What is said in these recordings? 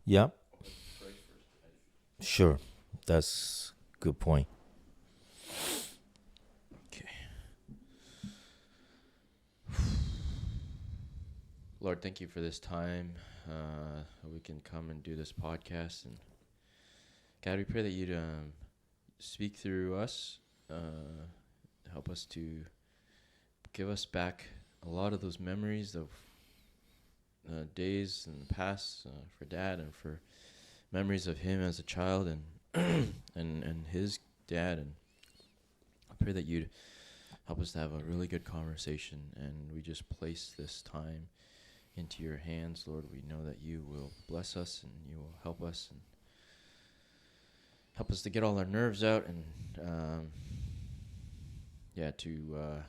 Yeah. Sure. That's good point. Okay. Lord, thank you for this time. We can come and do this podcast. And God, we pray that you'd speak through us, help us to give us back a lot of those memories of days in the past for Dad, and for memories of him as a child, and and his dad. And I pray that you'd help us to have a really good conversation, and we just place this time into your hands, Lord. We know that you will bless us and you will help us, and help us to get all our nerves out, and to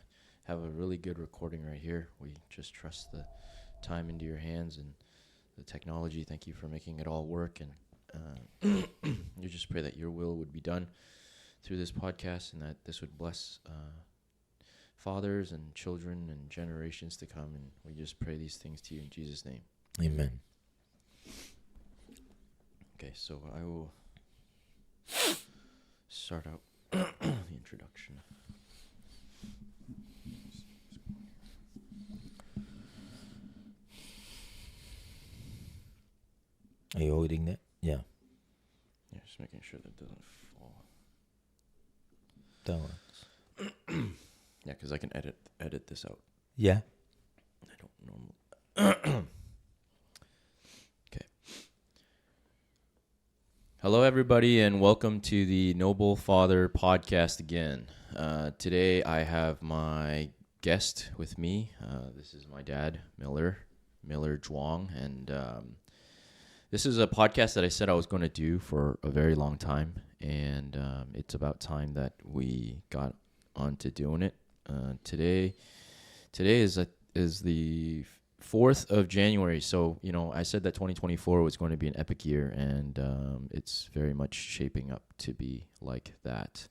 have a really good recording right here. We just trust the time into your hands and the technology. Thank you for making it all work, and you just pray that your will would be done through this podcast, and that this would bless fathers and children and generations to come. And we just pray these things to you in Jesus' name. Amen. Okay, so I will start out the introduction. Are you holding that? Yeah. Yeah, just making sure that doesn't fall. That one. Yeah, because I can edit this out. Yeah. I don't normally. Okay. Hello, everybody, and welcome to the Noble Father podcast again. Today, I have my guest with me. This is my dad, Miller Zhuang, and this is a podcast that I said I was going to do for a very long time, and it's about time that we got onto doing it. Today is the 4th of January. So, I said that 2024 was going to be an epic year, and it's very much shaping up to be like that.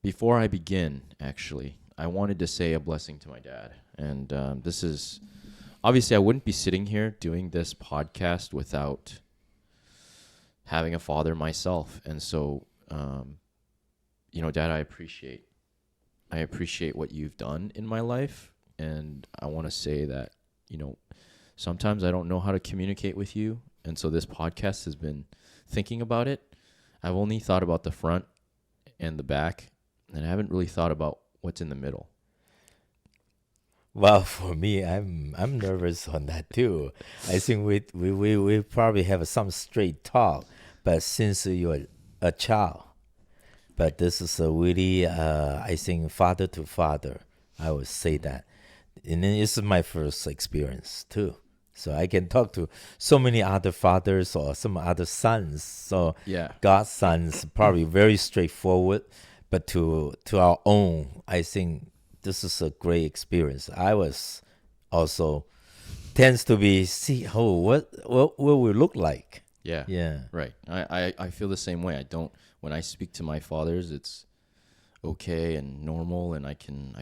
Before I begin, actually, I wanted to say a blessing to my dad. And this is, obviously, I wouldn't be sitting here doing this podcast without having a father myself. And so, Dad, I appreciate what you've done in my life, and I want to say that, sometimes I don't know how to communicate with you, and so this podcast has been thinking about it. I've only thought about the front and the back, and I haven't really thought about what's in the middle. Well, for me, I'm nervous on that too. I think we probably have some straight talk, but since you're a child, but this is a really, I think, father to father, I would say that. And then it's my first experience too. So I can talk to so many other fathers or some other sons. So Yeah. God's sons probably very straightforward, but to our own, I think this is a great experience. I was also tends to be what we look like. Yeah. Yeah. Right. I feel the same way. When I speak to my fathers, it's okay and normal, and I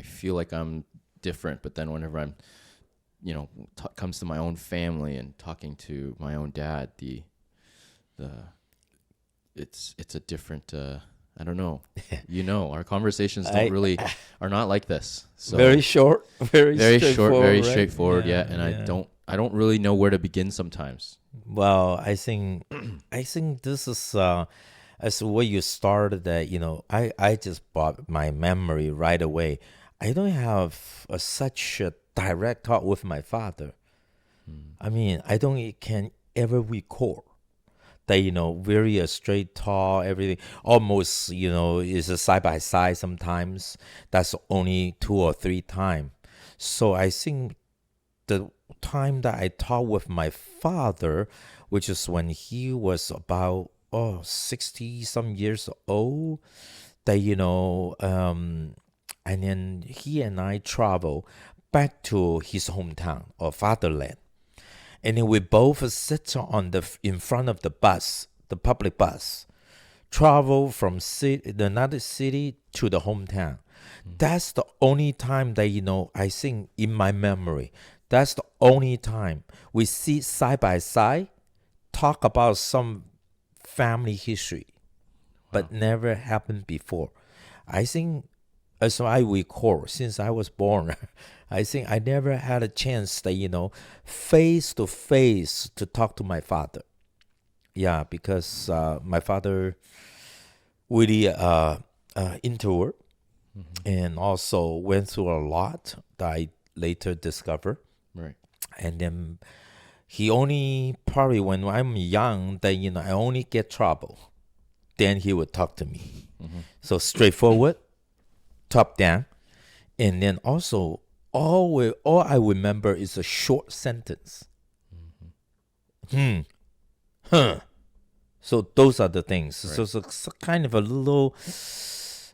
feel like I'm different. But then whenever I'm, comes to my own family and talking to my own dad, it's a different, I don't know. Our conversations are not like this. So Very short, very straightforward, very right? straightforward. Yeah. And I don't really know where to begin sometimes. Well, I think this is as where you started that, I just brought my memory right away. I don't have such a direct talk with my father. I mean, I don't can ever recall that, very straight talk, everything almost, is a side by side sometimes. That's only 2 or 3 times. So I think the time that I talked with my father, which is when he was about 60 some years old, that and then he and I travel back to his hometown or fatherland, and then we both sit in front of the bus, the public bus, travel from another city to the hometown. That's the only time that I think in my memory. That's the only time we sit side by side talk about some family history, Wow. but never happened before. I think, as I recall, since I was born, I think I never had a chance that, face to face to talk to my father. Yeah, because my father really introvert Mm-hmm. and also went through a lot that I later discovered. Right. And then he only probably when I'm young, that I only get trouble. Then he would talk to me. Mm-hmm. So straightforward, top down, and then also all I remember is a short sentence. Hmm. Huh. So those are the things. So Right. it's kind of a little.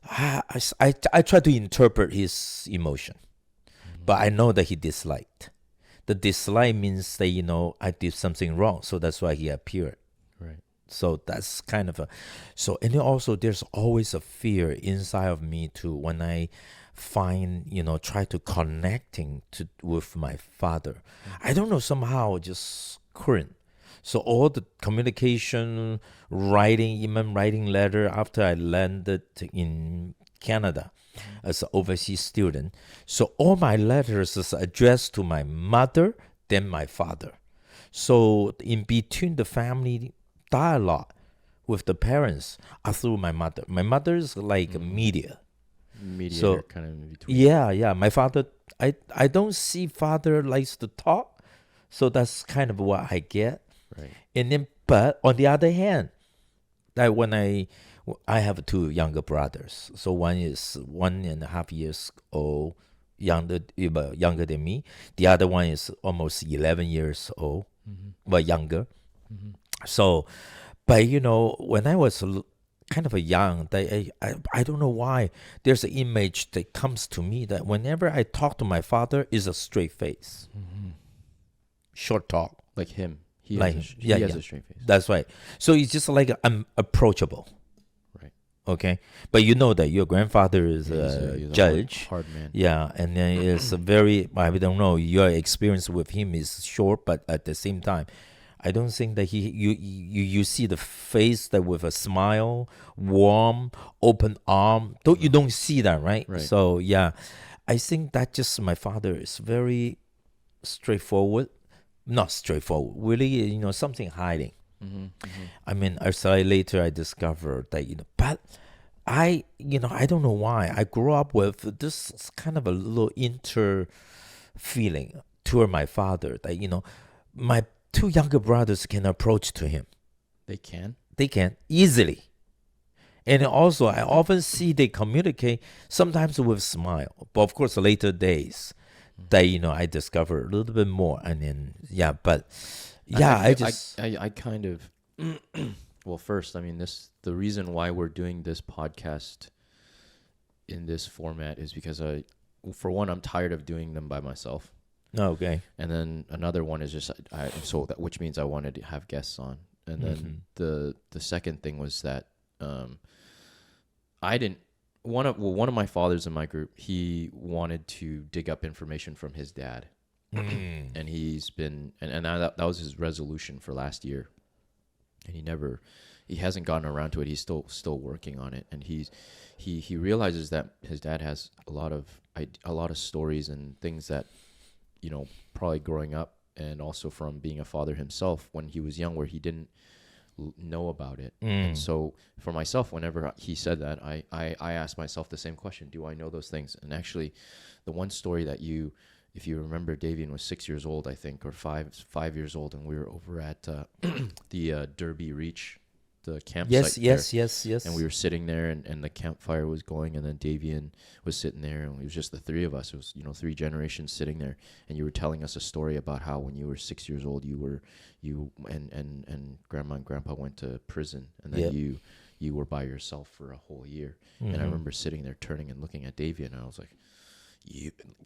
I try to interpret his emotion, Mm-hmm. but I know that he disliked. The dislike means that I did something wrong, so that's why he appeared. Right. So that's kind of a. So and then also there's always a fear inside of me too when I find try to connecting to with my father. I don't know, somehow just current. So all the communication, writing, even writing letter after I landed in Canada Mm-hmm. as an overseas student. So all my letters is addressed to my mother, then my father. So in between the family dialogue with the parents are through my mother. My mother is like a Mm-hmm. media. Mediator So kind of in between. yeah. My father, I don't see father likes to talk. So that's kind of what I get. Right. And then, but on the other hand, that when I have two younger brothers. So one is 1.5 years old, younger than me. The other one is almost 11 years old, Mm-hmm. but younger. Mm-hmm. So, but when I was kind of a young, I don't know why there's an image that comes to me that whenever I talk to my father is a straight face, Mm-hmm. short talk, Like him. He like has a him. Yeah, he has yeah, a straight face. that's right. So it's just like I'm approachable. Right. Okay, but you know that your grandfather is Yeah, a he's a judge. hard man. Yeah, and then it's a very, I don't know, your experience with him is short, but at the same time, I don't think that you see the face that with a smile, warm, open arm. Don't you No. don't see that, right? Right. So yeah, I think that just my father is very straightforward, not straightforward, really, something hiding. Mm-hmm. Mm-hmm. I mean, as I later I discovered that but I don't know why I grew up with this kind of a little inter feeling toward my father that my two younger brothers can approach to him. They can. They can easily, and also I often see they communicate sometimes with smile. But of course, later days that I discover a little bit more, and then yeah, but yeah, I just I kind of well, first, I mean, the reason why we're doing this podcast in this format is because for one, I'm tired of doing them by myself, okay. and then another one is just which means I wanted to have guests on, and then the second thing was that I didn't one of my fathers in my group, he wanted to dig up information from his dad, and he's been and that was his resolution for last year, and he hasn't gotten around to it. He's still working on it, and he realizes that his dad has a lot of stories and things that probably growing up and also from being a father himself when he was young, where he didn't know about it. And so for myself, whenever he said that, I asked myself the same question: do I know those things? And actually, the one story that if you remember, Davian was 6 years old, I think, or 5 years old, and we were over at the Derby Reach, the campsite Yes. and we were sitting there, and the campfire was going, and then Davian was sitting there, and it was just the three of us. It was three generations sitting there, and you were telling us a story about how when you were 6 years old, you and grandma and grandpa went to prison, and then Yep. you were by yourself for a whole year. And I remember sitting there turning and looking at Davian, and I was like,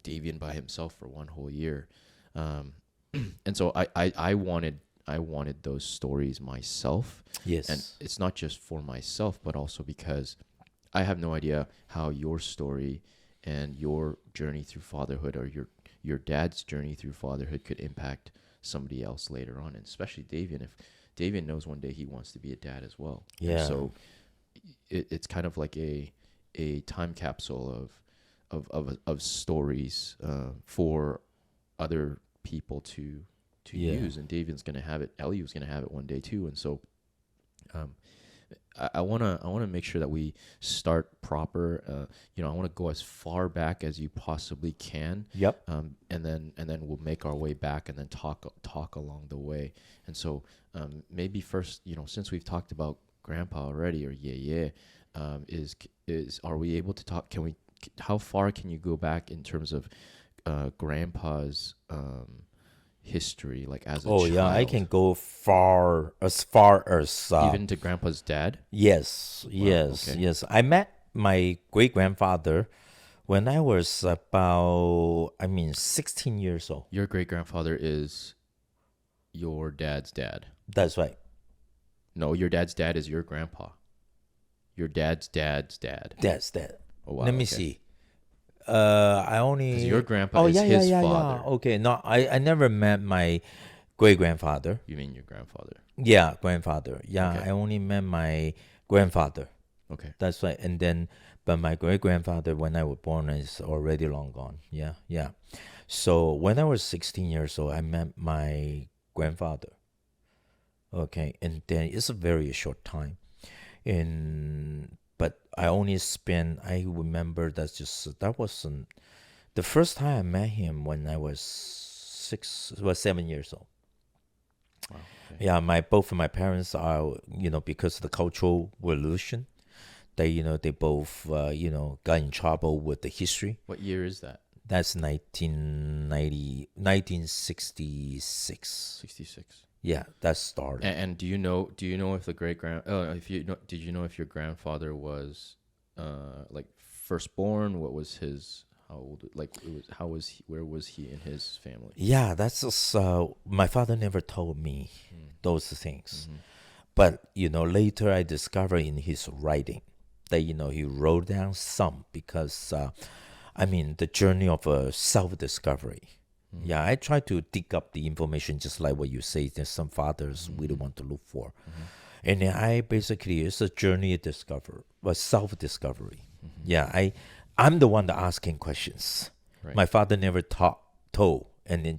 Davian by himself for one whole year. And so I wanted those stories myself. Yes. And it's not just for myself, but also because I have no idea how your story and your journey through fatherhood, or your dad's journey through fatherhood, could impact somebody else later on, and especially Davian. David knows one day he wants to be a dad as well. And Yeah. so it's kind of like a time capsule of stories for other people to Yeah. use. And David's gonna have it. Eliu's gonna have it one day too. And so um, I wanna make sure that we start proper. I want to go as far back as you possibly can, Yep. and then we'll make our way back and then talk along the way. And so maybe first, since we've talked about Grandpa already or is are we able to talk? Can we? How far can you go back in terms of Grandpa's history, like as a Oh child? yeah, I can go far as Even to Grandpa's dad. yes, yes, okay. yes. I met my great grandfather when I was about 16 years old. Your great grandfather is your dad's dad. That's right. No, your dad's dad is your grandpa. Your dad's dad's dad. That's that. Oh wow. Let me okay. see. I only. 'Cause your grandpa Oh is yeah, his yeah, yeah, father. yeah. Okay, no, I never met my great grandfather. You mean your grandfather? Yeah, grandfather. Yeah, Okay. I only met my grandfather. Okay. That's right. And then, but my great grandfather, when I was born, is already long gone. Yeah, yeah. So when I was 16 years old, I met my grandfather. Okay, and then it's a very short time. But I only spent. I remember that wasn't the first time I met him when I was 7 years old. Wow. Okay. Yeah, both of my parents are, because of the Cultural Revolution, they both, got in trouble with the history. What year is that? That's 1966. 66. Yeah, that started. And do you know if the great grand if you know did you know if your grandfather was like firstborn? What was his how old like it was how was he, where was he in his family? Yeah, that's just, my father never told me those things. Mm-hmm. But, later I discovered in his writing that, he wrote down some because, the journey of self-discovery. Mm-hmm. Yeah, I try to dig up the information just like what you say. There's some fathers Mm-hmm. really want to look for. Mm-hmm. And then it's a journey of self-discovery. Mm-hmm. Yeah, I'm the one that asking questions. Right. My father never told. And then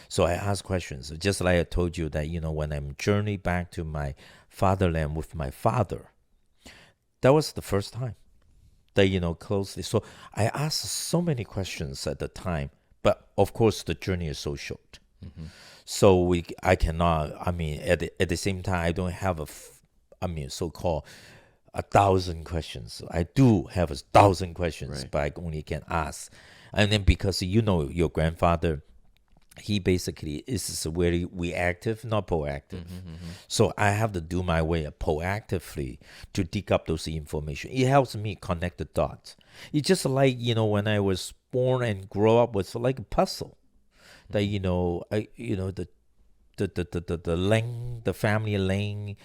so I ask questions. Just like I told you that, when I'm journey back to my fatherland with my father, that was the first time that, closely. So I asked so many questions at the time, but of course the journey is so short. Mm-hmm. So I cannot, at the same time, I don't have so-called 1,000 questions. I do have 1,000 questions, Right. but I only can ask. And then because, your grandfather, he basically is very reactive, not proactive. Mm-hmm. Mm-hmm. So I have to do my way proactively to dig up those information. It helps me connect the dots. It's just like, when I was born and grow up, was like a puzzle. That, the length, the family length,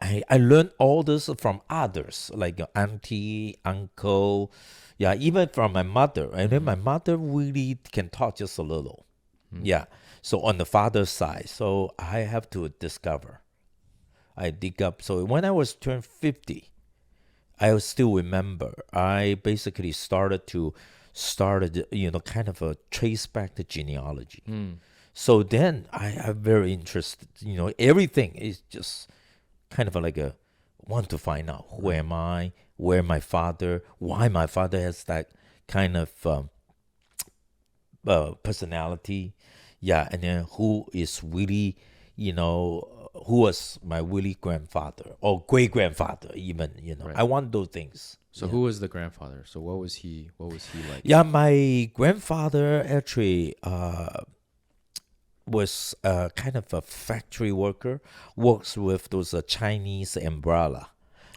I learned all this from others, like auntie, uncle, yeah, even from my mother. And then my mother really can talk just a little. Yeah. So on the father's side, so I have to discover. I dig up. So when I was turned 50, I still remember. I basically started, kind of a trace back the genealogy. Mm. So then I'm very interested. Everything is just kind of like a want to find out who am I, where my father, why my father has that kind of personality. Yeah, and then who is really, who was my really grandfather or great grandfather, even. Right. I want those things. So who was the grandfather? So what was he like? Yeah, my grandfather actually was kind of a factory worker, works with those Chinese umbrella.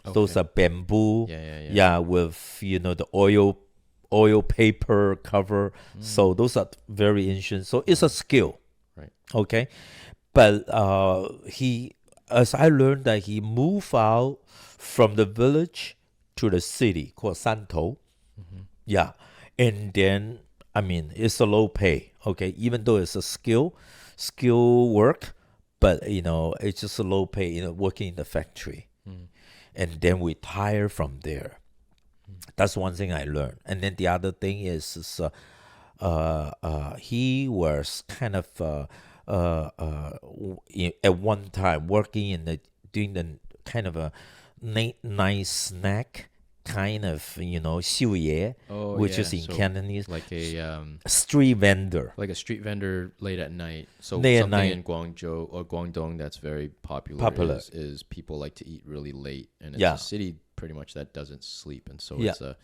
Those Okay. are bamboo. Yeah. Yeah, with the oil paper cover. So those are very ancient. So it's a skill. Right. Okay, but as I learned that he moved out from the village to the city called Santou. Mm-hmm. Yeah, and then it's a low pay. Okay, even though it's a skill work, but it's just a low pay, working in the factory. Mm. And then retire from there. That's one thing I learned. And then the other thing he was kind of at one time working doing the kind of a nice snack kind of 宵夜, Oh which yeah, is in so Cantonese like a street vendor. like a street vendor late at night. So Late at something night. in Guangzhou or Guangdong that's very popular, Popular. is people like to eat really late, and it's Yeah. a city pretty much that doesn't sleep, and so Yeah. it's a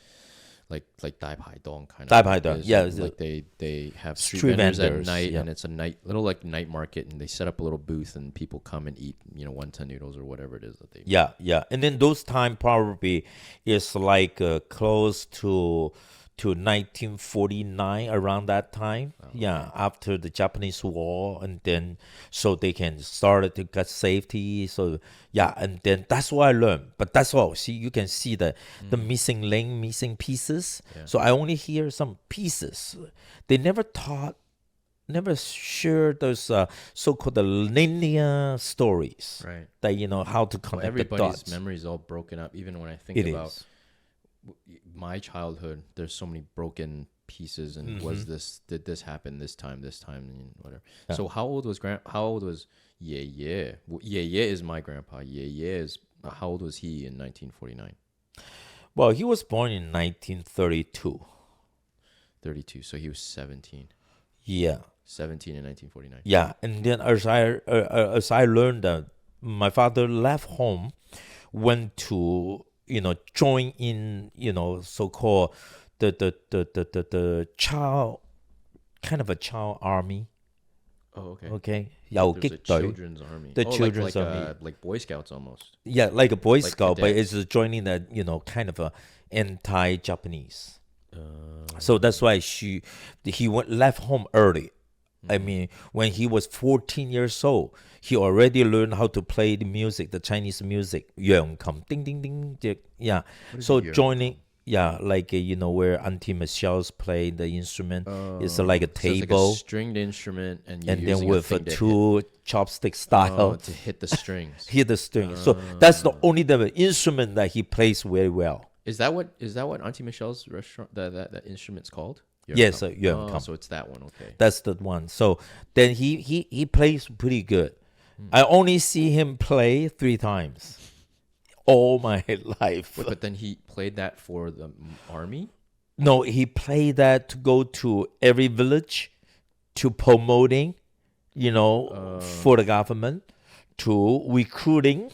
like Dai Pai Dong kind of. Dai Pai Dong, is yeah, like they have street, street vendors vendors, at night, yeah. and it's a little like night market, and they set up a little booth, and people come and eat wonton noodles or whatever it is that they. Yeah. And then those time probably is like close to 1949, around that time. Yeah, after the Japanese War, and then so they can start to get safety. So yeah, and then that's what I learned. But that's all. See, you can see the missing link, missing pieces. Yeah. So I only hear some pieces. They never share those so-called the linear stories. Right. That how to Well, connect the everybody's dots. memory is all broken up. Even when I think It about is. my childhood, there's so many broken pieces, and did this happen this time, and whatever. Yeah. So how old was Ye Ye? Ye Ye is my grandpa. Ye Ye is how old was he in 1949? Well, he was born in 1932. 32. So he was 17. Yeah. 17 in 1949. Yeah, and then as I learned that my father left home, went to join in so-called the child, kind of a child army. Oh, okay. Okay, There's a 游擊隊, children's army. the oh, children's like, army. like Boy Scouts almost. Yeah, like a Boy Like Scout, but cadets. it's joining the kind of a anti-Japanese. So that's why he left home early. I mean, when he was 14 years old, he already learned how to play the music, the Chinese music, 洋琴, ding ding ding. Yeah. What is So a 洋琴? joining, yeah, like where Auntie Michelle's playing the instrument. It's like a So it's table, like a stringed instrument, and you're and then using with a a thing to two chopstick style, to hit the strings. hit the string. So that's the only the instrument that he plays very well. Is that what Auntie Michelle's restaurant that instrument's called? Yes, Oh, so it's that one. Okay. That's the one. So then he plays pretty good. I only see him play 3 times all my life. Wait, but then he played that for the army. No, he played that to go to every village, to promoting, for the government, to recruiting.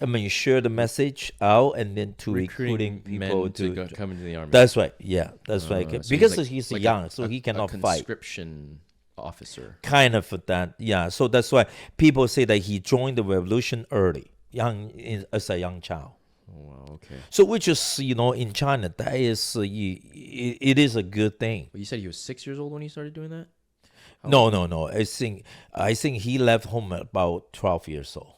I mean, share the message out, and then to recruiting people men to come into the army. That's right. Yeah, that's right. So Because like- he's like young, so he cannot fight. Conscription officer. Kind of that, yeah. So that's why people say that he joined the revolution early, as a young child. Oh, wow. Okay. So which is in China, that is it is a good thing. But you said he was 6 years old when he started doing that. How No. I think he left home at about 12 years old.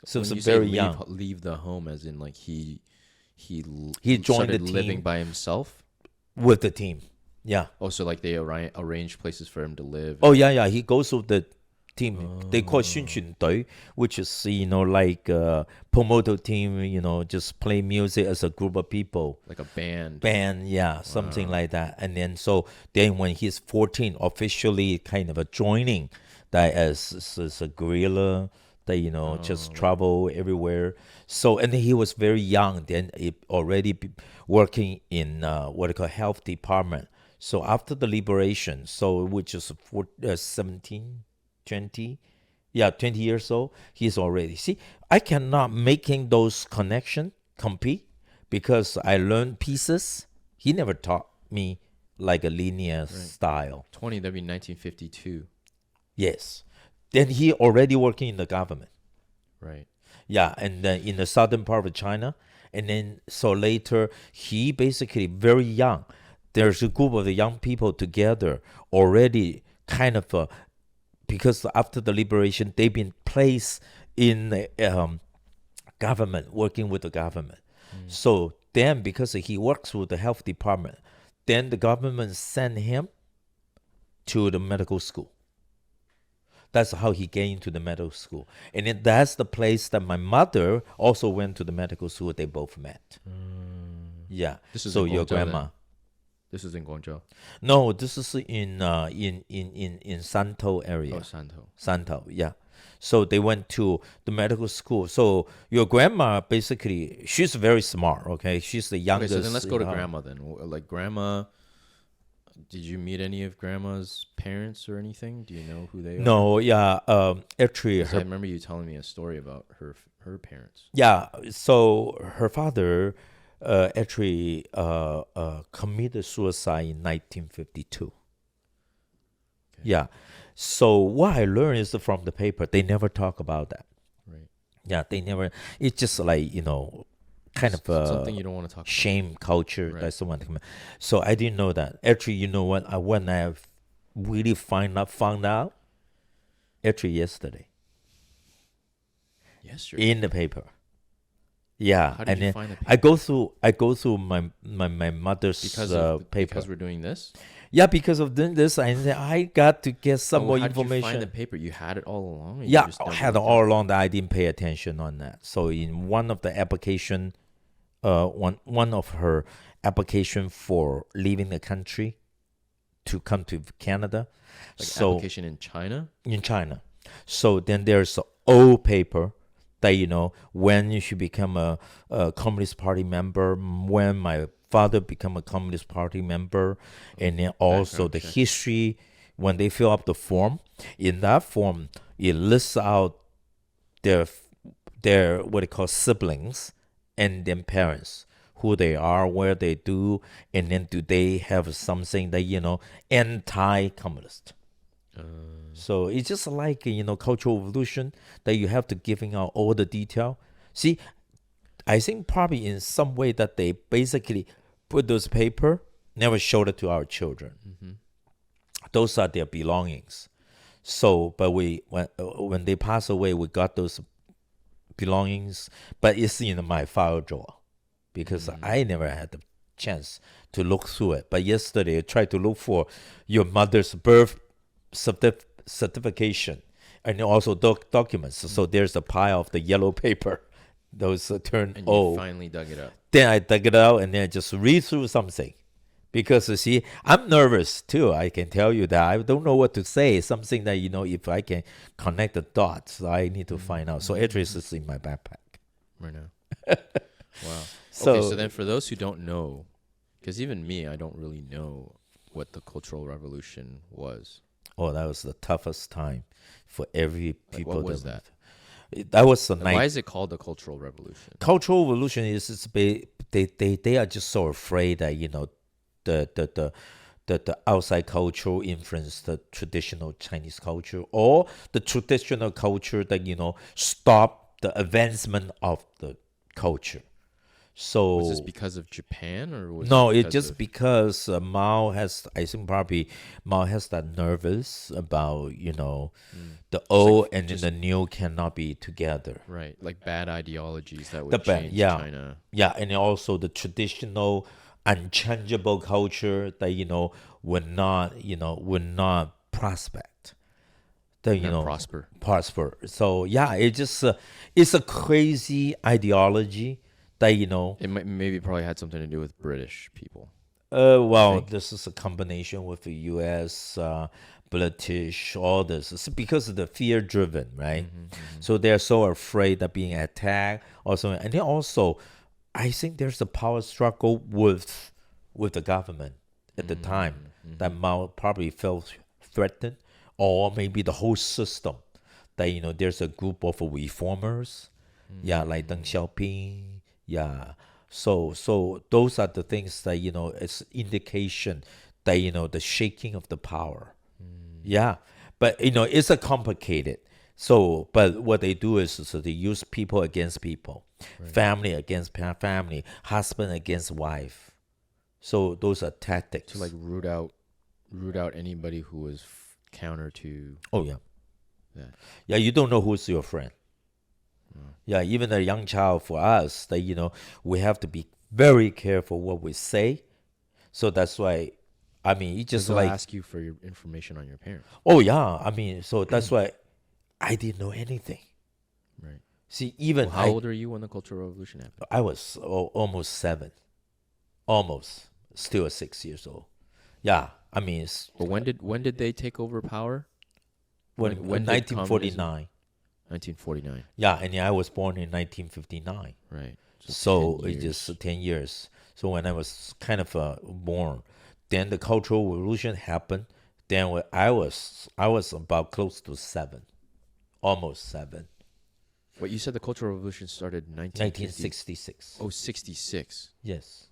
So When it's you say very leave, young. Leave the home, as in like he He joined the started living team. by himself. With the team. Yeah. Oh, so like they arrange places for him to live. Oh yeah. He goes with the team. They call it 宣传队, which is like promoter team. Just play music as a group of people. Like a band. Yeah, something like that. And then when he's 14, officially kind of joining that as a guerrilla. That just travel everywhere. So and then he was very young. Then already working in what they call health department. So after the liberation, so which is 17, 20, 20 years old, he's already. See, I cannot making those connection compete because I learned pieces. He never taught me like a linear style. 20. That'd be 1952. Yes. Then he already working in the government. Right. Yeah, and then in the southern part of China. And then so later, he basically very young. There's a group of the young people together already kind of, because after the liberation, they've been placed in the government, working with the government. So then because he works with the health department, then the government sent him to the medical school. That's how he gained into the medical school. And then that's the place that my mother also went to the medical school. They both met. Yeah. This is So in your Guangzhou then. grandma. This is in Guangzhou. No, this is in Santo area. Oh, Santo. Santo, yeah. So they went to the medical school. So your grandma basically, she's very smart. Okay, she's the Okay, youngest. so then let's go to grandma then. Like grandma, did you meet any of grandma's parents or anything? Do you know who they are? No, yeah. Actually, 'Cause I her remember you telling me a story about her parents. yeah. So her father, actually, committed suicide in 1952. Okay. Yeah. So what I learned is from the paper. They never talk about that. Right. Yeah, they never. It's just like kind of Something you don't want to talk about. shame culture. Right. That's the one. So I didn't know that. Actually, you know what? When I really found out, actually yesterday Yesterday. in the paper. Yeah, How did and you then find the paper? I go through my mother's paper. Because we're doing this? Yeah, because of doing this, I got to get some Oh, more how did you find the information. paper? You had it all along? And you Yeah, just I never had looked all at it? along that I didn't pay attention on that. So in one of the application, one of her application for leaving the country to come to Canada, Like so application in China? in China. So then there's an old paper that when you should become a Communist Party member, when my father become a Communist Party member, and then also Background the check. history when they fill up the form. In that form, it lists out their what they call siblings and then parents, who they are, where they do, and then do they have something that anti-communist. So it's just like cultural evolution that you have to giving out all the detail. See, I think probably in some way that they basically put those paper, never showed it to our children. Those are their belongings. So, but when they pass away, we got those belongings, but it's in my file drawer because I never had the chance to look through it. But yesterday I tried to look for your mother's birth certification and also documents. So there's a pile of the yellow paper. Those turned And you old. finally dug it up. Then I dug it out and then just read through something. Because you see, I'm nervous too. I can tell you that I don't know what to say. Something that if I can connect the dots, I need to find out. So address is in my backpack. Right now. Wow. So, Okay, so then for those who don't know, because even me, I don't really know what the Cultural Revolution was. oh, that was the toughest time for every Like, people. what was that? That was the And night. why is it called the Cultural Revolution? Cultural evolution they are just so afraid that the outside culture influence the traditional Chinese culture, or the traditional culture that stop the advancement of the culture. So Was this because of Japan or was no, it it's just because Mao has, I think probably Mao has that nervous about the old and then the new cannot be together. right, like bad ideologies that would The bad, change yeah. China. Yeah, and also the traditional unchangeable culture that would not prospect. That Not prosper. prosper. So yeah, it's a crazy ideology that It maybe probably had something to do with British people. well, think. this is a combination with the U.S., British, all this. It's because of the fear driven, right? So they're so afraid of being attacked. Also, and then also, I think there's a power struggle with the government at the time that Mao probably felt threatened, or maybe the whole system. That there's a group of reformers, yeah, like Deng Xiaoping, yeah. So those are the things that it's indication that the shaking of the power. Yeah, but it's a complicated. So, but what they do is so they use people against people, family against family, husband against wife. So those are tactics. To like root out anybody who was counter to oh yeah, that. yeah. You don't know who's your friend. Yeah, even a young child for us, that we have to be very careful what we say. So that's why, I mean, it's just They'll like ask you for your information on your parents. oh yeah, I mean, so that's why I didn't know anything. Right. See, Well, even how old are you when the Cultural Revolution happened? I was almost 7, almost still 6 years old. Yeah, I mean, But when did they take over power? When did communism? 1949. 1949. Yeah, and I was born in 1959. Right. So So 10 it's years. just 10 years. So when I was kind of born, then the Cultural Revolution happened. Then I was about close to 7, almost 7, What you said the Cultural Revolution started in 1950. 1966. Oh, 66. Yes.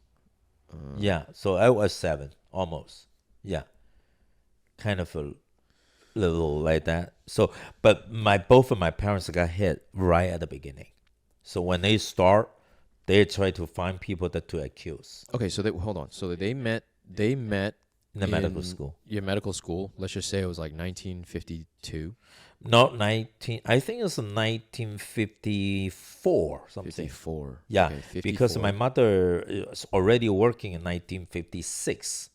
Uh, Yeah. So I was 7, almost. Yeah. Kind of a little like that. So, but both of my parents got hit right at the beginning. So when they start, they try to find people to accuse okay, so hold on. So they met in the medical in school. your medical school. Let's just say it was like 1952, Not 19. I think it's 1954 something. 54. Yeah, Okay, because 54. my mother is already working in 1956,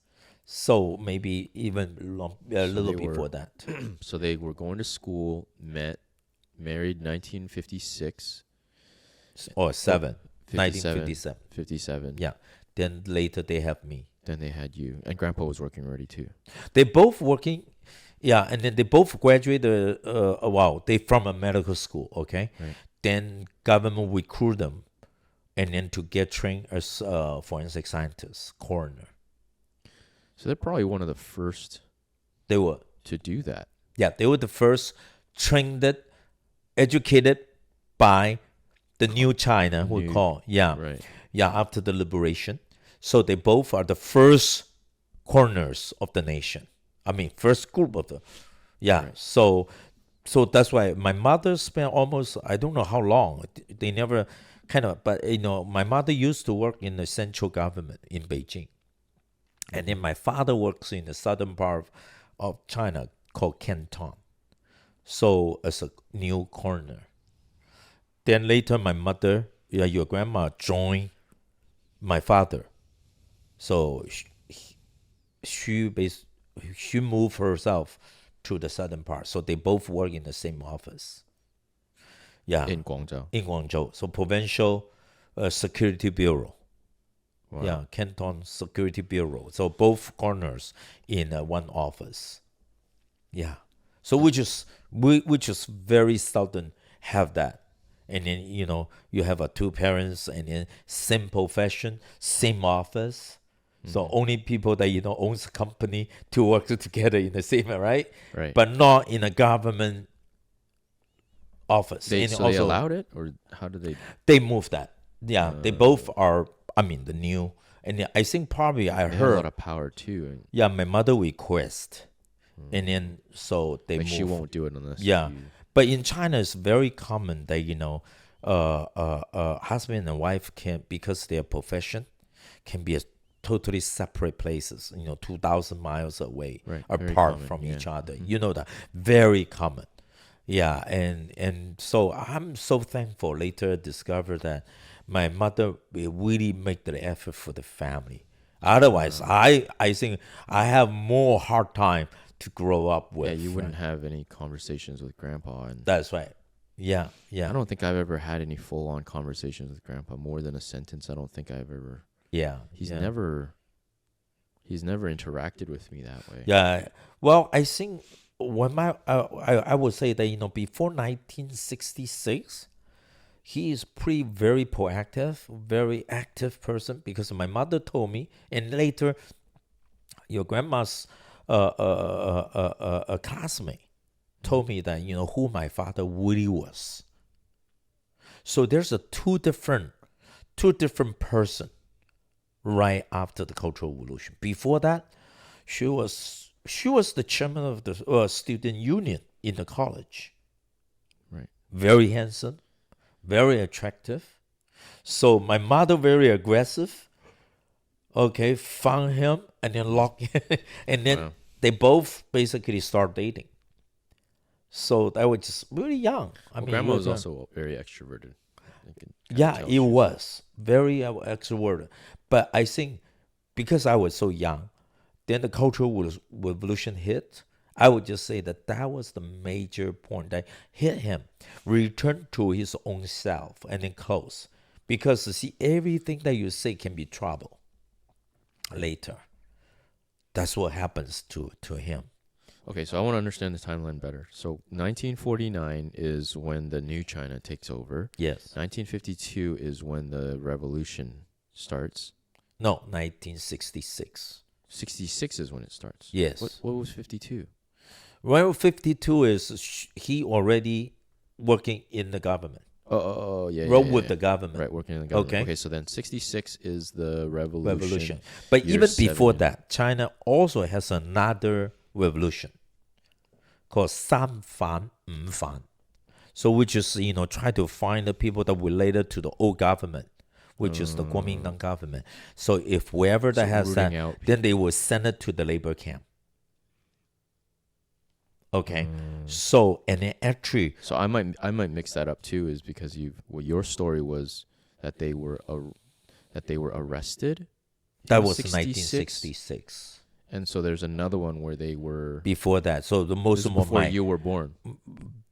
so maybe even a So little they were before that. so they were going to school, married 1956 Or or 7, 57, 1957. 57. Yeah. Then later they have me. Then they had you, and Grandpa was working already too. They both working. Yeah, and then they both graduated. Wow, they from a medical school. Okay, Right. then government recruit them, and then to get trained as forensic scientists, coroner. So they're probably one of the first They were. to do that. Yeah, they were the first trained, educated by the new China, we New- call. Yeah, Right. yeah, after the liberation. So they both are the first corners of the nation. I mean, first group of the, yeah. Right. So that's why my mother spent almost, I don't know how long. They never kind of, but my mother used to work in the central government in Beijing. And then my father works in the southern part of China called Canton. So as a new coroner. Then later my mother, yeah, your grandma joined my father. So she moved herself to the southern part. So they both work in the same office. Yeah, In Guangzhou. in Guangzhou. So Provincial Security Bureau. Wow. Yeah, Canton Security Bureau. So both corners in one office. Yeah. So we just very seldom have that. And then you have two parents and then same profession, same office. So only people that owns a company to work together in the same, right? Right. But not in a government office. And So they also allowed it, or how did they? they moved that. Yeah, they both are. I mean, the new, and I think probably I They have a lot heard. of power too, and Yeah, my mother request, and then so they like move. she won't do it unless Yeah, you. but in China, it's very common that husband and wife can, because their profession can be a totally separate places. 2,000 miles away, Right, very apart common, from yeah. each other. You know that, very common. Yeah, and so I'm so thankful. Later discovered that my mother really make the effort for the family. Otherwise, I think I have more hard time to grow up with. Yeah, you wouldn't have any conversations with Grandpa, and That's right. Yeah, I yeah, don't think I've ever had any full-on conversations with Grandpa. More than a sentence, I don't think I've ever. yeah. He's yeah. never. He's never interacted with me that way. Yeah. Well, I think when I would say that before 1966, he is very proactive, very active person, because my mother told me, and later your grandma's a classmate told me that who my father really was. So there's two different person right after the Cultural Revolution. Before that, she was the chairman of the student union in the college. Right. Very handsome, very attractive. So my mother very aggressive. Okay, found him and then locked him, and then Wow. they both basically start dating. So I was just really young. I mean, Grandma you was know, also very extroverted. I can kinda yeah, tell it she was very extroverted. But I think because I was so young, then the Cultural Revolution hit. I would just say that that was the major point that hit him. Return to his own self and then close. Because see, everything that you say can be trouble later. That's what happens to him. Okay, so I want to understand the timeline better. So 1949 is when the new China takes over. Yes. 1952 is when the revolution starts. No, 1966. 66 is when it starts. Yes. What was 52? Well, 52 is he already working in the government. Yeah. With the government. Right, working in the government. Okay. Okay, so then 66 is the revolution. But Year even before 70. that, China also has another revolution called 三反五反. So which is, try to find the people that related to the old government, which is the Kuomintang government. So if wherever that So has that, rooting out then they will send it to the labor camp. Okay. So, and then actually, So I might mix that up too, is because your story was that they were arrested. that in was 66, 1966. and so there's another one where they were Before that, so the most this is of before my you were born,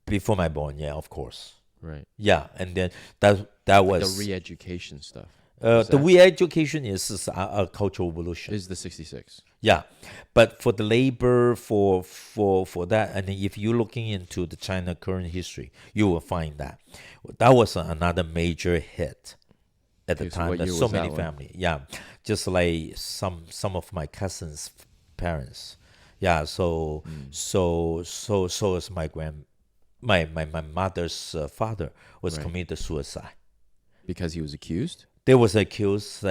before my born, yeah, of course, right? yeah, and then that Like was the re-education stuff. the that- re-education is a cultural evolution. Is the 66? Yeah, but for the labor, for that, and if you're looking into the China current history, you will find that was another major hit at the Okay, so time. what There's year so was that many one? family, yeah, just like some of my cousins' parents, yeah. So is my mother's father was Right. committed suicide. Because he was accused. They was accused,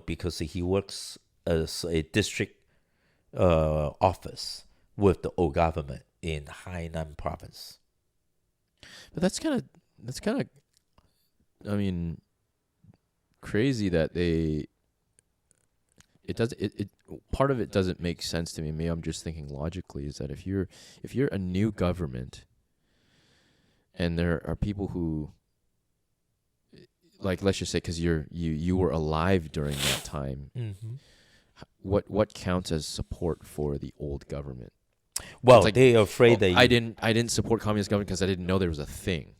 because he works as a district office with the old government in Hainan province. But that's kind of I mean, crazy that it part of it doesn't make sense to me. Maybe I'm just thinking logically, is that if you're a new government and there are people who, like, let's just say, because you were alive during that time, Mm-hmm. what counts as support for the old government? Well, It's like, they are afraid Oh, that I didn't support communist government because I didn't know there was a thing.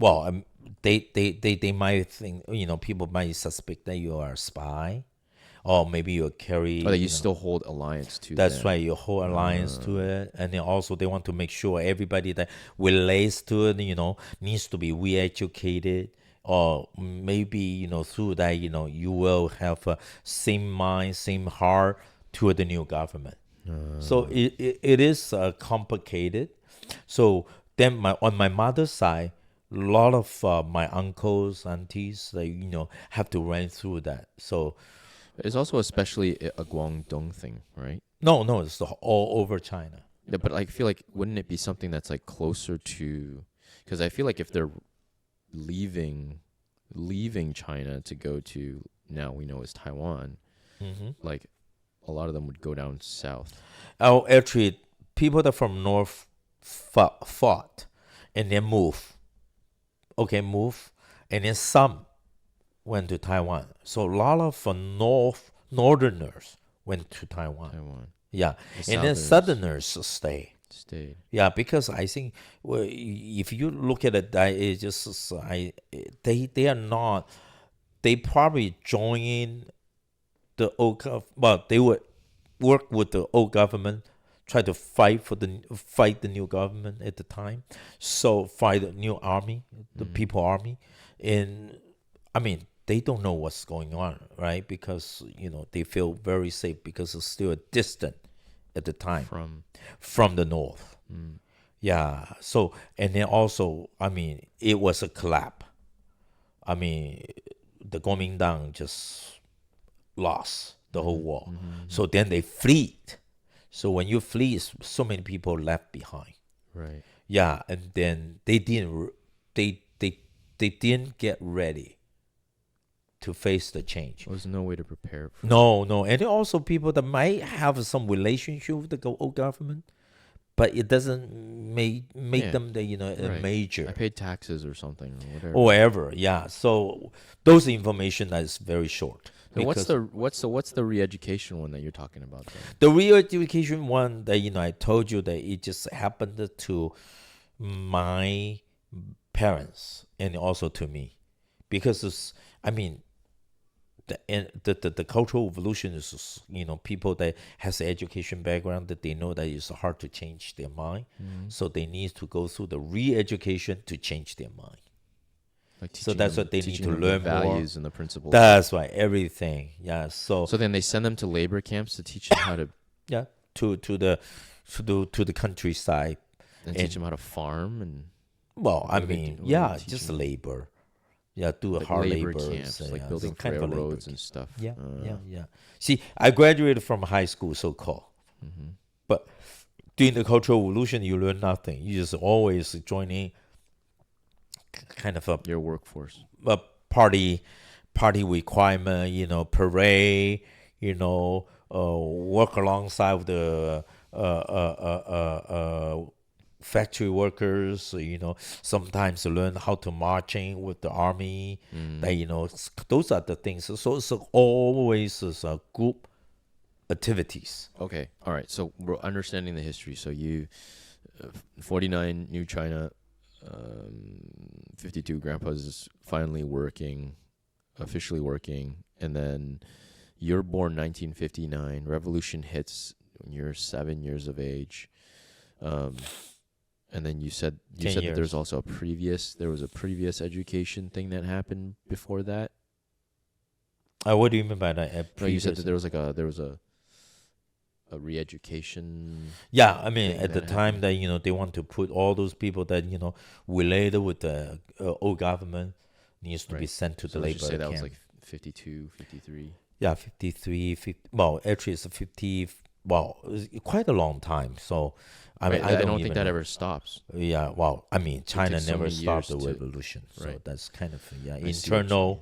well, they might think, people might suspect that you are a spy, or maybe you carry. Or that you still hold alliance to. That's them. right, your whole alliance to it, and then also they want to make sure everybody that relates to it, needs to be re-educated, or maybe through that, you will have a same mind, same heart toward the new government. So it is complicated. So then on my mother's side, a lot of my uncles, aunties, they have to run through that. So It's also especially a Guangdong thing, right? no, it's all over China. Yeah, but I feel like, wouldn't it be something that's like closer to? Because I feel like if they're leaving China to go to, now we know is Taiwan, Mm-hmm. like a lot of them would go down south. Oh, actually, people that from north fought and then move. Okay, move, and then some went to Taiwan. So a lot of northerners went to Taiwan. Yeah, The and then Southerners southerners stay. stayed. Yeah, because I think, well, if you look at it, it just they are not. They probably join the old. Well, they would work with the old government, try to fight the new government at the time. So fight the new army, the people army, and I mean they don't know what's going on, right? Because they feel very safe because it's still distant at the time from the north. Yeah. So and then also, I mean, it was a collapse. I mean, the Kuomintang just lost the whole war. So then they fled. So when you flee, so many people left behind. Right. Yeah, and then they didn't get ready to face the change. There was no way to prepare for No, and then also people that might have some relationship with the old government, but it doesn't make Yeah. them a Right. major I paid taxes or something or whatever. or whatever. Yeah, so those information is very short. And because what's the re-education one that you're talking about then? the real education one that I told you that it just happened to my parents and also to me, because I mean the cultural evolution is people that has an education background that they know that it's hard to change their mind, so they need to go through the re-education to change their mind. Like So that's what they need teaching to them the learn more. values and the principles. That's why everything, yeah. So So then they send them to labor camps to teach them how to yeah, to the countryside and and teach them how to farm and well, I what do they mean, do? What do they yeah, teach just them? labor. Yeah, do Like hard labor labor, camps, like yeah, building some kind of a labor railroads and camp. stuff. Yeah, yeah. See, I graduated from high school, so called, but during the cultural evolution, you learn nothing. You just always joining kind of Your workforce. a party requirement, parade, work alongside with the factory workers, sometimes learn how to marching with the army. That those are the things. So it's always is a group activities. Okay. All right. So we're understanding the history. So you, 49 New China, 52 Grandpa's finally working, officially working, and then you're born 1959. Revolution hits when you're 7 years of age. And then you said 10 that years. there was a previous education thing that happened before that. What do you mean by that? No, you said that there was a re-education. Yeah, I mean, thing at the that time happened. that they want to put all those people that related with the old government needs to be Right. sent to So the let's just labor say that camp. was like 52, 53. Yeah, 53, 50. Well, actually, it's 50. Well, it's quite a long time. So, I mean, Right, I don't think even that know. ever stops. Yeah, well, I mean, China takes so never many stopped the years to- revolution, so right. that's kind of I see what you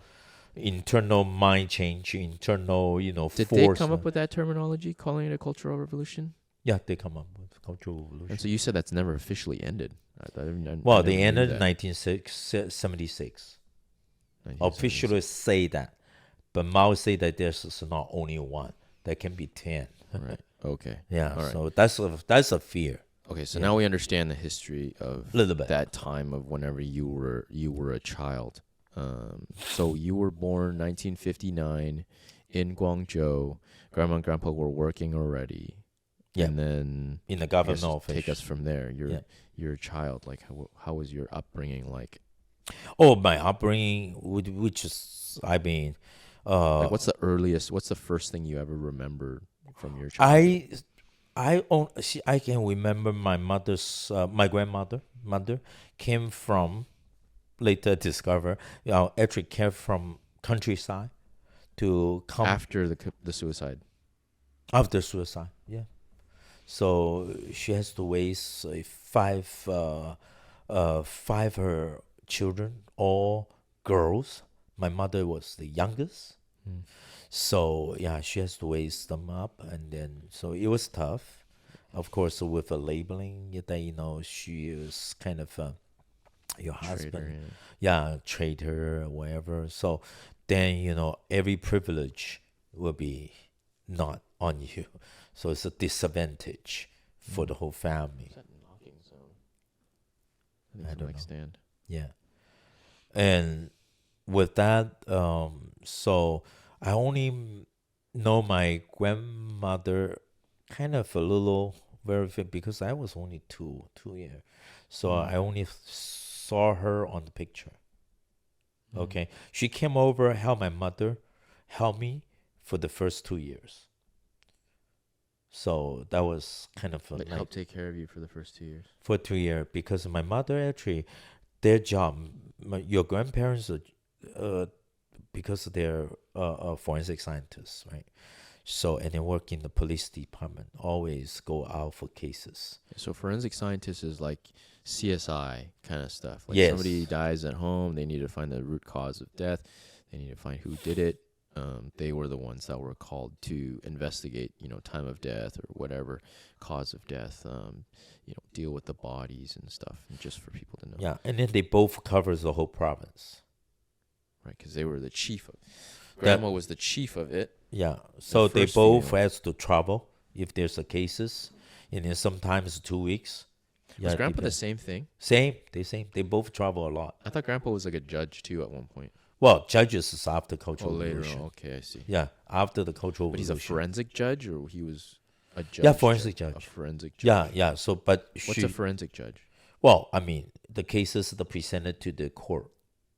internal mind change, internal Did they force. come up with that terminology, calling it a cultural revolution? Yeah, they come up with cultural And revolution. so you said that's never officially ended. Well, they ended in 1976. 1976. Officially say that, but Mao say that there's not only one. There can be 10. Right. Okay. Yeah, All right. so that's a fear. Okay. So Yeah. now we understand the history of Little bit. that time of whenever you were a child. So you were born 1959 in Guangzhou. Grandma and Grandpa were working already. Yeah. And then In the I guess government just office. take us from there. Yeah. You're a child. Like how was your upbringing like? Oh, my upbringing, which is, I mean, Like what's the first thing you ever remember from your childhood? I can remember my my mother came from, later discover, actually came from countryside to come After the suicide. after suicide. Yeah. So she has to raise five her children, all girls. My mother was the youngest. So yeah, she has to raise them up, and then so it was tough. Of course, with a labeling that she is kind of your husband, Traitor, traitor or whatever. So then every privilege will be not on you. So it's a disadvantage for the whole family. Is that knocking sound? I think I it's a don't mic know. stand. Yeah, and with that, so I only know my grandmother kind of a little very fit because I was only two years, so I only saw her on the picture. Okay, she came over, helped my mother, helped me for the first 2 years. So that was kind of Like like help take care of you for the first 2 years. for 2 years because my mother actually their job. Your grandparents are because they're forensic scientists, right? So and they work in the police department. Always go out for cases. So forensic scientists is like CSI kind of stuff. Like Yes. somebody dies at home, they need to find the root cause of death. They need to find who did it. They were the ones that were called to investigate, time of death or whatever cause of death. Deal with the bodies and stuff, and just for people to know. Yeah, and then they both covers the whole province. Right, because they were the chief of. That Grandma was the chief of it, yeah. the So they first both female. has to travel if there's a cases, and then sometimes 2 weeks. Was Yeah, it Grandpa the depends. same thing? Same. They both travel a lot. I thought Grandpa was like a judge too at one point. Well, judges is after Oh, Cultural later on. Revolution. Okay, I see. Yeah, after the Cultural But he's a Revolution. forensic judge, or he was a Yeah, judge, forensic a judge. forensic Yeah, judge. yeah. So, but What's a she, forensic judge? well, I mean, the cases that presented to the court,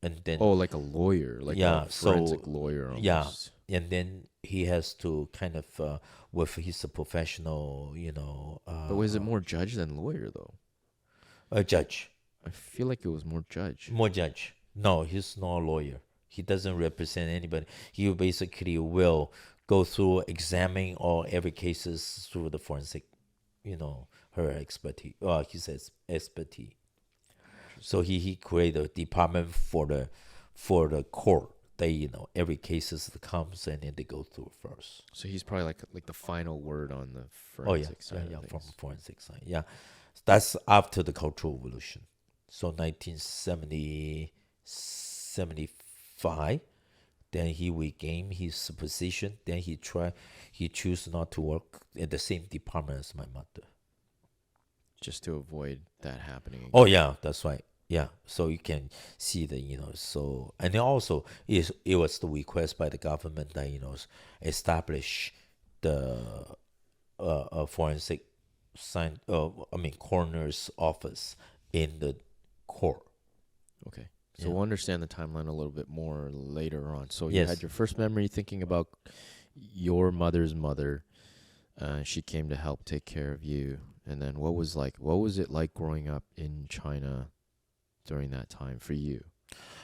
and then Oh, like a lawyer, like a yeah, forensic so lawyer yeah, almost. and then he has to kind of with his professional, But was it more judge than lawyer though? a judge, I feel like it was more judge. more judge. No, he's not a lawyer. He doesn't represent anybody. He basically will go through examining all every cases through the forensic, her expertise. He says expertise. So he created a department for the court. They every cases that comes and then they go through first. So he's probably like the final word on the Oh yeah, forensic yeah, side yeah. of From things. forensic side, yeah. That's after the Cultural Revolution. So 1970, 75. Then he regained his position. Then he chose not to work in the same department as my mother. Just to avoid that happening Oh again. yeah, that's right. Yeah, so you can see the so and then also it was the request by the government that establish the forensic sign I mean coroner's office in the court. Okay. So Yeah. we'll understand the timeline a little bit more later on. So you had Yes. your first memory thinking about your mother's mother. She came to help take care of you. And then what was it like growing up in China during that time for you?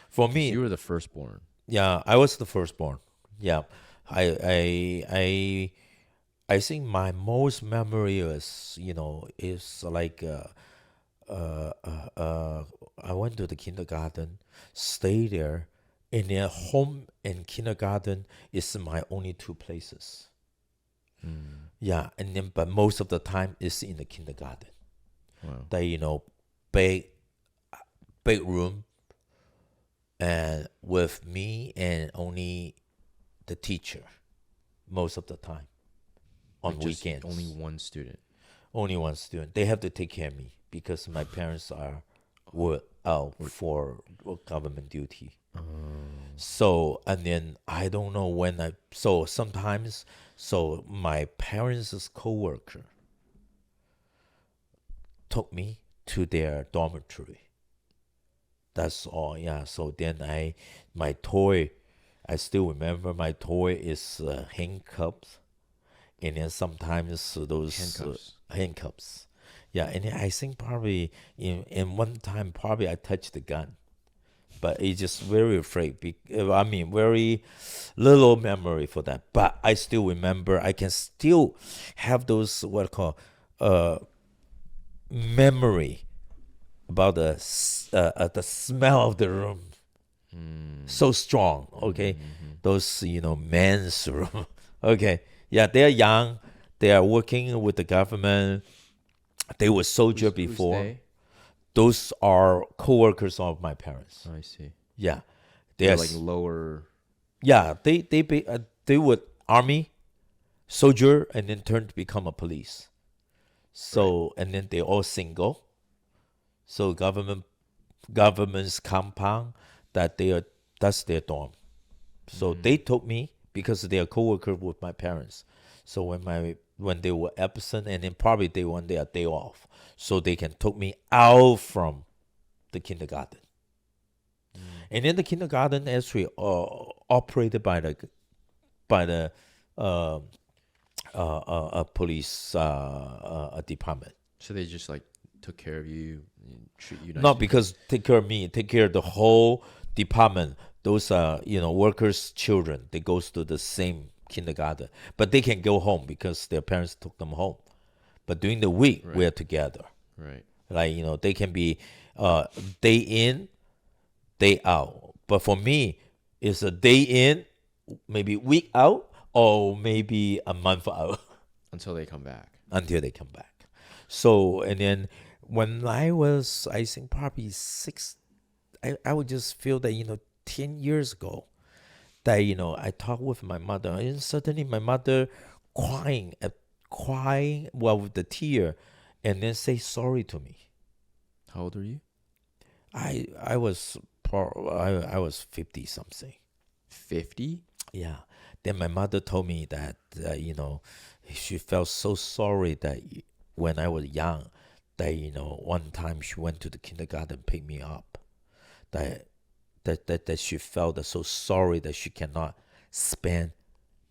For 'Cause me, you were the firstborn. yeah, I was the firstborn. Yeah, I I I I think my most memory is like I went to the kindergarten, stay there, and then home and kindergarten is my only two places. Mm. Yeah, and then but most of the time is in the kindergarten. Wow. The big big room and with me and only the teacher most of the time on Like just weekends. only one student. Only one student. They have to take care of me because my parents were out for government duty. So and then I don't know when so sometimes my parents' coworker took me to their dormitory. That's all. Yeah. So then my toy, I still remember my toy is handcuffs, and then sometimes those Handcuffs. handcuffs. Yeah, and then I think probably in one time probably I touched the gun, but it's just very afraid. I mean, very little memory for that. But I still remember. I can still have those what I call uh memory about the smell of the room. Mm. So strong. Okay, Mm-hmm. those men's room. Okay, yeah, they're young. They are working with the government. They were soldier Who's before. they? Those are co-workers of my parents. I see. Yeah, They're like there's lower. yeah they would army soldier and then turn to become a police. So and then they all single. So government's compound that that's their dorm. So they took me because they are co-worker with my parents. So when they were absent and then probably they want their day off, so they can took me out from the kindergarten. And then the kindergarten actually operated by the uh, police department. So they just like took care of you, and treat you Not nicely. because take care of me, take care of the whole department. Those workers' children. They goes to the same kindergarten, but they can go home because their parents took them home. But during the week, Right. we're together. Right. Like they can be uh, day in, day out. But for me, it's a day in, maybe week out, or maybe a month out Until they come back. until they come back. So and then when I was, I think probably I would just feel that 10 years ago, that I talked with my mother, and suddenly my mother crying, crying, well, with the tear, and then say sorry to me. How old are you? I was I was 50 something. 50? Yeah. Then my mother told me that she felt so sorry that when I was young, that one time she went to the kindergarten pick me up. That that she felt so sorry that she cannot spend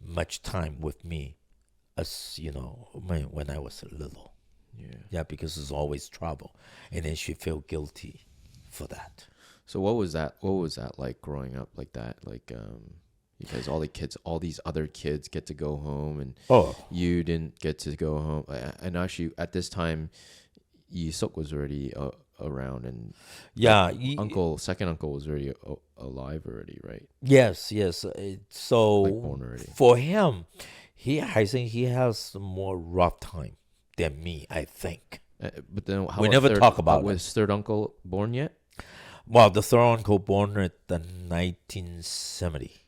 much time with me as when I was little. Yeah. Yeah, because it's always trouble, and then she felt guilty for that. So what was that? What was that like growing up like that? Like, because all these other kids get to go home, and Oh, you didn't get to go home. And actually, at this time, Yisok was already around, and like yeah. second uncle was already alive already, right? Yes, yes. Like So born already. for him, I think he has a more rough time than me, I think. But then, how We about never third? talk about it. Was third uncle born yet? Well, the third uncle born in the 1970.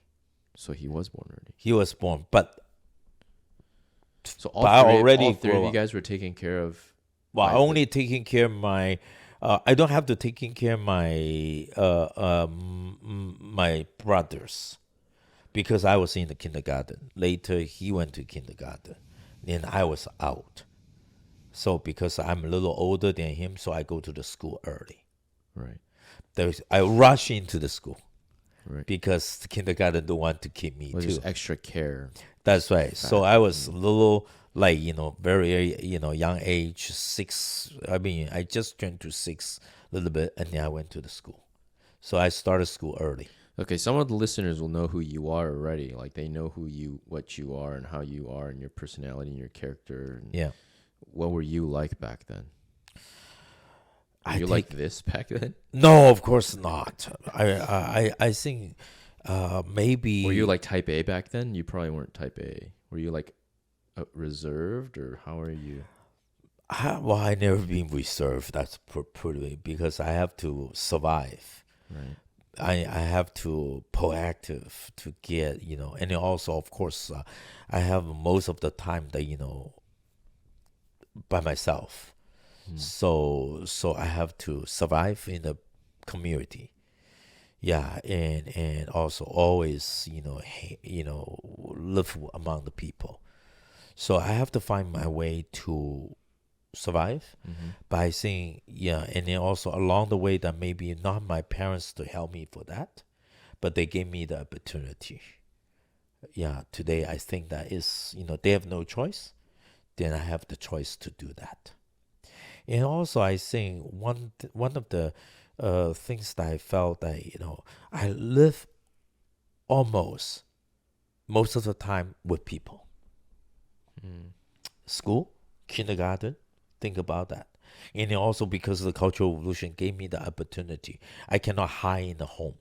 So he was born already. He was born, but So I already all three of grow you up. guys were taking care of. Well, by only taking care of my. I don't have to taking care of my my brothers because I was in the kindergarten. Later, he went to kindergarten, and I was out. So because I'm a little older than him, so I go to the school early. Right. I rush into the school Right. because the kindergarten don't want to keep me Well, too. just extra care. That's right. So Fast. I was a little like very young age, 6. I mean, I just turned to 6 a little bit, and then I went to the school. So I started school early. Okay, some of the listeners will know who you are already. Like they know what you are, and how you are, and your personality, and your character. And Yeah, what were you like back then? Were I you think like this back then? no, of course not. I think maybe Were you like type A back then? You probably weren't type A. Were you like reserved, or how are you? well, I never been reserved. That's pretty because I have to survive. Right. I have to proactive to get and then also of course I have most of the time that by myself. So I have to survive in the community. Yeah, and also always live among the people. So I have to find my way to survive by saying yeah, and then also along the way that maybe not my parents to help me for that, but they gave me the opportunity. Yeah, today I think that is they have no choice, then I have the choice to do that. And also I think one of the things that I felt that I live almost most of the time with people. School, kindergarten, think about that. And then also because the Cultural Revolution gave me the opportunity. I cannot hide in the home.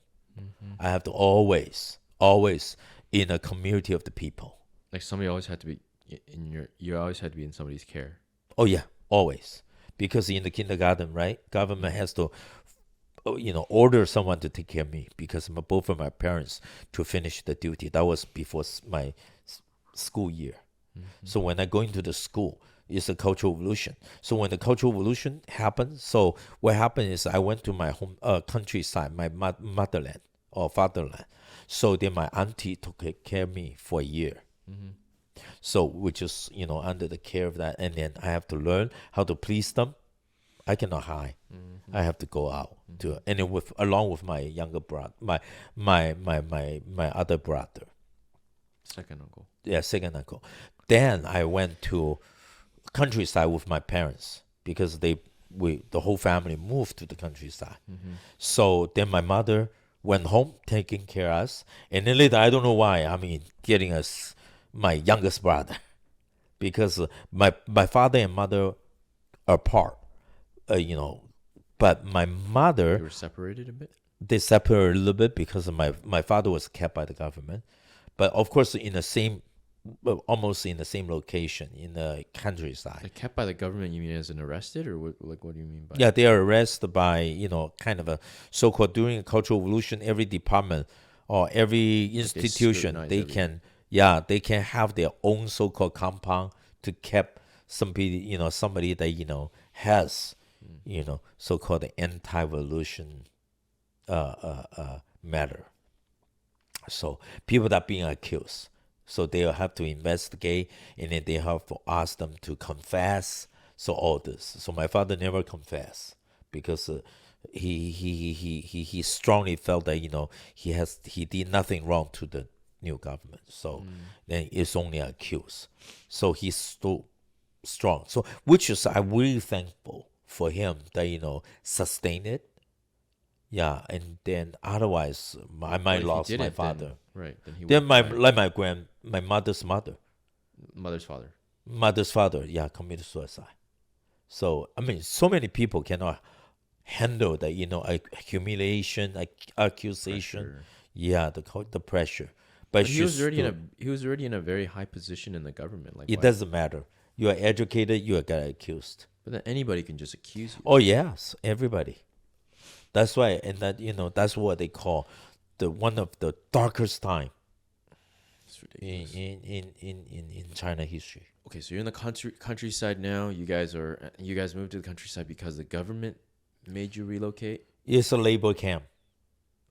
I have to always in a community of the people. Like somebody always had to be in your. You always had to be in somebody's care. Oh yeah, always. Because in the kindergarten, right, government has to order someone to take care of me because both of my parents to finish the duty. That was before my school year. So when I go into the school, it's a Cultural Revolution. So when the Cultural Revolution happened, so what happened is I went to my home countryside, my motherland or fatherland. So then my auntie took care of me for a year. So which is under the care of that, and then I have to learn how to please them. I cannot hide. I have to go out to, and then along with my younger brother, my other brother. Second uncle. Yeah, second uncle. Then I went to countryside with my parents because the whole family moved to the countryside. So then my mother went home taking care of us, and then later I don't know why. I mean, getting us my youngest brother because my father and mother are apart. But my You mother were separated a bit. they separated a little bit because of my father was kept by the government, but of course in the same, well, almost in the same location in the countryside. Like kept by the government, you mean as an arrested, or what? Like what do you mean by? Yeah, they are arrested by kind of a so-called during the Cultural Revolution. Every department or every Like they institution, scrutinize they everything. can, yeah, they can have their own so-called compound to keep somebody, somebody that, has, Mm. so-called anti-evolution matter. So people that being accused, so they'll have to investigate, and then they have to ask them to confess. So all this. So my father never confessed because he strongly felt that he did nothing wrong to the new government. So Mm. then it's only accused. So he's still strong. So which is I'm really thankful for him that sustain it. Yeah, and then otherwise I But might if he lost my didn't, then father. right, then he would Then have my died. like my Mother's father. mother's father, yeah, committed suicide. So I mean, so many people cannot handle the humiliation, accusation, Pressure. yeah, the pressure. But But he she was already in stood. a he was already in a very high position in the government. Like It why? doesn't matter. You are educated, you are got accused. But then anybody can just accuse you. Oh yes, everybody. That's why, and that that's what they call the one of the darkest time It's in ridiculous. China history. Okay, so you're in the countryside now. You guys moved to the countryside because the government made you relocate. It's a labor camp.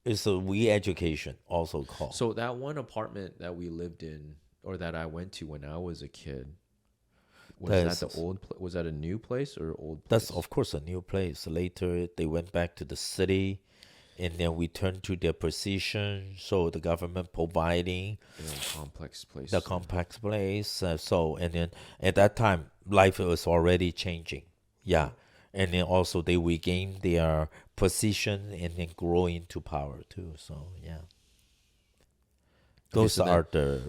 It's a re-education, also called. So that one apartment that we lived in, or that I went to when I was a kid, was that the That's was that a new place or old that's place? of course a new place. Later they went back to the city, and then we turned to their position. So the government providing You know, complex the place. complex place. So and then at that time life was already changing. Yeah, and then also they regained their position and then grow into power too. So yeah, Okay, those so then are the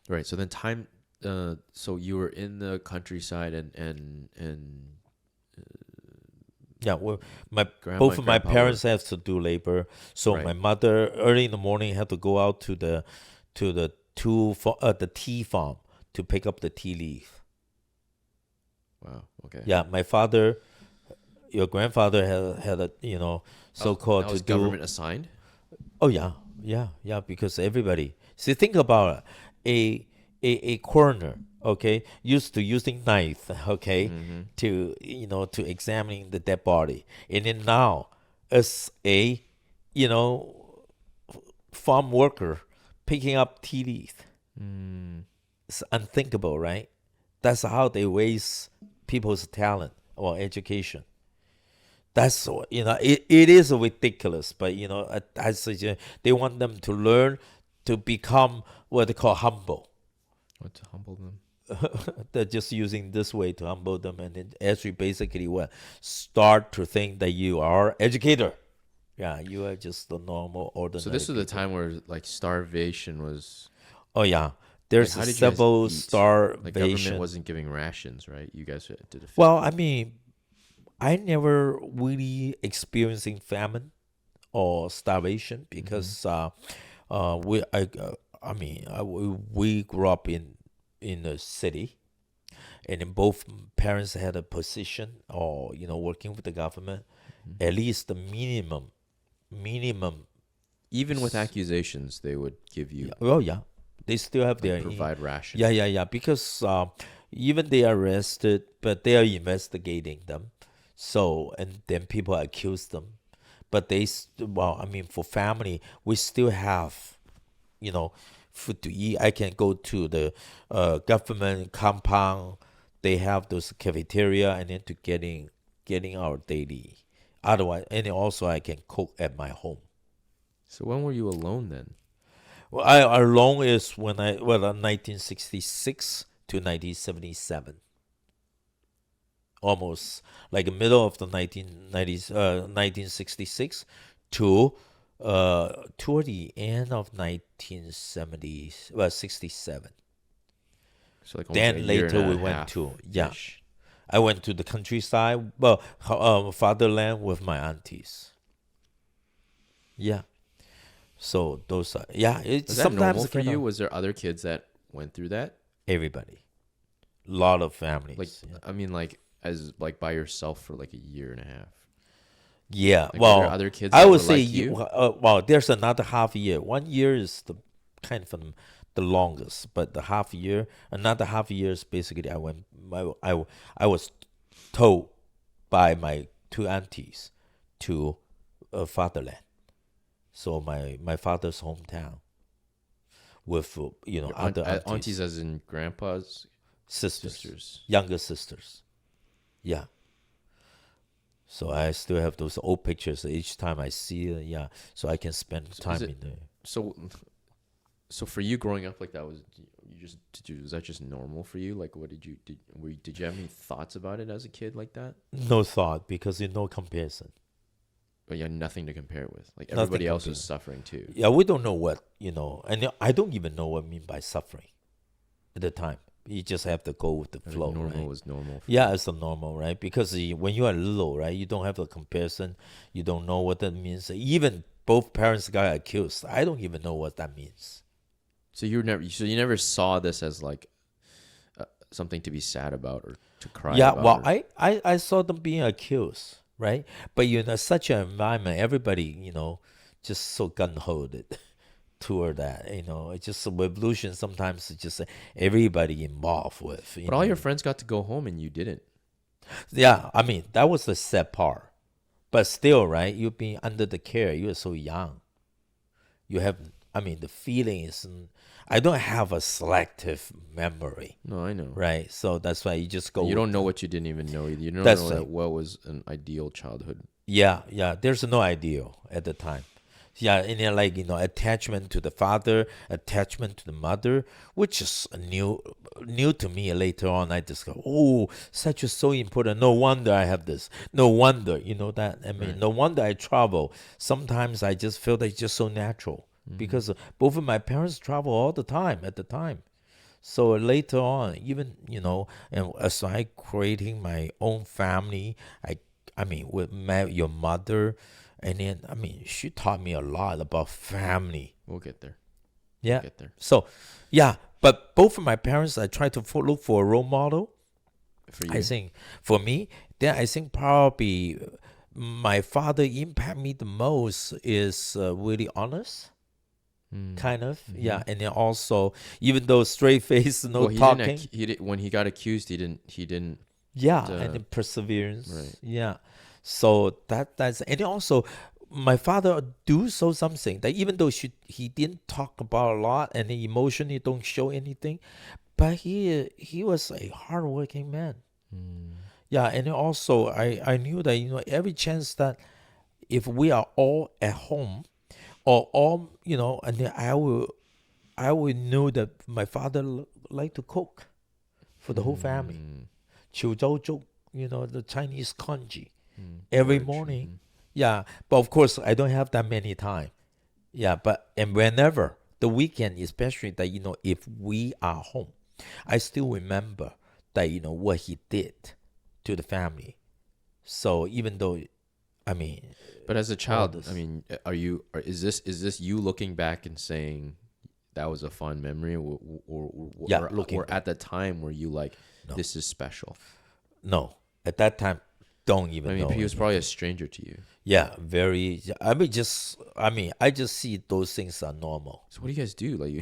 right, so then time. So you were in the countryside and yeah. Well, my grandma both and of my grandpa were parents have to do labor. So right. my mother early in the morning had to go out to the the tea farm to pick up the tea leaf. Wow. Okay. Yeah, my father, your grandfather had a so That called to was do. government assigned. Oh yeah, yeah. Because everybody. See, think about it. A coroner, okay, used to using knife, okay, Mm-hmm. to to examining the dead body, and then now as a you know farm worker picking up tea leaf. Mm. It's unthinkable, right? That's how they waste people's talent or education. That's it is ridiculous, but I suggest they want them to learn to become what they call humble. What to humble them? They're just using this way to humble them, and then actually basically what start to think that you are educator. Yeah, you are just the normal So ordinary this was the people. time where like starvation was Oh yeah, like, there's a how did you guys civil eat? Like government starvation. wasn't giving rations, right? You guys did a Well, fiscal. I mean, I never really experiencing famine or starvation Mm-hmm. because we grew up in the city, and then both parents had a position or working with the government. Hmm. At least the minimum. Even with accusations, they would give Yeah, you well, yeah, they still have like their provide yeah, rations. yeah, because even they are arrested, but they are investigating them. So and then people accuse them, but well, I mean, for family, we still have you know food to eat. I can go to the government compound. They have those cafeteria, and then to getting our daily. Otherwise, and also I can cook at my home. So when were you alone then? Well, I alone is when 1966 to 1977, almost like the middle of the 1990s, 1966 to toward the end of 1970s, well, 67. So like almost like a Then year and later we a went half to, yeah, ish. I went to the countryside, well, fatherland with my aunties. Yeah. So those are, yeah, it's Was that normal sometimes for kind you? of Was there other kids that went through that? everybody, lot of Like families. Yeah. I mean like as like by yourself for like a year and a half. Yeah, Like, were there well, other kids I that would were say, like you? well, there's another half year. 1 year is the kind of the longest, but the half year, another half years, basically, I was told by my two aunties to fatherland, so my father's hometown with Your other aunties, aunties, as in grandpa's sisters, sisters. younger sisters. Yeah, so I still have those old pictures. Each time I see it, yeah, so I can spend So is time it in there. so? So for you, growing up like that, was that just normal for you? Like, what did you have any thoughts about it as a kid like that? No thought because there's no comparison. But you had nothing to compare it with. Like, Nothing everybody else was compared. suffering too. Yeah, we don't know what, and I don't even know what I mean by suffering at the time. You just have to go with the Like, flow, normal right? was normal for Yeah, you. it's the normal, right? Because when you are little, right, you don't have a comparison. You don't know what that means. Even both parents got accused. I don't even know what that means. So you never saw this as like something to be sad about or to cry Yeah, about well, or I saw them being accused, right? But such an environment, everybody, just so gun ho toward that. It's just a revolution. Sometimes it's just everybody involved with. but all your friends got to go home and you didn't. Yeah, I mean that was the sad part. But still, right? You being under the care, you're so young. You have, I mean, the feeling is. I don't have a selective memory, No, I know. right? So that's why you just go And you with don't know what you didn't even know. You don't that's know right. that what was an ideal childhood. Yeah, yeah. There's no ideal at the time. Yeah, and then like attachment to the father, attachment to the mother, which is new to me. Later on, I discovered, oh, such is so important. No wonder I have this. No wonder, that. I mean, Right. no wonder I travel. Sometimes I just feel that it's just so natural Mm-hmm. because both of my parents travel all the time at the time. So later on, even and as I creating my own family, I mean with your mother, and then I mean she taught me a lot about family. We'll get there. We'll Yeah. get there. So yeah, but both of my parents, I try to look for a role model. For I you? think for me, then I think probably my father impact me the most is really honest. Kind of, Mm-hmm. yeah, and then also, even though straight face, no Well, he didn't. talking, He did when he got accused. He didn't. yeah, and Uh, then perseverance. right. Yeah. So that's and then also my father do so something that even though he didn't talk about a lot and the emotion he don't show anything, but he was a hardworking man. Mm. Yeah, and then also I knew that every chance that if we are all at home or all and then I will know that my father like to cook for the whole family. Mm. 潮州粥, the Chinese congee every Porridge. morning. Mm-hmm. Yeah, but of course I don't have that many time. Yeah, but and whenever the weekend, especially that if we are home, I still remember that what he did to the family. So even though I mean But as a all child, I this, mean, is this you looking back and saying that was a fun memory, yeah, looking or at back, the time were you like, no, this is special? no, at that time, don't I even mean, know he was probably a anything. stranger to you. Yeah, very. I just see those things are normal. So what do you guys do? Like,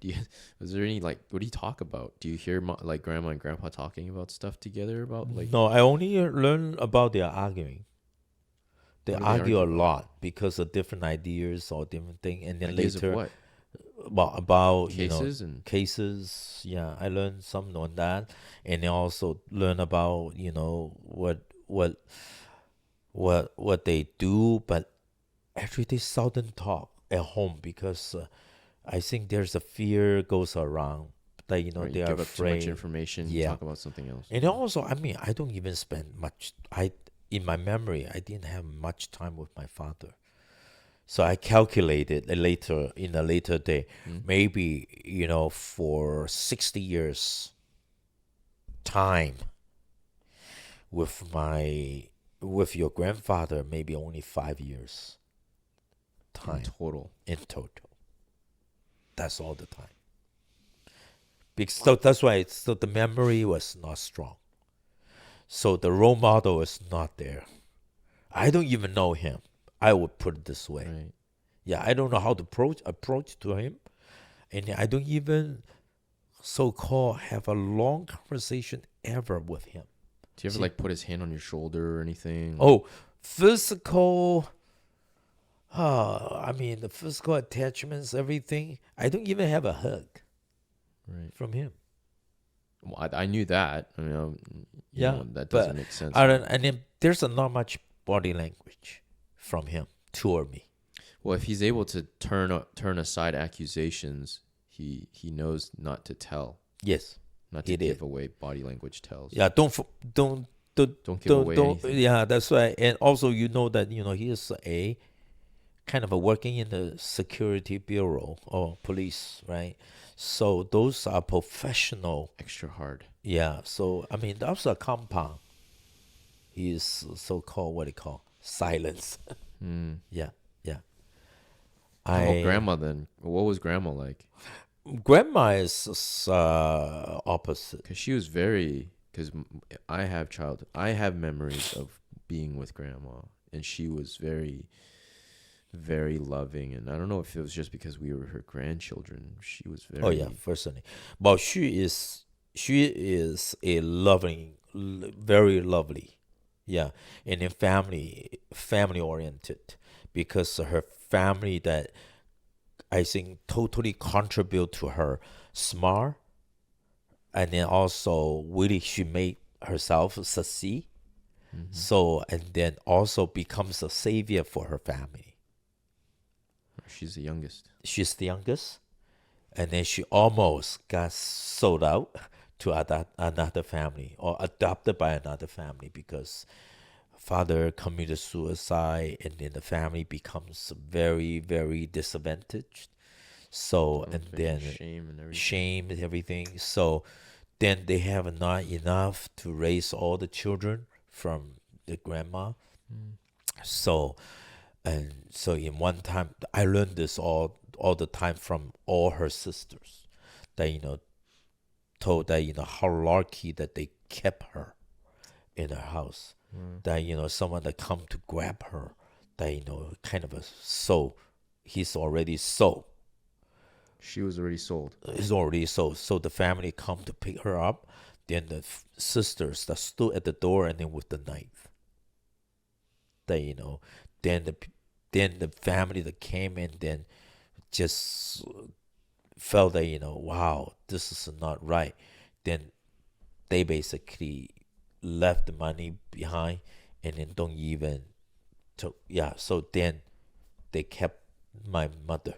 do you, was there any like, what do you talk about? Do you hear like grandma and grandpa talking about stuff together about like, No, I only learn about their arguing. They what do they argue a argue about? lot because of different ideas or different thing, and then Ideas of later, what? well, about Cases and cases. Yeah, I learned some on that, and then also learn about what they do, but actually they seldom talk at home because I think there's a fear goes around that right, you they are give up too much afraid. information, you Yeah, talk about something else. and also I mean I don't even spend much. I In my memory I didn't have much time with my father. So I calculated later in a later day, Mm. maybe for 60 years time with with your grandfather, maybe only 5 years In time total. in total. That's all the time. Because so that's why so the memory was not strong. So the role model is not there. I don't even know him. I would put it this way. Right. Yeah, I don't know how to approach to him, and I don't even so-called have a long conversation ever with him. Do you ever See? like put his hand on your shoulder or anything? Oh, physical. I mean, the physical attachments, everything. I don't even have a hug Right. from him. Well, I knew that. I mean, Yeah, that doesn't but make sense. I don't, and then there's not much body language from him toward me. Well, if he's able to turn aside accusations, he knows not to tell, Yes, not to he give did. away body language tells. Yeah, Don't give away anything. Yeah, that's right. And also, you know that he is a kind of a working in the security bureau or police, right? So those are professional. Extra hard. Yeah. So I mean, that's a compound. He is so-called what they call silence. Hmm. Yeah, yeah. How about grandma then? What was grandma like? Grandma is opposite. Because she was very. Because I have memories of being with grandma, and she was very, very loving. And I don't know if it was just because we were her grandchildren. She was very. Oh yeah, certainly. But she is a loving, very lovely. Yeah, and then family oriented, because her family that I think totally contribute to her smart, and then also really she made herself succeed. Mhm. So and then also becomes a savior for her family. She's the youngest. She's the youngest, and then she almost got sold out to another family or adopted by another family because father committed suicide, and then the family becomes very, very disadvantaged. So Oh, and it's then shame and everything. shame and everything. So then they have not enough to raise all the children from the grandma. Mm. So and so in one time I learned this all the time from all her sisters. That told that how lucky that they kept her in her house. Mm. That someone that come to grab her. That kind of a soul. He's already sold. She was already sold. He's already sold. So the family come to pick her up. Then the sisters that stood at the door and then with the knife. That then the family that came in then just felt that wow, this is not right. Then they basically left the money behind and then don't even took. Yeah, so then they kept my mother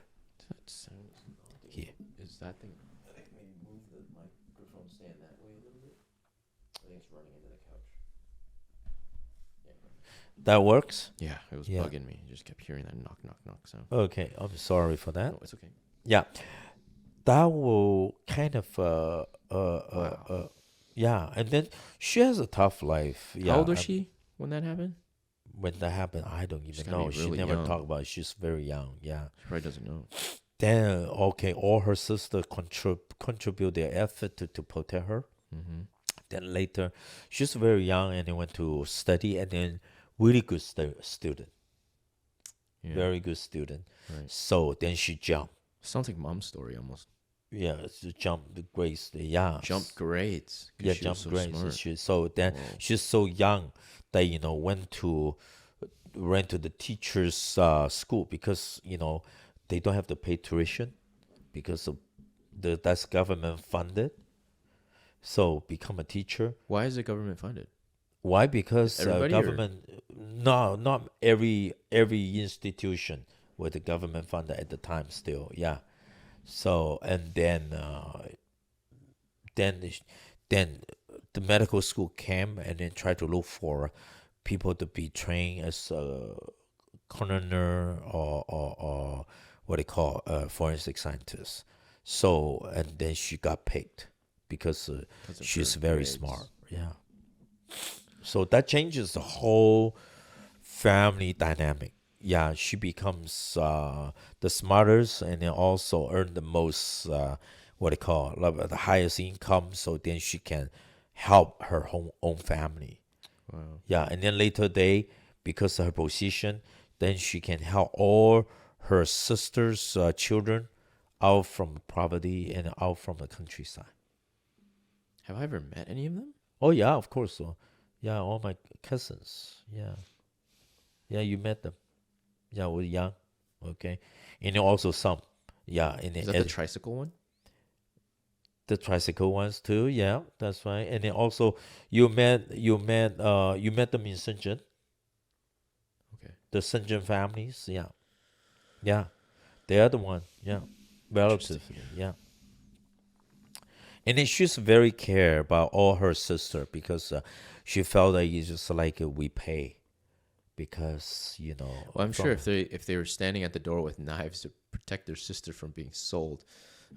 That sounds. here. Is that thing? I think maybe move the microphone stand that way a little bit. I think it's running into the couch. That works. Yeah, it was Yeah. bugging me. I just kept hearing that knock, knock, knock sound. Okay, I'm sorry for that. No, it's okay. Yeah, that will kind of Wow. yeah, and then she has a tough life. Yeah, How old was she when that happened? when that happened, I don't She's even gotta know. be She really never young. talked about it. She's very young. Yeah. She probably doesn't know. Then okay, all her sisters contribute their effort to protect her. Mm-hmm. Then later, she's very young and then went to study and then really good student, Yeah. very good student. Right. So then she jumped. Sounds like mom's story almost. Yeah, she jumped the grades. Yeah, Jumped grades. 'Cause Yeah, she was jumped so grades. smart. So then Whoa. she's so young that went to the teachers' school because they don't have to pay tuition because that's government funded. So become a teacher. Why is it government funded? Why? Because Everybody or- government. No, not every institution with the government funded at the time. Still, yeah. So and then the- then the medical school came and then tried to look for people to be trained as a coroner or what they call forensic scientists. So and then she got picked because 'Cause of she's her very grades. smart. Yeah. So that changes the whole family dynamic. Yeah, she becomes the smartest and then also earn the most what they call the highest income. So then she can help her own family. Wow. Yeah, and then later they because of her position. Then she can help all her sisters' children out from poverty and out from the countryside. Have I ever met any of them? Oh yeah, of course. So, yeah, all my cousins. Yeah, yeah, you met them. Yeah, we're young. Okay, and then also some. Yeah, and Is then, that the tricycle one? the tricycle ones too. Yeah, that's right. And then also you met them in Shenzhen, Okay. the Shenzhen families. Yeah, yeah, they are the one. Yeah, Interesting. relatively. Yeah, and then she's very care about all her sister because she felt that it's just like we pay because Well, I'm sure from if they were standing at the door with knives to protect their sister from being sold,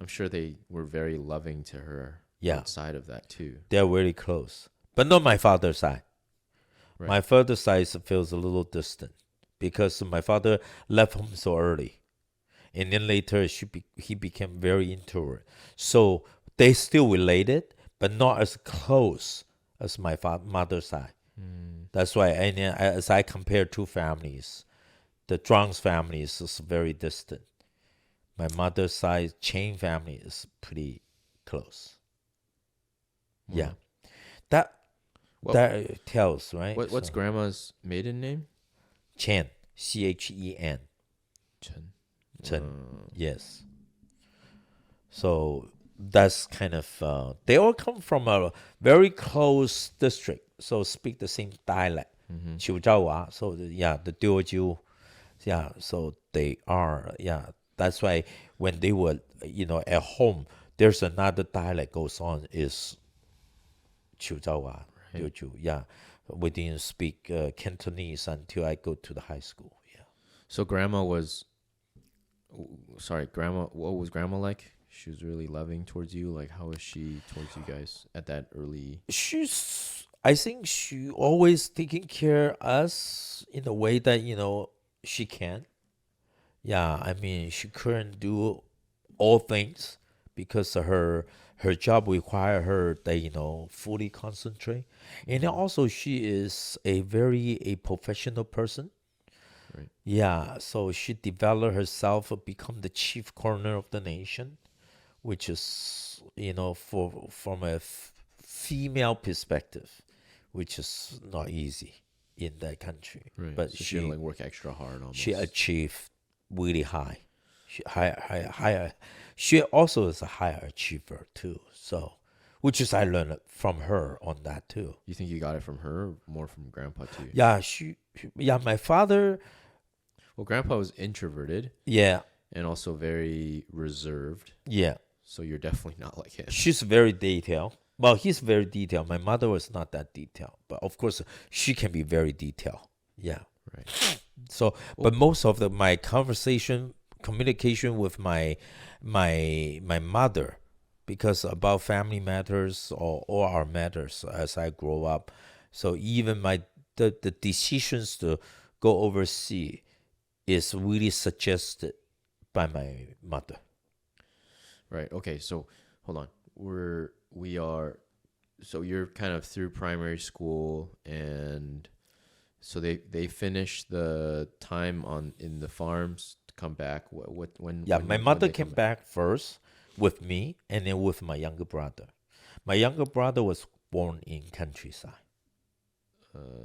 I'm sure they were very loving to her yeah, outside of that too. they're very close, but not my father's side. Right. My father's side feels a little distant because my father left home so early, and then later he became very introvert. So they still related, but not as close as my mother's side. Mm. That's why, and then as I compare two families, the Zhuang's family is very distant. My mother's side Chain family is pretty close. Yeah, Wow. that What that tells right. what's So grandma's maiden name? Chen, Chen, Chen. Chen. Yes. So that's kind of they all come from a very close district, so speak the same dialect. Mm-hmm. 潮州话. So yeah, the Teochew. Yeah, so they are. Yeah, that's why when they were at home, there's another dialect goes on is 潮州话, Right. Teochew. Yeah, we didn't speak Cantonese until I go to the high school. Yeah. So grandma was sorry, grandma. What was grandma like? She was really loving towards you. Like, how was she towards you guys at that early? I think she always taking care us in a way that she can. Yeah, I mean she couldn't do all things because of her job require her that fully concentrate, and then Mm-hmm. also she is a professional person. Right. Yeah, so she developed herself become the chief coroner of the nation, which is for from a female perspective, which is not easy in that country. Right. But So she had to like work extra hard she almost. achieved really high. Higher. She also is a higher achiever too. So, which is I learned from her on that too. You think you got it from her or more from grandpa too? Yeah, yeah, my father. Well, grandpa was introverted Yeah, and also very reserved. yeah. So you're definitely not like him. She's very detailed. Well, he's very detailed. My mother was not that detailed, but of course she can be very detailed. Yeah. Right. So, Well, but most of my communication with my mother, because about family matters or our matters as I grow up. So even the decisions to go overseas is really suggested by my mother. right. Okay. So hold on. We are. So you're kind of through primary school, and so they finish the time on in the farms to come back. What Yeah, my when mother they come came back? back first with me and then with my younger brother. My younger brother was born in countryside.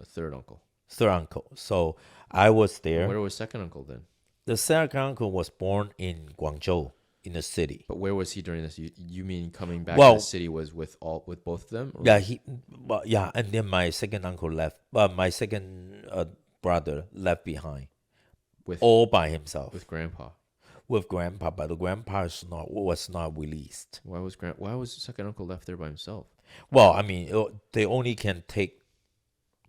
Third uncle. Third uncle. So I was But there. where was second uncle then? The second uncle was born in Guangzhou, in the city. But where was he during this? You mean coming back to the Well, city was with both of them? Or yeah, yeah, and then my second uncle left. My second brother left behind, with all by himself with grandpa? with grandpa. But the grandpa was not released. Why was second uncle left there by himself? Well, I mean, they only can take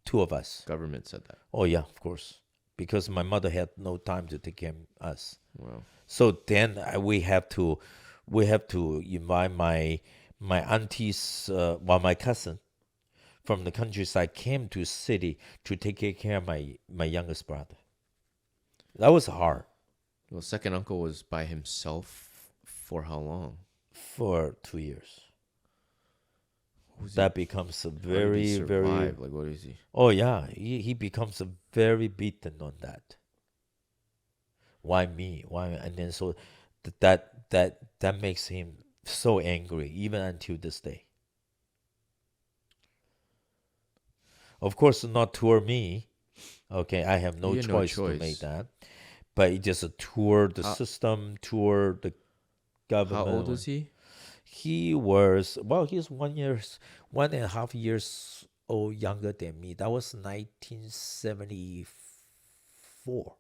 two of us. Government said that. Oh yeah, of course, because my mother had no time to take care of us. Wow. So then we have to invite my aunties, my cousin from the countryside came to city to take care of my youngest brother. That was hard Well, second uncle was by himself for how long? for 2 years. Was he? That becomes a How did he very, very, survive? Like, what is he? oh yeah, he becomes a very beaten on that. Why me? Why? And then so that makes him so angry even until this day. Of course, not toward me. Okay, I have no He had no choice to make choice. that, but it just toward the How system, toward the how old government. was he? He was, well, he's 1.5 years old younger than me. That was 1974,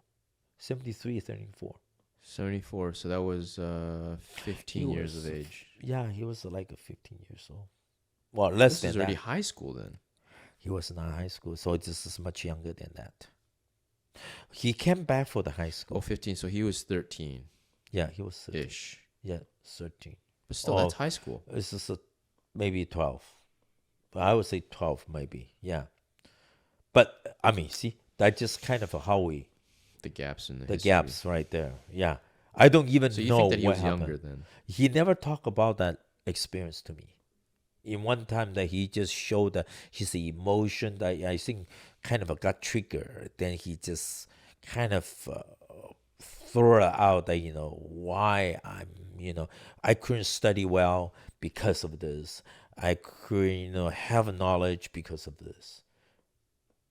73, 74. 74. So that was He 15 years of was, age. yeah, he was like a 15 years old. Well, less This is than already that. high school then. He was not high school, so this is much younger than that. He came back for the high Oh, school. 15. So he was 13 Yeah, he was 13. ish. Yeah, 13. But still, that's Oh, high school. this is maybe 12. But I would say 12, maybe. Yeah. But I mean, see, that's just kind of how The gaps in the the history. gaps right there. Yeah. I don't So even you know think that he what was happened. younger then? He never talked about that experience to me. In one time that he just showed that his emotion that I think kind of got triggered. Then he just kind of throw it out that, why I couldn't study well because of this. I couldn't, have knowledge because of this.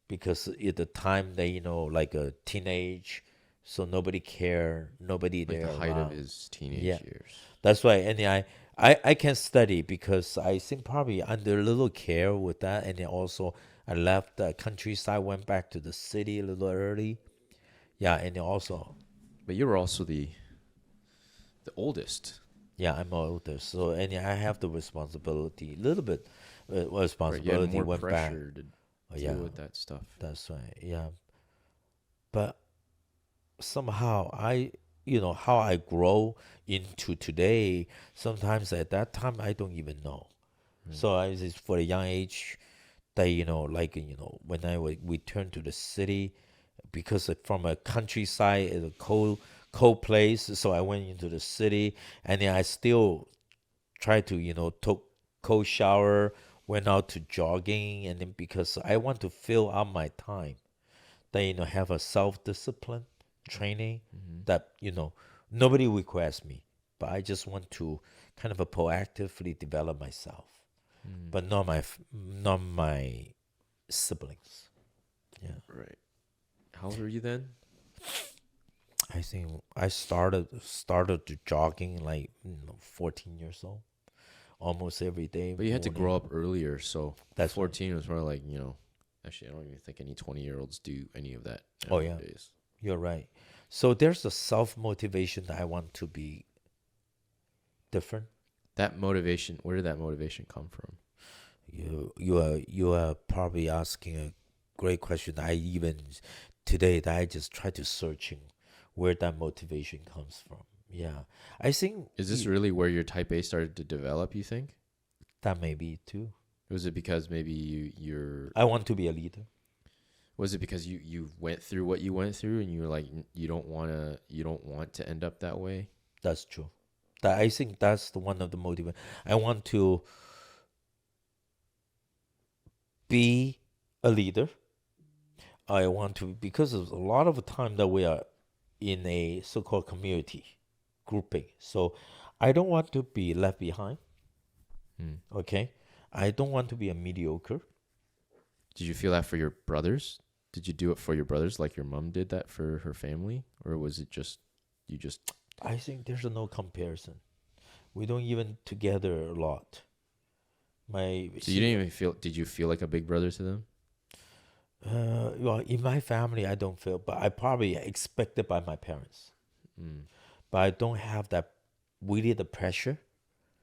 Because at the time they, like a teenage, so nobody care, nobody Like the there height of around. his teenage Yeah, years. that's why. And I can study because I think probably under a little care with that, and then also I left the countryside, went back to the city a little early. Yeah, and then also, But you were also the oldest, yeah, I'm older, so and I have the responsibility, a little bit right? You had responsibility. more Went back. pressure to Oh, deal yeah, with that stuff. that's right. Yeah, but somehow how I grow into today. Sometimes at that time I don't even know. Mm. So I just for a young age that like when I would return to the city because from a countryside is a cold place. So I went into the city and then I still try to took cold shower, went out to jogging, and then because I want to fill out my time that have a self discipline training Mm-hmm. that nobody requests me, but I just want to kind of a proactively develop myself, Mm. but not my siblings. Yeah, Right. How old were you then? I think I started to jogging like 14 years old, almost every day But you had to morning. grow up earlier, so That's right. 14 was more like, actually, I don't even think any 20-year-olds do any of that Oh yeah, nowadays. you're right. So there's a self motivation that I want to be different. That motivation, where did that motivation come from? You are probably asking a great question. I even today that I just try to searching where that motivation comes from. Yeah, I think Is this really where your type A started to develop, you think? that may be too. Was it because maybe you're I want to be a leader. was it because you went through what you went through and you were like you don't want to end up that way? That's true. That I think that's the one of the motivation. I want to be a leader. I want to because of a lot of the time that we are in a so-called community grouping. So I don't want to be left behind. Hmm. Okay, I don't want to be a mediocre. Did you feel that for your brothers? Did you do it for your brothers like your mom did that for her family? Or was it just you just I think there's no comparison. We don't even together a lot. My so you didn't even feel did you feel like a big brother to them? well, in my family, I don't feel, but I probably expected by my parents. Mm. But I don't have that really the pressure.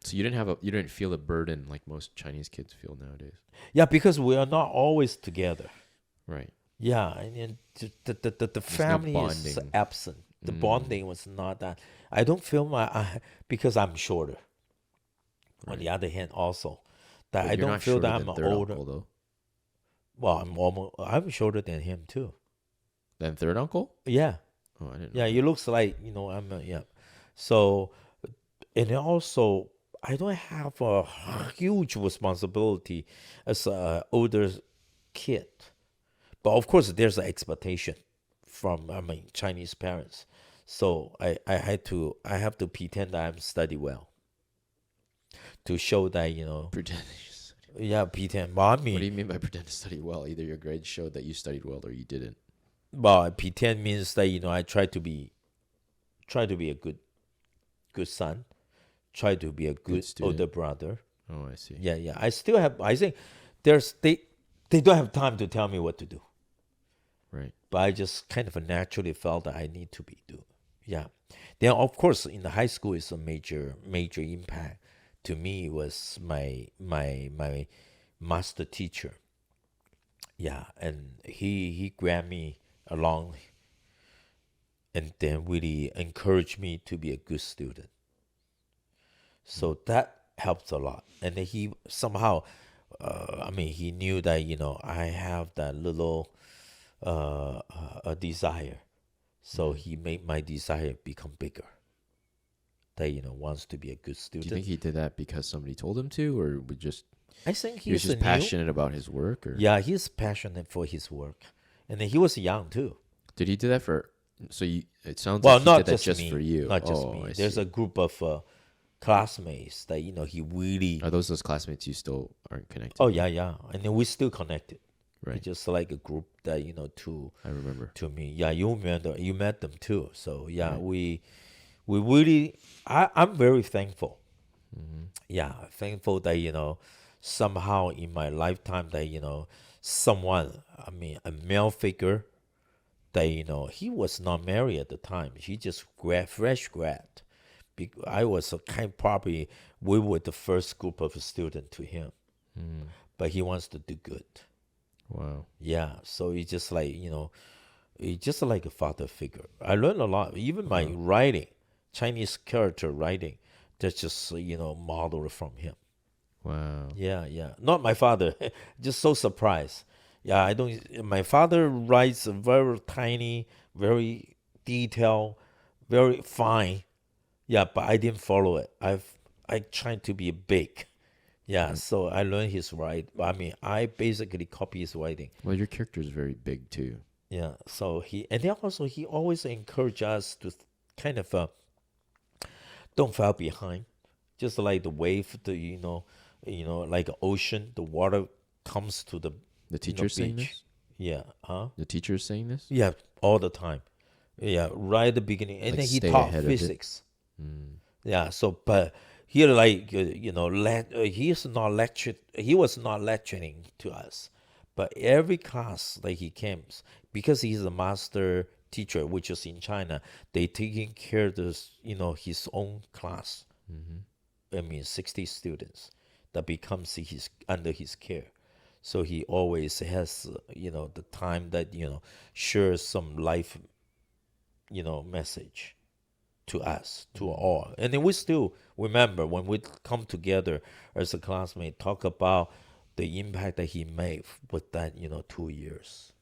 So you didn't feel the burden like most Chinese kids feel nowadays. Yeah, because we are not always together. Right. Yeah, and then the There's no family is bonding. absent. The Mm. bonding was not that. I don't feel because I'm shorter. On Right. the other hand, also that But I you're don't not feel shorter that than I'm third older. uncle though. Well, I'm shorter than him too. Than third uncle? Yeah, Oh, I didn't know yeah. that. He looks like I'm. Yeah. So and then also I don't have a huge responsibility as an older kid. But of course, there's an expectation from, I mean, Chinese parents. So I have to pretend that I'm study well to show that, Pretend. yeah, pretend. Well, I What do mean, you mean by pretend to study well? Either your grades showed that you studied well or you didn't. well, pretend means that, I try to be a good son, try to be a Good good older student. brother. Oh, I see. Yeah, yeah. I still have. I think there's they don't have time to tell me what to do, Right. but I just kind of naturally felt that I need to be do. Yeah. Then of course in the high school is a major impact to me was my master teacher. Yeah, and he grabbed me along and then really encouraged me to be a good student. So that helps a lot. And then he somehow, I mean, he knew that I have that little a desire, so Mm. he made my desire become bigger. That wants to be a good Do you student. think he did that because somebody told him to, or would just I think he was he's a just new. passionate about his work, or Yeah, he's passionate for his work, and then he was young too. did he do that for? So you, it sounds like Well, he did not that just just for me, you. not just Oh, me. I There's see. a group of classmates that he really. Are those classmates you still aren't connected Oh with? yeah, yeah, and then we still connected. Right. It's just like a group that I remember. to me. Yeah, you met them too. So yeah, Right. we really. I'm very thankful. Mm-hmm. Yeah, thankful that somehow in my lifetime that someone, I mean, a male figure that he was not married at the time. He just fresh grad. I was a kind probably we were the first group of student to him, Mm. but he wants to do good. Wow. Yeah, so it's just like it's just like a father figure. I learned a lot. Even my Wow. writing, Chinese character writing, that's just modeled from him. Wow. Yeah, yeah. Not my father. Just so surprised. Yeah, I don't. My father writes a very tiny, very detailed, very fine. Yeah, but I didn't follow it. I tried to be big. Yeah, Right. so I learned his write. I mean, I basically copy his writing. Well, your character is very big too. Yeah, so and then also he always encouraged us to kind of don't fall behind. Just like the wave, like an ocean, the water comes to the The teacher's saying beach. this. Yeah, huh? The teacher's saying this. Yeah, all the time. Yeah, right at the beginning, and Like then he stay taught ahead of it. physics. Mm. Yeah, so but here like he's not lectured. He was not lecturing to us, but every class that he comes, because he's a master teacher, which is in China, they taking care of this, his own class. Mm-hmm. I mean, 60 students that becomes his under his care. So he always has, the time that, shares some life, message to us, to Mm. all. And then we still remember when we come together as a classmate, talk about the impact that he made with that, 2 years.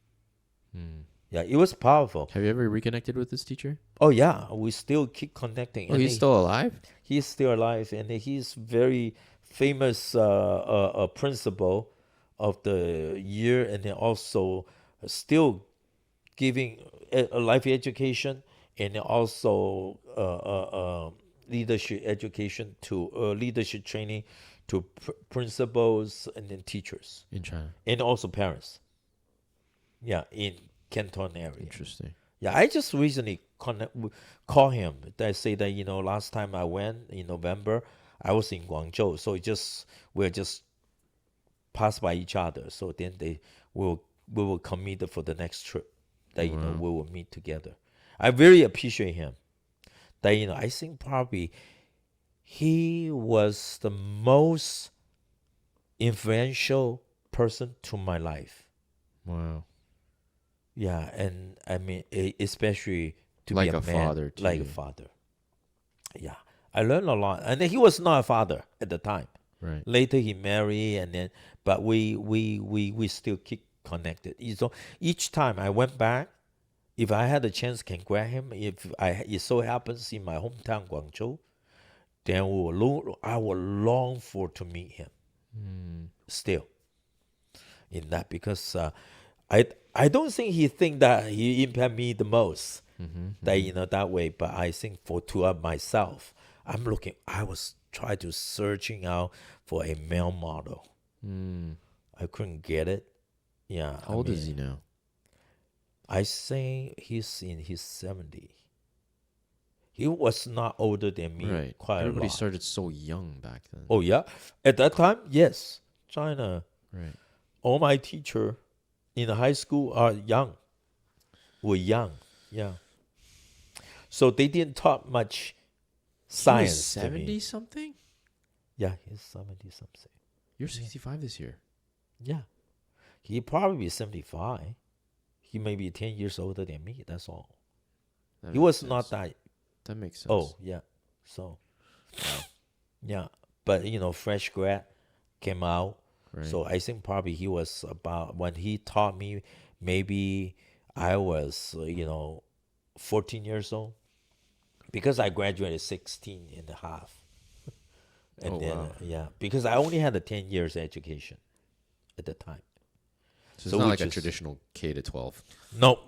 Mm. Yeah, it was powerful. Have you ever reconnected with this teacher? Oh yeah, we still keep connecting. Oh, And he's still alive. he's still alive, and he's very famous principal of the year, and then also still giving a life education, and then also leadership education to leadership training to principals and then teachers, In China. and also parents. Yeah, in Canton area. Interesting. Yeah, I just recently call him. I say that last time I went in November, I was in Guangzhou, so we're just pass by each other. So then we will commit for the next trip. That Wow. we will meet together. I really appreciate him. That I think probably he was the most influential person to my life. Wow. Yeah, and I mean, especially to Like be a a man, father to like a you. father. Yeah, I learned a lot, and then he was not a father at the time. Right. Later, he married, and then, but we still keep connected. So each time I went back, if I had a chance, can grab him. If it so happens in my hometown Guangzhou, then I will long for to meet him still in that because I don't think he think that he impact me the most that that way, but I think for to myself, I was trying to searching out for a male model. I couldn't get it. Yeah. How old is he now? I think he's in his 70s. He was not older than me Right. quite Everybody a lot. started so young back then. Oh, yeah? At that time, yes. China, Right. all my teacher in the high school are young. Were young, yeah. So they didn't talk much science to me. 70 something? Yeah, he's 70 something. You're 65 this year. Yeah. He probably be 75. He may be 10 years older than me, that's all. That He makes was sense. not that. That makes sense. Oh, yeah. So, yeah. But, fresh grad came out. Right. So I think probably he was about, when he taught me, maybe I was, 14 years old. Because I graduated 16 and a half. And Oh, then, wow. yeah, because I only had a 10 years education at the time. So it's So not we like a just- traditional K to 12. No.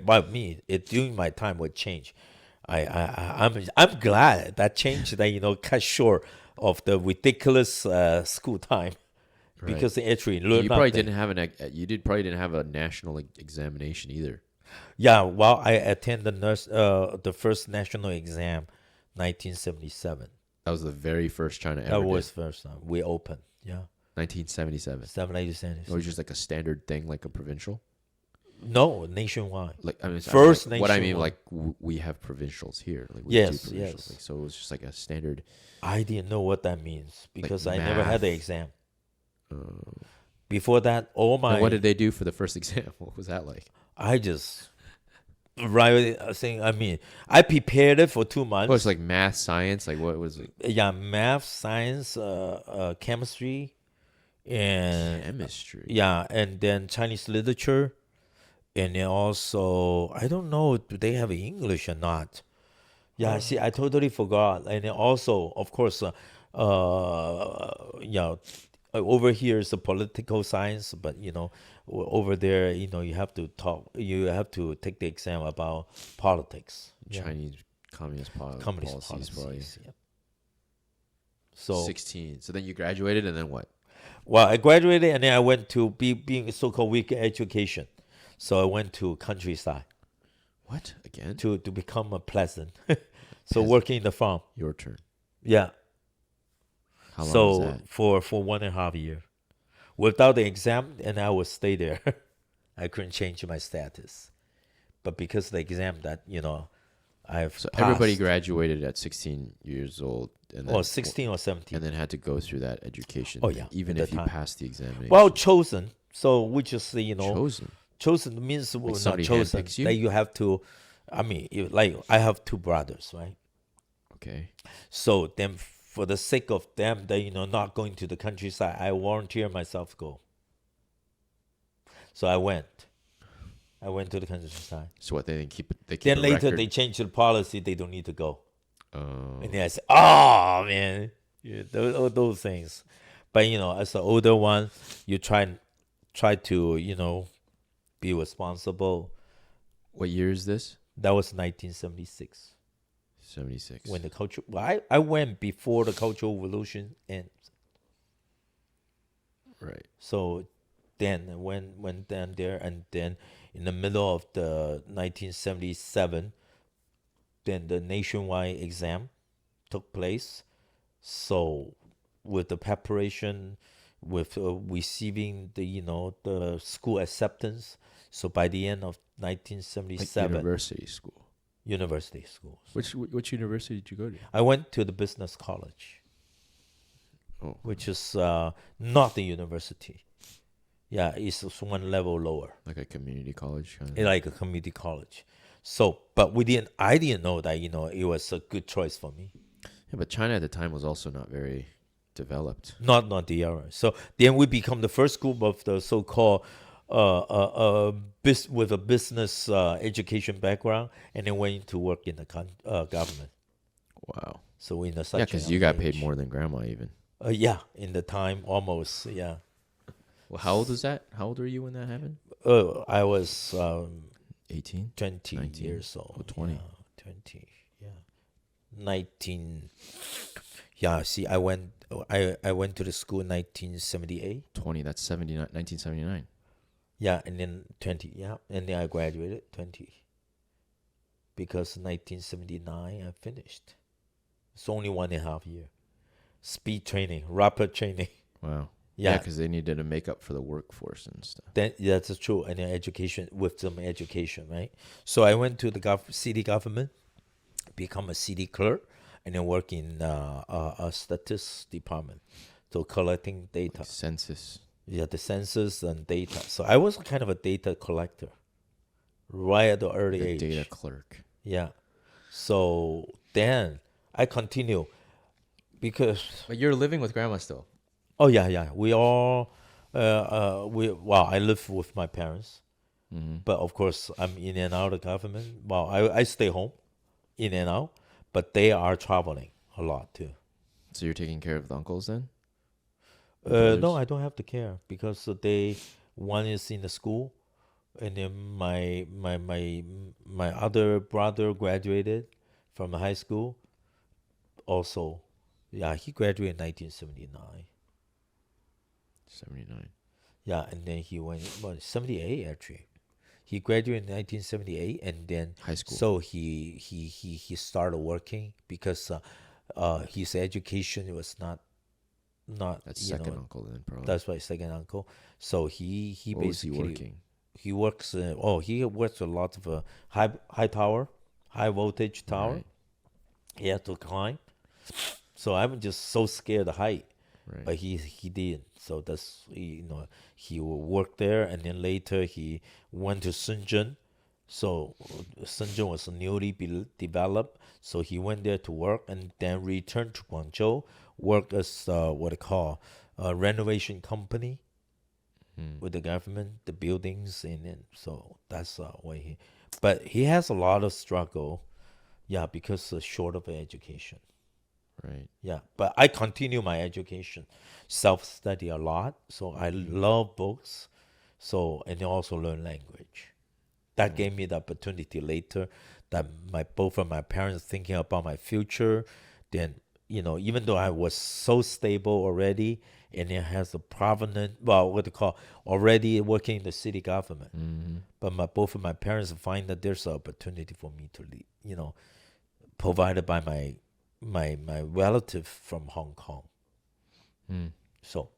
But me, during my time would change. I'm glad that changed that cut short of the ridiculous school time because they actually learned You probably nothing. didn't have probably didn't have a national examination either. Yeah, well, I attended the first national exam, 1977. That was the very first China ever That did. was first time we opened. Yeah, 1977. 787. It was just like a standard thing, like a provincial. No, nationwide. Like I mean, First what I mean, nationwide. like we have provincials here. Like we Yes, do provincials. yes. Like, so it was just like a standard. I didn't know what that means because I never had math. the exam. Before that, all my And what did they do for the first exam? What was that like? I just saying. I mean, I prepared it for 2 months. What was it, like math, science? Like what was it? Yeah, math, science, chemistry, and Chemistry. yeah, and then Chinese literature, and then also I don't know do they have English or not. Yeah, see, I totally forgot. And then also, of course, yeah, over here is the political science, but over there, you have to take the exam about politics. Yeah. Chinese communist, Communist policies. Probably. policies. Yeah. So 16. So then you graduated, and then what? well, I graduated and then I went to being so-called weak education. So I went to countryside What again? to become a peasant. So working in the farm. Your turn. Yeah. How long So was that? for 1.5 years, without the exam, and I would stay there. I couldn't change my status, but because of the exam that I've So passed, everybody graduated at 16 years old, and then, or 16 or 17. and then had to go through that education. Oh, yeah, even at if that you time. passed the examination. Well, chosen. So which is chosen. chosen means not somebody chosen. handpicks you? That you have to. I mean, like I have 2 brothers, right? Okay. So then, for the sake of them, that not going to the countryside, I volunteer myself to go. So I went. I went to the countryside. So what they didn't keep it. They keep Then a later record. they changed the policy; they don't need to go. Oh. And then I said, "Oh man, yeah, those things." But as an older one, you try to be responsible. What year is this? That was 1976 76. when the culture. Well, I went before the Cultural Revolution ends. Right. So then went down there, and then in the middle of the 1977, then the nationwide exam took place. So with the preparation, with receiving the school acceptance, so by the end of Like 1977, university school. university schools. Which university did you go to? I went to the business college, Oh. which is not the university. Yeah, it's just one level lower. Like a community college kind of. Like a community college. So, but I didn't know that, it was a good choice for me. Yeah, but China at the time was also not very developed. Not the era. So then we become the first group of the so-called with a business education background, and then went to work in the government. Wow. So in Yeah, such a because you young got paid age. more than grandma even. Yeah, in the time almost. Yeah. Well, how old was that? How old were you when that happened? I was 18, 20 19, years old. 20. Yeah, 20. Yeah, 19. Yeah. See, I went to the school in 1978. 20, that's 79, 1979. Yeah, and then 20. Yeah, and then I graduated 20 because 1979 I finished. It's only 1.5 year. Speed training, rapid training. Wow. Yeah, Yeah, because they needed to make up for the workforce and stuff. then that's true. And then education with some education, right? So I went to the city government, become a city clerk, and then work in a statistics department, so collecting Like data. census, Yeah, the census and data. So I was kind of a data collector right at the like early a data age. clerk. Yeah. So then I continue because But you're living with grandma still. oh yeah, yeah, we all we well I live with my parents, Mm-hmm. but of course I'm in and out of government. Well, I stay home in and out, but they are traveling a lot too. So you're taking care of the uncles then? Your No, brothers? I don't have to care because one is in the school, and then my other brother graduated from high school. Also, yeah, he graduated in 1979. 79. Yeah, and then he went, well, 78 actually. He graduated in 1978, and then High school. so he started working because his education was not That's second . uncle then, probably. That's why second uncle. So he What was he basically working? he works. He works a lot of high tower, high voltage tower. Right, He had to climb. So I'm just so scared of height, right. but he did. So that's he will work there, and then later he went to Shenzhen. So Shenzhen was newly developed, so he went there to work, and then returned to Guangzhou, work as what they call a renovation company Hmm. with the government, the buildings, and so that's why he. But he has a lot of struggle, yeah, because short of education. Right. Yeah, but I continue my education, self study a lot. So I Mm-hmm. love books. So and then also learn language. That Right. gave me the opportunity later that my both of my parents thinking about my future. Then even though I was so stable already, and it has a prominent, well, what they call already working in the city government. Mm-hmm. But both of my parents find that there's an opportunity for me to leave. Provided by my relative from Hong Kong. Hmm. So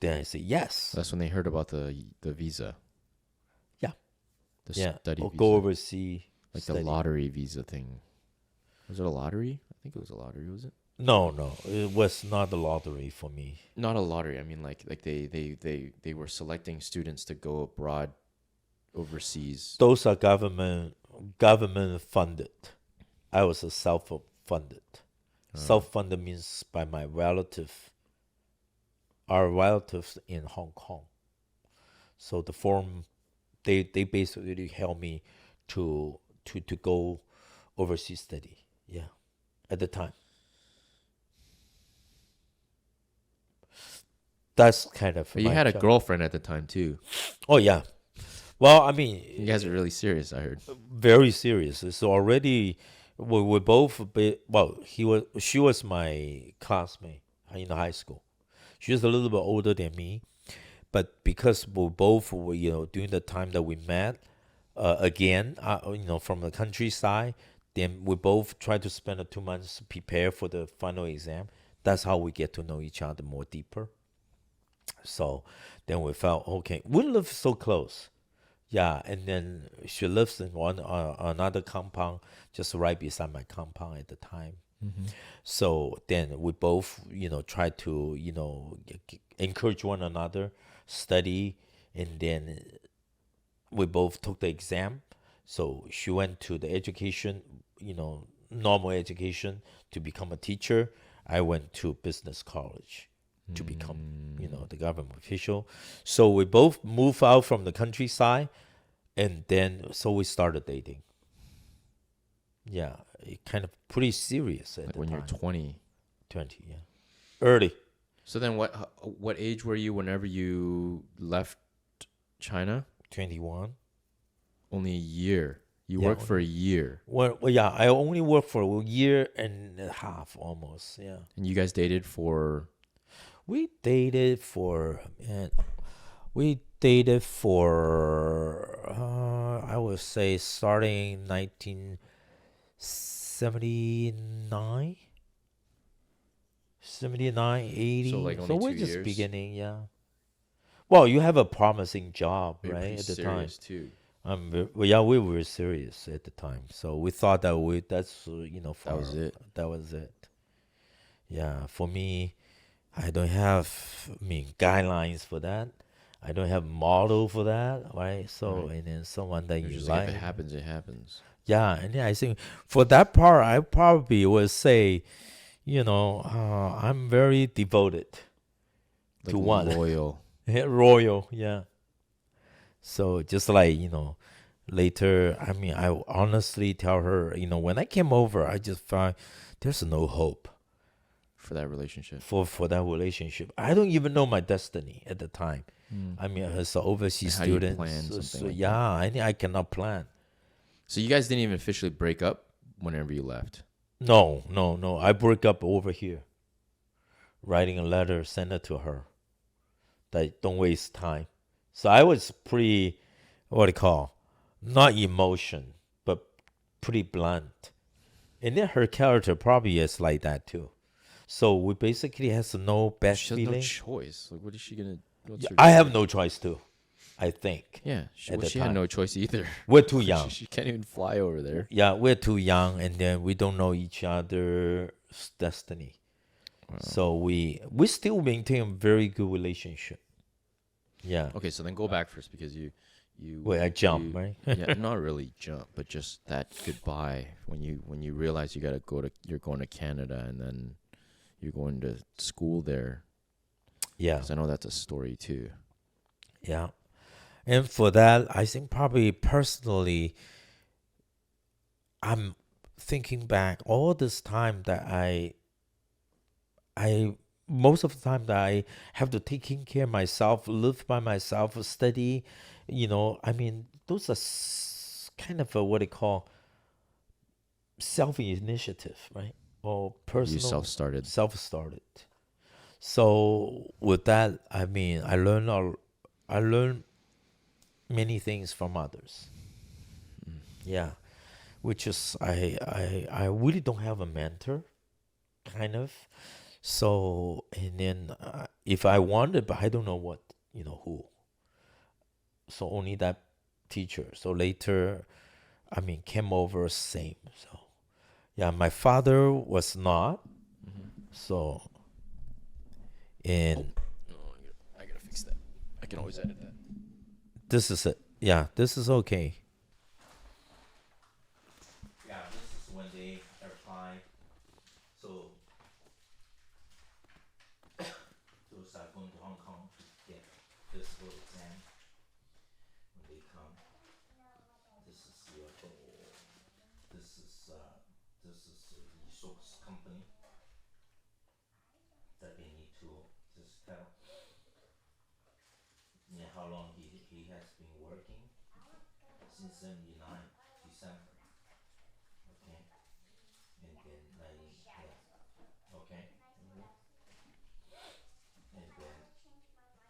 then I say yes. That's when they heard about the visa, Yeah, the yeah. study Or go visa, overseas like the study. lottery visa thing. Was it a lottery? I think it was a lottery. Was it? No, no, it was not the lottery for me. Not a lottery. I mean, like they were selecting students to go abroad, overseas. Those are government funded. I was a self funded. Uh, Self funded means by my relative, our relatives in Hong Kong. So the form they basically helped me to go overseas study. Yeah, at the time. That's kind of but you my had a job. girlfriend at the time too. Oh yeah. Well, I You guys mean, are really serious. I heard. very serious. So already we both well, she was my classmate in high school. She was a little bit older than me, but because we both were, during the time that we met, again, from the countryside, then we both tried to spend the 2 months to prepare for the final exam. That's how we get to know each other more deeper. So then we felt okay. We live so close. Yeah, and then she lives in another compound just right beside my compound at the time. Mm-hmm. So then we both, try to, encourage one another, study, and then we both took the exam. So she went to the education, normal education to become a teacher. I went to business college to become, Mm. the government official. So we both moved out from the countryside, and then so we started dating. Yeah, it kind of pretty serious at Like the when you're time. 20. 20, yeah. Early. So then what age were you whenever you left China? 21. Only a year. You Yeah, worked for a only. year. Well, yeah, I only worked for a year and a half almost. Yeah. And you guys dated for We dated for, and we dated for, I would say starting 1979, 79, so 80. like So only we're two just years. beginning, yeah. Well, you have a promising job, But you're right, pretty at the time. serious too. Well, yeah, we were serious at the time. So we thought that that's, That was it. that was it. Yeah, for me, I don't have, guidelines for that. I don't have model for that, right? So, Right. and then someone that It was you just like if it like. happens, it happens. Yeah, and then I think for that part, I probably would say, I'm very devoted Like to one. loyal. Royal, yeah. So just like, later, I honestly tell her, when I came over, I just found there's no hope For that relationship. for that relationship. I don't even know my destiny at the time. Mm. As an overseas And how do you student, plan something so like yeah, that? I cannot plan. So you guys didn't even officially break up whenever you left. No, no, no. I broke up over here, writing a letter, send it to her. That don't waste time. So I was pretty, what do you call, not emotion, but pretty blunt. And then her character probably is like that too. So we basically has no best She has no feeling. choice. Like, what is she gonna? What's Yeah, her I have choice? no choice too. I think Yeah, at the she had time no choice either. we're too she, young. she can't even fly over there. Yeah, we're too young, and then we don't know each other's destiny. Wow. So we still maintain a very good relationship. Yeah. Okay, so then go back first because you Wait, I jump, you right? yeah, not really jump, but just that goodbye when you realize you're going to Canada and then you're going to school there. Yeah. Because I know that's a story too. Yeah. And for that, I think probably personally, I'm thinking back all this time that I most of the time that I have to taking care of myself, live by myself, study, those are kind of a, what they call self initiative, right? Or You self personal started. self started. So with that, I learned many things from others. Yeah, which is I really don't have a mentor, kind of. So and then if I wanted, but I don't know what who. So only that teacher. So later, came over same. So yeah, my father was not. Mm-hmm. So Oh, and no, I gotta fix that. I can always edit that. this is it. Yeah, this is okay. Yeah, this is when they apply. So those are going to Hong Kong to get physical exam when they come. This is your goal. This is the resource company that they need to just tell. Yeah, how long he has been working since 79 December. Okay, and then 90, yeah. Okay, and then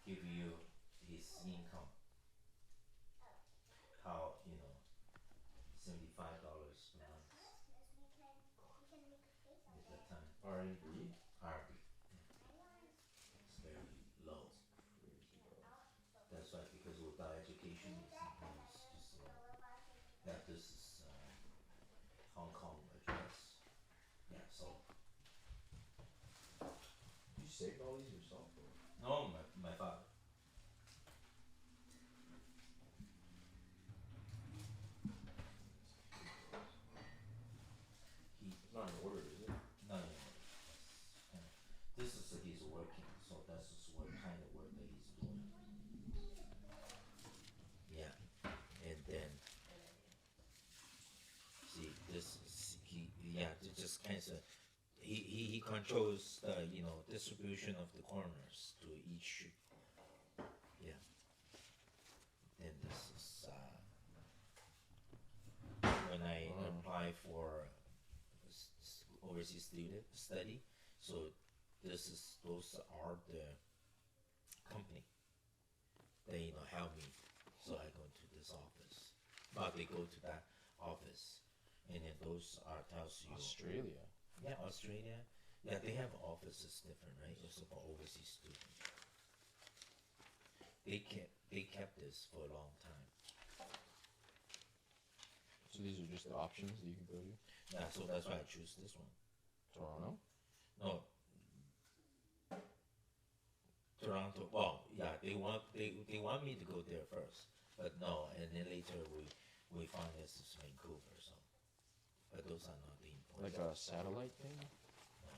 give you his income. How $75 per month at that time. RMB. RMB. It's very low. That's why, because without education, it's just low. Yeah, this is Hong Kong address. Yeah, so You saved all these yourself? Or? no, my father. He It's not in order, is it? no, no, no. This is he's working, so that's just what kind of work that he's doing. Yeah, and then see this is And so he controls the distribution of the corners to each. Yeah. Then this is when I apply for overseas student study. So those are the company. They help me. So I go to this office. But they go to that office, and then those are tells you. Australia. Yeah, Australia. Yeah, they have offices different, right? Also for overseas students. They kept this for a long time. So these are just the options that you can go to. Yeah, so that's why I choose this one. Toronto. No, Toronto. Well, yeah, they want me to go there first, but no, and then later we find this is Vancouver. So, but those are not the important. Like a satellite thing. No,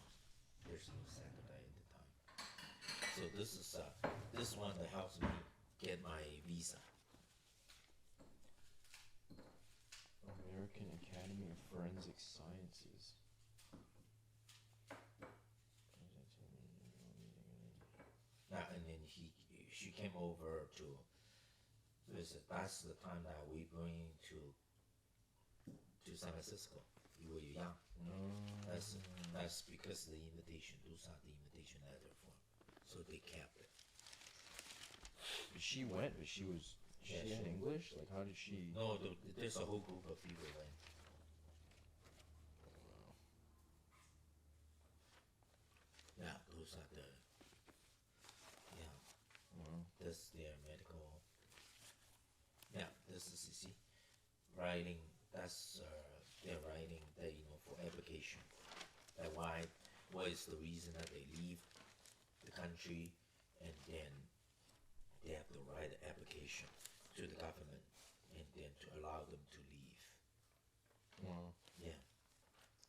there's no Saturday at the time. So this one that helps me get my visa. American Academy of Forensic Sciences. Yeah, and then she came over to visit. That's the time that we going to San Francisco. You were young. That's because the invitation. Those are the invitation letter for. So they kept it. But she went, but she was. She Yeah, had English? Like, how did she. No, there's a whole group of people went. Yeah, those are the. Yeah, this their medical. Yeah, this is you see, writing. That's their writing. That for application. That what is the reason that they leave the country, and then they have to write an application to the government, and then to allow them to leave. Wow. Yeah,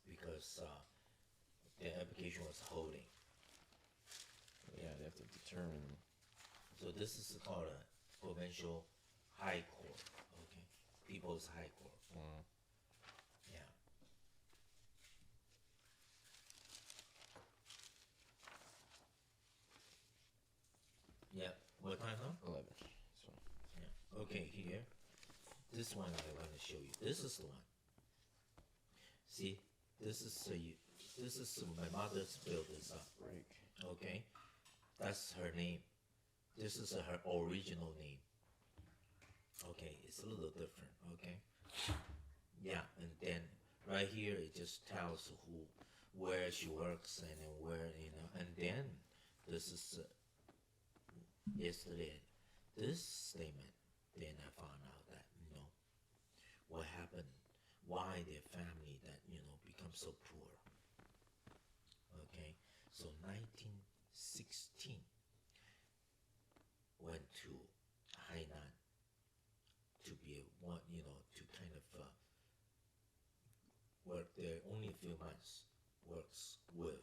because their application was holding. Yeah, they have to determine. So this is called a provincial high court. Okay, people's high court. Wow. Yeah. Yeah. What time now? 11. So. Yeah. Okay, here. This one I want to show you. This is the one. See, this is my mother's built this up. Break. Okay, that's her name. This is her original name. Okay, it's a little different. Okay. Yeah, and then right here it just tells where she works and then where and then this is yesterday. This statement. Then I found out that what happened, why their family that become so poor. Okay, so 1916 went to Hainan to be one, to kind of work there only a few months. Works with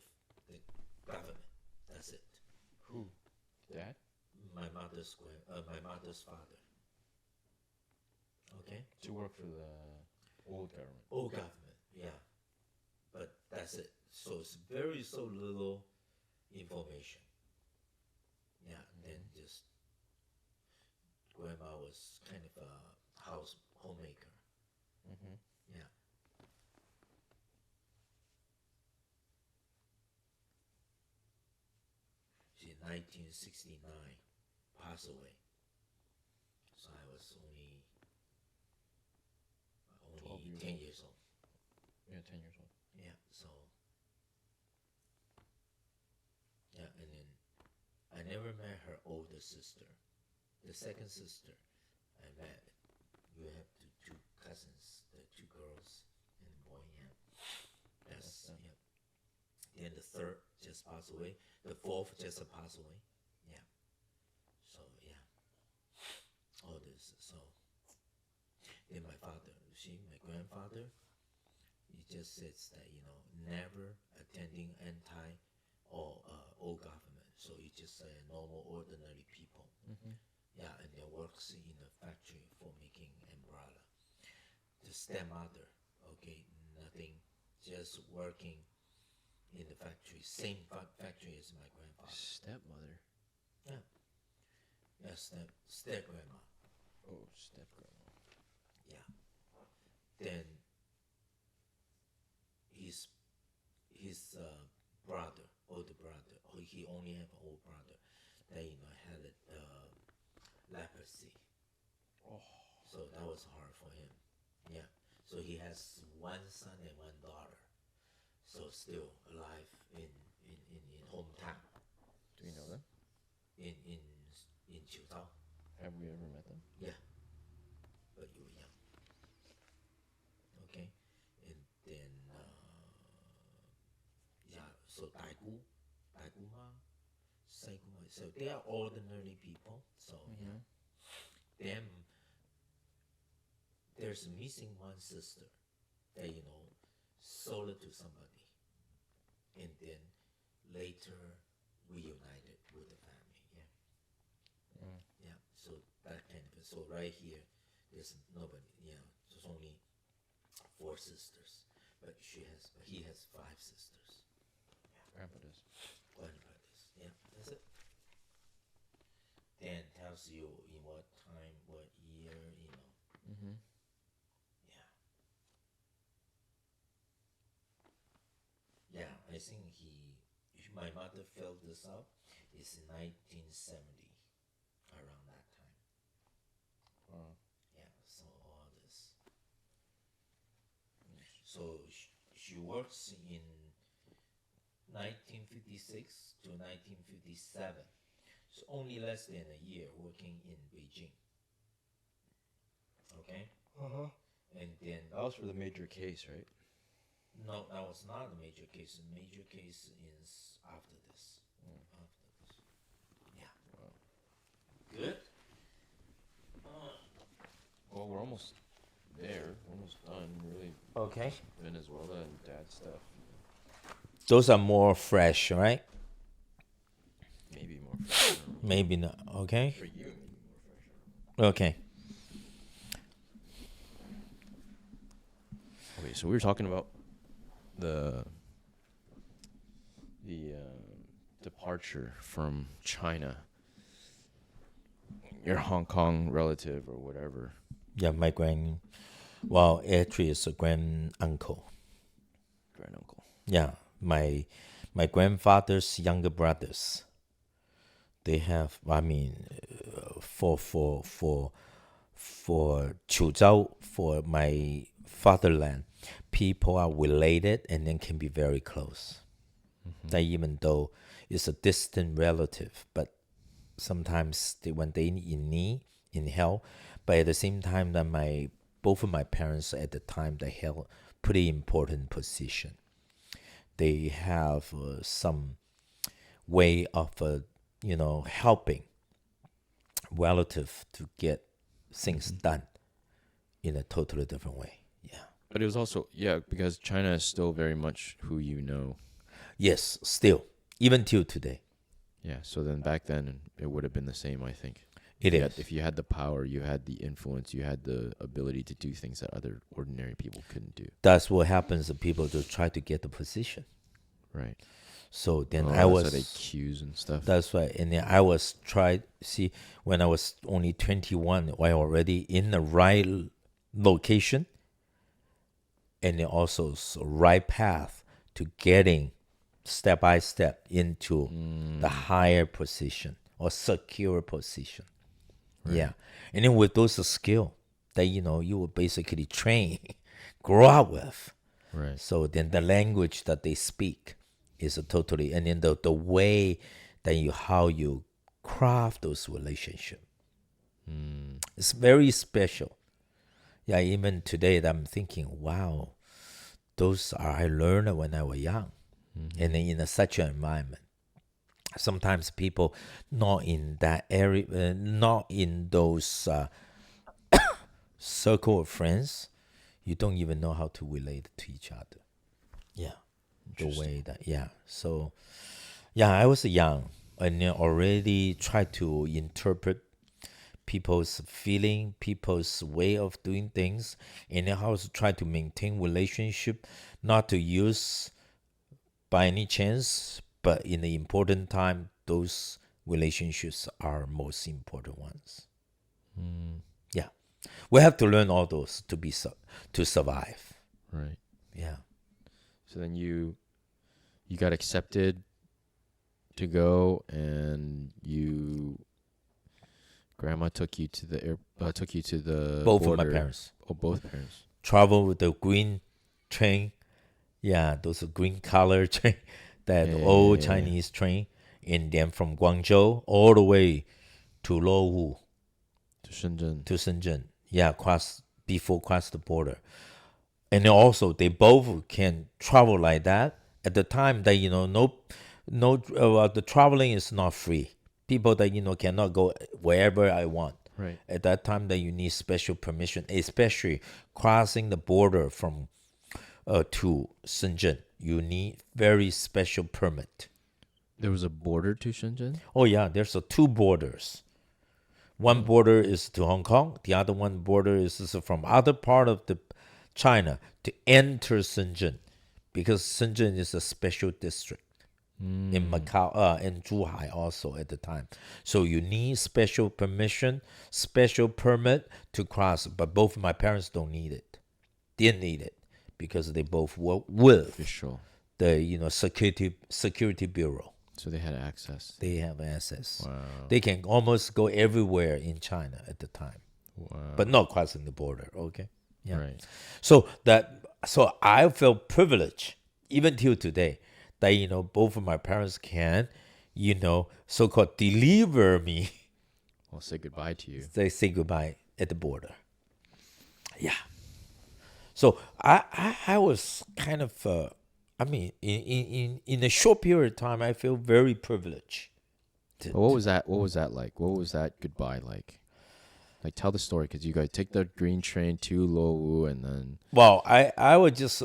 the government. That's it. Who? Dad? My mother's father. Okay. To work for the old government. Old government, yeah. But that's it. So it's very so little information. Yeah, then just grandma was kind of a homemaker. Mm-hmm. Yeah. She in 1969 passed away. So I was only 10 years old. Yeah, 10 years old. Yeah, so yeah, and then I never met her older sister. The second sister I met. You have two cousins, the two girls and a boy. Yeah, that's yeah. Then the third just passed away. The fourth just passed away. Yeah. So yeah, all this. So then my father, my grandfather, he just says that never attending anti or old government. So he just normal ordinary people. Mm-hmm. Yeah, and then works in a factory for making umbrella. The stepmother, okay, nothing. just working in the factory, same factory as my grandfather. Stepmother. Yeah, yeah, step grandma. Oh, step grandma. Yeah. Then his brother, older brother, he only have an old brother that had leprosy. Oh. So that was hard for him. Yeah. So he has one son and one daughter. So still alive in hometown. Do we know them? In Chiutao. Have we ever met them? Yeah. But you were young. Okay. And then yeah, so Daigu Ma, Saigu Ma. So they are ordinary people. So yeah. Then there's missing one sister that sold it to somebody, and then later reunited with the family. Yeah, yeah. So that kind of so right here, there's nobody. Yeah, there's only 4 sisters, but he has 5 sisters. Grandpa does. Grandpa does. Yeah, that's it. Dan tells you in what time, what year, Mm-hmm. Yeah. Yeah, I think my mother filled this out. It's 1970, around that time. Wow. Yeah, so all this. So she works in 1956 to 1957. So only less than a year working in Beijing. Okay? And then That was for the major case, right? no, that was not a major case. The major case is after this. After this. Yeah. Wow. Good? Well, we're almost there. Almost done, really. Okay. Venezuela and dad stuff. Those are more fresh, right? Maybe more fresh. Maybe not. Okay. For you, maybe more fresh. Okay. Okay, so we were talking about the departure from China. Your Hong Kong relative or whatever. Yeah, actually it's a grand uncle. Grand uncle. Yeah, my grandfather's younger brothers. They have, for Chuzhou, for my fatherland, people are related and then can be very close. That even though it's a distant relative, but sometimes when they in need, in help, but at the same time that both of my parents at the time they held pretty important position. They have some way of helping relative to get things done in a totally different way. Yeah. But it was also, because China is still very much who you know. Yes, still, even till today. Yeah, so then back then it would have been the same, I think. If you had the power, you had the influence, you had the ability to do things that other ordinary people couldn't do. That's what happens to people to try to get the position. Right. So then that's why they queues and stuff. That's right. And then I was when I was only 21, I already in the right location and then also right path to getting step by step into the higher position or secure position. Right. Yeah. And then with those skills that, you will basically train, grow up with. Right. So then the language that they speak is totally, and then the way that how you craft those relationships. It's very special. Yeah, even today I'm thinking, wow, those I learned when I was young. And then in such an environment. Sometimes people not in that area, not in those circle of friends, you don't even know how to relate to each other. Yeah, the way that, yeah. So, yeah, I was young and already tried to interpret people's feeling, people's way of doing things, and then how to try to maintain relationship, not to use by any chance, but in the important time, those relationships are most important ones. Yeah, we have to learn all those to be to survive. Right. Yeah. So then you got accepted to go, and grandma took you to the Both border. of my parents Oh, both parents. travel with the green train. Yeah, those are green color train, that old Chinese train, and then from Guangzhou all the way to Luowu To Shenzhen. to Shenzhen. Yeah, cross the border. And then also they both can travel like that. At the time that the traveling is not free. People that cannot go wherever I want. Right. At that time that you need special permission, especially crossing the border from to Shenzhen. You need very special permit. There was a border to Shenzhen? Oh yeah, there's two borders. One border is to Hong Kong. The other one border is from other part of the China to enter Shenzhen, because Shenzhen is a special district in Macau, in Zhuhai also at the time. So you need special permission, special permit to cross. But both of my parents didn't need it, because they both work with Official. the security bureau. So they had access. They have access. Wow. They can almost go everywhere in China at the time, Wow. but not crossing the border. Okay. Yeah. Right. So I feel privileged even till today that both of my parents can so-called deliver me. Well, say goodbye to you. They say goodbye at the border. Yeah. So I was kind of in a short period of time I feel very privileged. But what was that? What was that like? What was that goodbye like? Like, tell the story, because you guys take the green train to Luowu, and then. Well, I would just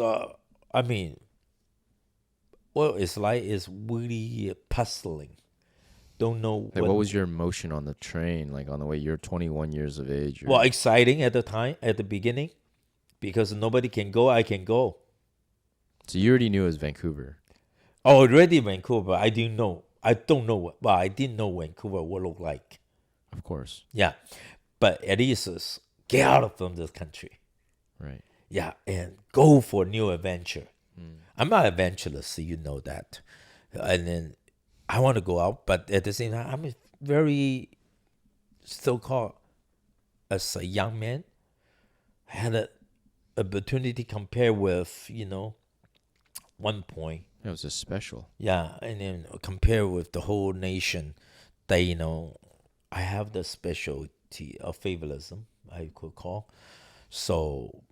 what it's like is really puzzling. Don't know. Like, what was your emotion on the train? Like, on the way, you're 21 years of age. Well, exciting at the time, at the beginning, because nobody can go. I can go. So you already knew it was Vancouver. Already Vancouver. I didn't know. I don't know. Well, I didn't know Vancouver would look like. Of course. Yeah, but at least get out from this country. Right. Yeah, and go for new adventure. I'm not adventurous, so you know that. And then I want to go out, but at the same time, I'm very so-called, as a young man, had an opportunity compared with, one point. It was just special. Yeah, and then compare with the whole nation, that I have the specialty of favoritism, I could call. So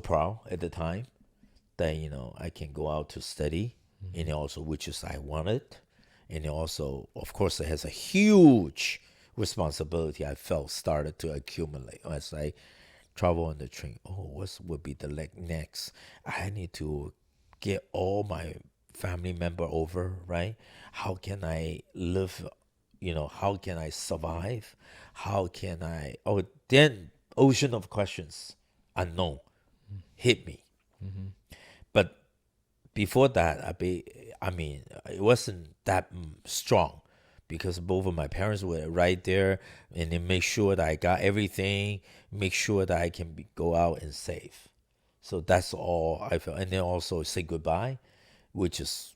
proud at the time that I can go out to study, and also which is I wanted, and also of course it has a huge responsibility I felt started to accumulate as I travel on the train. Oh, what would be the next? I need to get all my family member over, right? How can I live? How can I survive? How can I? Oh, then ocean of questions, unknown, hit me. But before that, it wasn't that strong, because both of my parents were right there, and they make sure that I got everything, make sure that I can go out and safe. So that's all I felt. And then also say goodbye, which is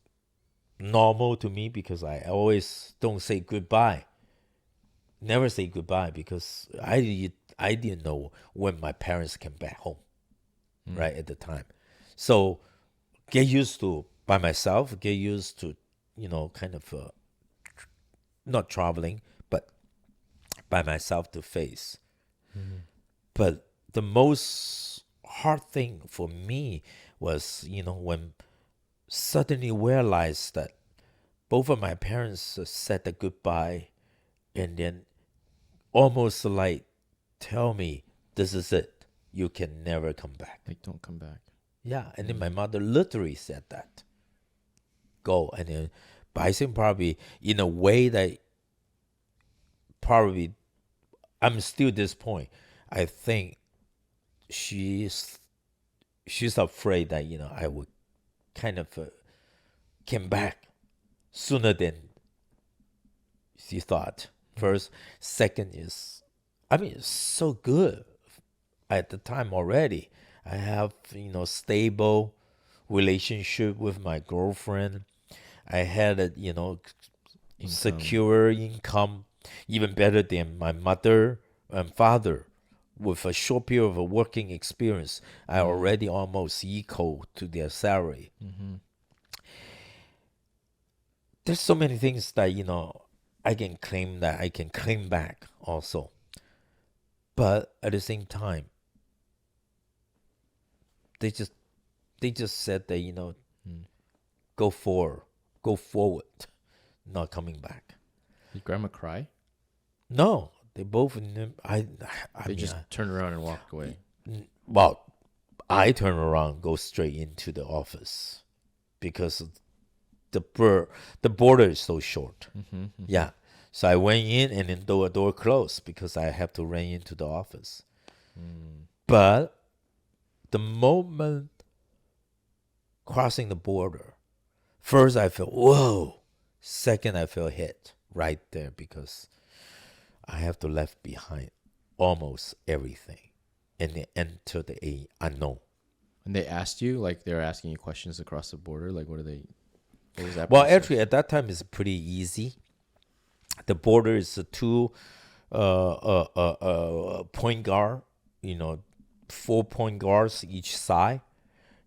normal to me, because I always don't say goodbye. Never say goodbye, because I didn't know when my parents came back home, right at the time. So get used to by myself, get used to, kind of not traveling, but by myself to face. But the most hard thing for me was, when suddenly realized that both of my parents said the goodbye, and then almost like tell me, this is it. You can never come back. Like, don't come back. Yeah, and then my mother literally said that. Go. And then, but I think probably in a way that probably I'm still this point. I think she's she's afraid that I would kind of came back sooner than she thought. First, second is, I mean, it's so good at the time already. I have stable relationship with my girlfriend. I had a Income. secure income, even better than my mother and father. With a short period of a working experience, I already almost equal to their salary. Mm-hmm. There's so many things that I can claim that I can claim back also. But at the same time, they just said that Mm. go forward, not coming back. Did grandma cry? No, they both. I They mean, just turned around and walked away. well, I turn around, go straight into the office because the border is so short. Mm-hmm. Mm-hmm. Yeah, so I went in and then the door closed because I have to run into the office. Mm. But the moment crossing the border, first I felt whoa. Second, I felt hit right there because I have to left behind almost everything and then enter the unknown. And they asked you, like they're asking you questions across the border. Like, what was that Well, actually, process? at that time, it's pretty easy. The border is a two point guard, you know, 4 point guards each side.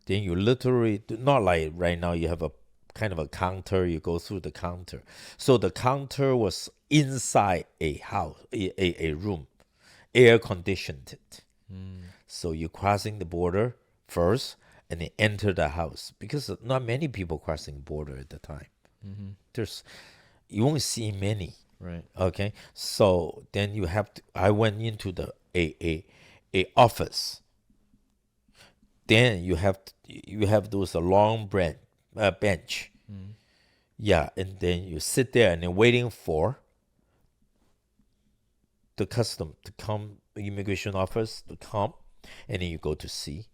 Then you literally, not like right now, you have a kind of a counter, you go through the counter. So the counter was inside a house, a room, air conditioned. Mm. So you're crossing the border first and then enter the house because not many people crossing border at the time. Mm-hmm. There's you won't see many. Right. Okay, so then you have to. I went into the a office. Then you have those long bench. Mm. Yeah, and then you sit there and then waiting for the custom to come, immigration office to come, and then you go to see,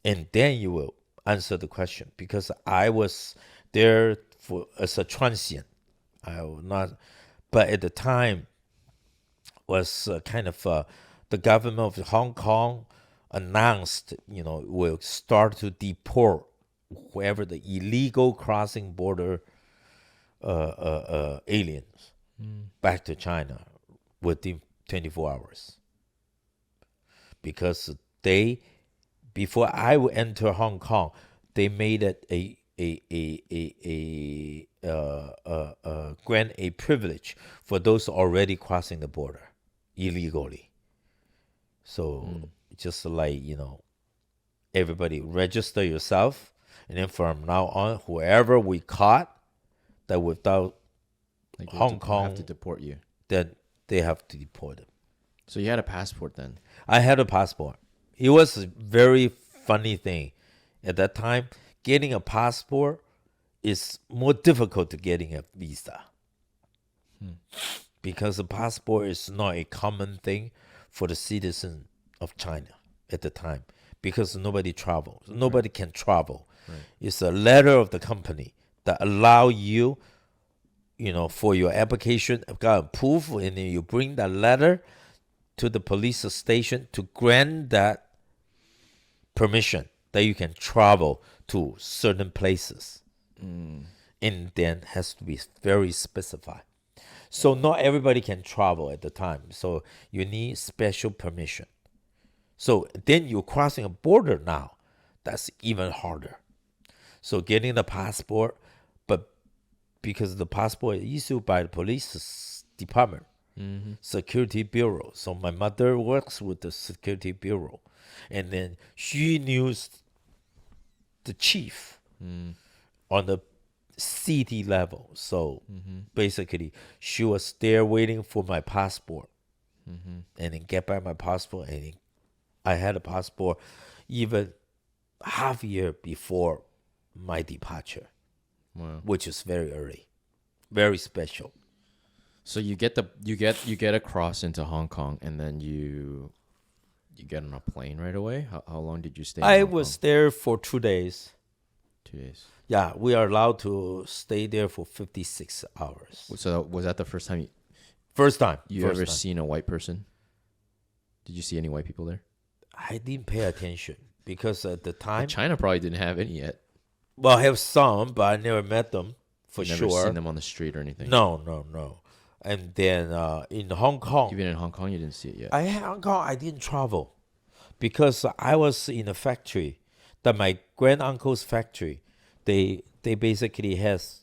and then you will answer the question because I was there for as a transient. I will not, but at the time was kind of the government of Hong Kong announced, will start to deport whoever the illegal crossing border aliens Mm. back to China within 24 hours because they before I would enter Hong Kong, they made it grant a privilege for those already crossing the border illegally. So Mm. just like everybody register yourself, and then from now on, whoever we caught that without Like they Hong have to Kong, deport you. then they have to deport them. So you had a passport then. I had a passport. It was a very funny thing at that time. Getting a passport is more difficult to getting a visa Hmm. because a passport is not a common thing for the citizen of China at the time because nobody can travel. Right. It's a letter of the company that allow you, for your application, got approved, and then you bring that letter to the police station to grant that permission that you can travel to certain places, Mm. and then has to be very specified. So not everybody can travel at the time. So you need special permission. So then you're crossing a border now. That's even harder. So getting the passport, but because the passport is issued by the police department, Mm-hmm. security bureau. So my mother works with the security bureau, and then she knew the chief Mm. on the city level. So Mm-hmm. basically, she was there waiting for my passport, Mm-hmm. and then get back my passport, and then I had a passport even half year before my departure, Wow. which is very early, very special. So you get across into Hong Kong, and then you get on a plane right away. How long did you stay in I Hong was Kong? there for 2 days. 2 days. Yeah, we are allowed to stay there for 56 hours. So was that the first time First time. you First ever time. seen a white person? Did you see any white people there? I didn't pay attention because at the But time, China probably didn't have any yet. well, I have some, but I never met them for You never sure. seen them on the street or anything. No, no, no. And then in Hong Kong, Even in Hong Kong, you didn't see it yet. Hong Kong, I didn't travel because I was in a factory. That my grand uncle's factory, they basically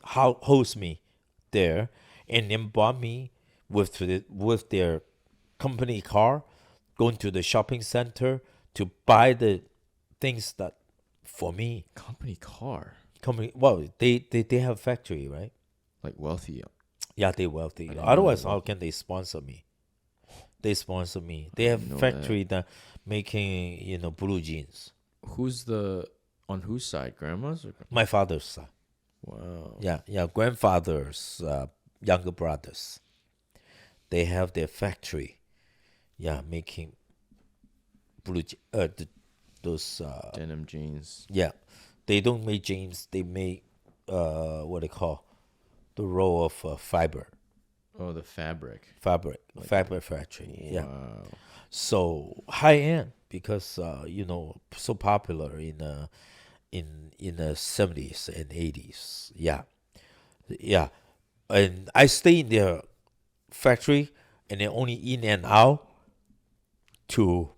host me there, and then bought me with their company car, going to the shopping center to buy the things that for me. Company car, Company, well, they have factory, right? like wealthy. Yeah, they wealthy. I didn't know Otherwise, that. how can they sponsor me? They sponsor me. They I have didn't know factory that making blue jeans. Who's on whose side? Grandma's or My father's side. wow. Yeah, grandfather's younger brothers. They have their factory. Yeah, making those. Denim jeans. Yeah, they don't make jeans. They make what they call the roll of fiber, Oh, the fabric. fabric factory. Yeah, Wow. so high end because so popular in the 70s and 80s. Yeah, yeah, and I stay in their factory and then only in and out to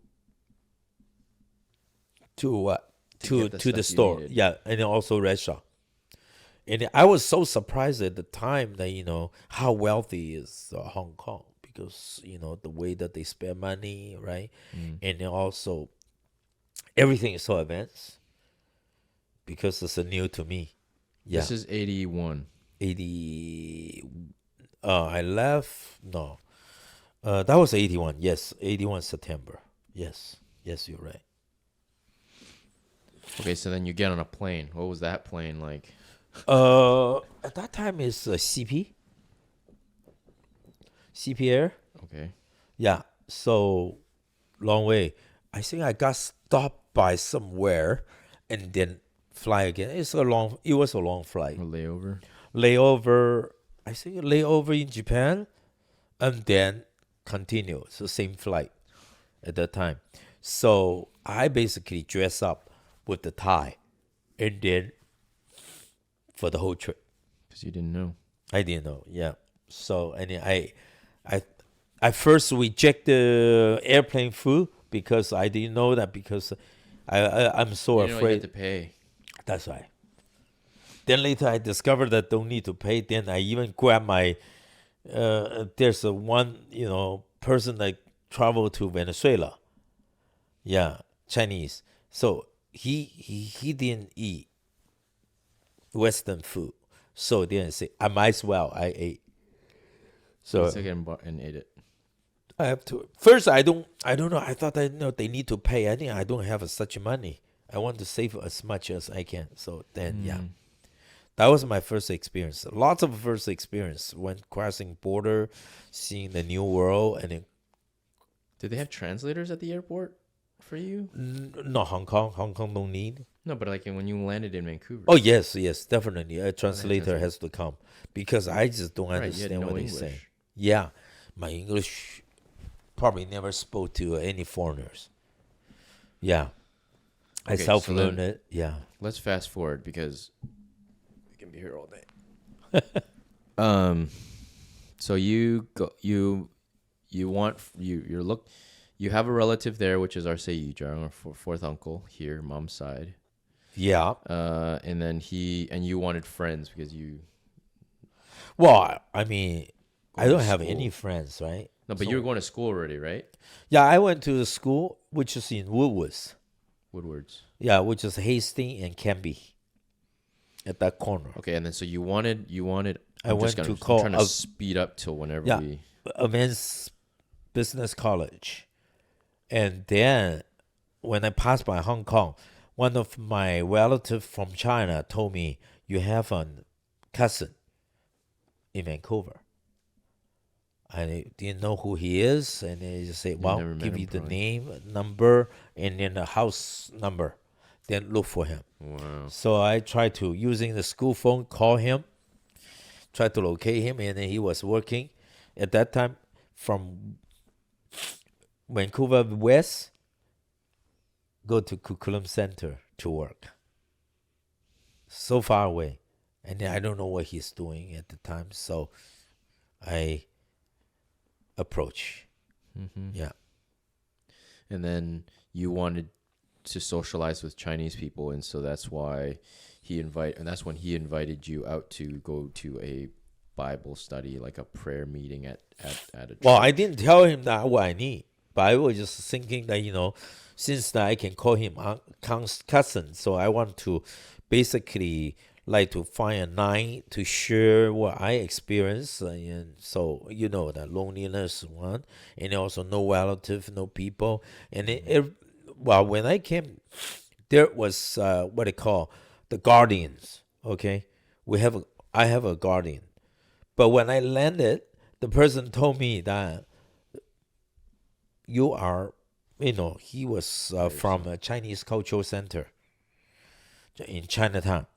what To get the to the stuff you store. needed. Yeah, and then also restaurant. And I was so surprised at the time that how wealthy is Hong Kong because the way that they spend money, right? And then also everything is so advanced because it's new to me. Yeah, This is 81. 80. I left. No, that was 81. Yes, 81 September. Yes, yes, you're right. Okay, so then you get on a plane. What was that plane like? At that time is CP Air. Okay. Yeah, so long way. I think I got stopped by somewhere, and then fly again. It was a long flight. A layover. Layover. I think layover in Japan, and then continue. So same flight at that time. So I basically dress up with the tie, and then for the whole trip. Because you didn't know. I didn't know. Yeah. So and then I first reject the airplane food because I didn't know that because I'm so You didn't know you had afraid. to pay. That's right. Then later I discovered that don't need to pay. Then I even grab my there's a one person that traveled to Venezuela. Yeah, Chinese. So he didn't eat Western food. So then I say I might as well I ate. So So you took it and ate it. I have to. First, I don't know. I thought that they need to pay. I think I don't have such money. I want to save as much as I can. So then, yeah, that was my first experience. Lots of first experience when crossing border, seeing the new world, and then Did they have translators at the airport for you? no Hong Kong. Hong Kong don't need. No, but like when you landed in Vancouver. Oh yes, definitely. A translator translator. has to come because I just don't Right, you had understand no what they English. say. Yeah, my English probably never spoke to any foreigners. Yeah, I Okay, so self-learned then- it. Yeah. Let's fast forward because we can be here all day. So you go you want you're look you have a relative there, which is our Zhuang, our fourth uncle here, mom's side. Yeah. And then you wanted friends because you Well, I mean, I Going don't to have school. any friends, right? no, but So- you were going to school already, right? Yeah, I went to the school, which is in Woodwards. Woodwards. Yeah, which is Hastings and Canby. At that corner. Okay, and then so you wanted. I I'm went just to I'm call trying to a- speed up till whenever Yeah. we. Advanced Business College. And then when I passed by Hong Kong, one of my relatives from China told me, you have a cousin in Vancouver. I didn't know who he is, and they just say, You "Well, never met give him, you the probably. name, number, and then the house number, then look for him." Wow. So I tried to using the school phone call him, try to locate him, and then he was working at that time from Vancouver West, go to Kukulum Center to work. So far away, and then I don't know what he's doing at the time, so I approach. Mm-hmm. Yeah. And then you wanted to socialize with Chinese people, and so that's why that's when he invited you out to go to a Bible study, like a prayer meeting at a Well, I church. didn't tell him that what I need, but I was just thinking that since that I can call him cousin, so I want to basically like to find a night to share what I experience, and so that loneliness one, and also no relative, no people, and well, when I came, there was what they call the guardians. Okay, I have a guardian, but when I landed, the person told me that you are, he was By from yourself. a Chinese cultural center in Chinatown.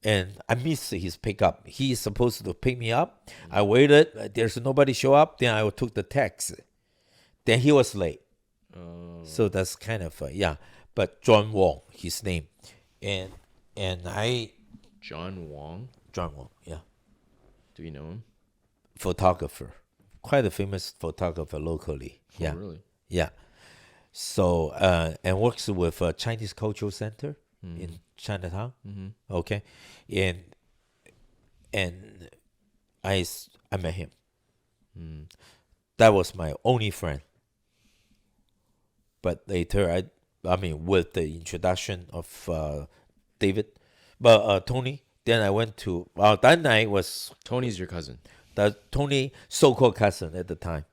And I missed his pickup. He is supposed to pick me up. I waited. There's nobody show up. Then I took the taxi. Then he was late. So that's kind of, yeah. But John Wong, his name. And I, John Wong. John Wong, yeah. Do you know him? Photographer. Quite a famous photographer locally. Oh, Yeah. really? Yeah. So, and works with a Chinese Cultural Center in Chinatown. Mm-hmm. Okay. And I met him. Mm. That was my only friend. But later, I mean, with the introduction of David, but Tony, then I went to, that night was Tony's your cousin. that Tony so-called cousin at the time,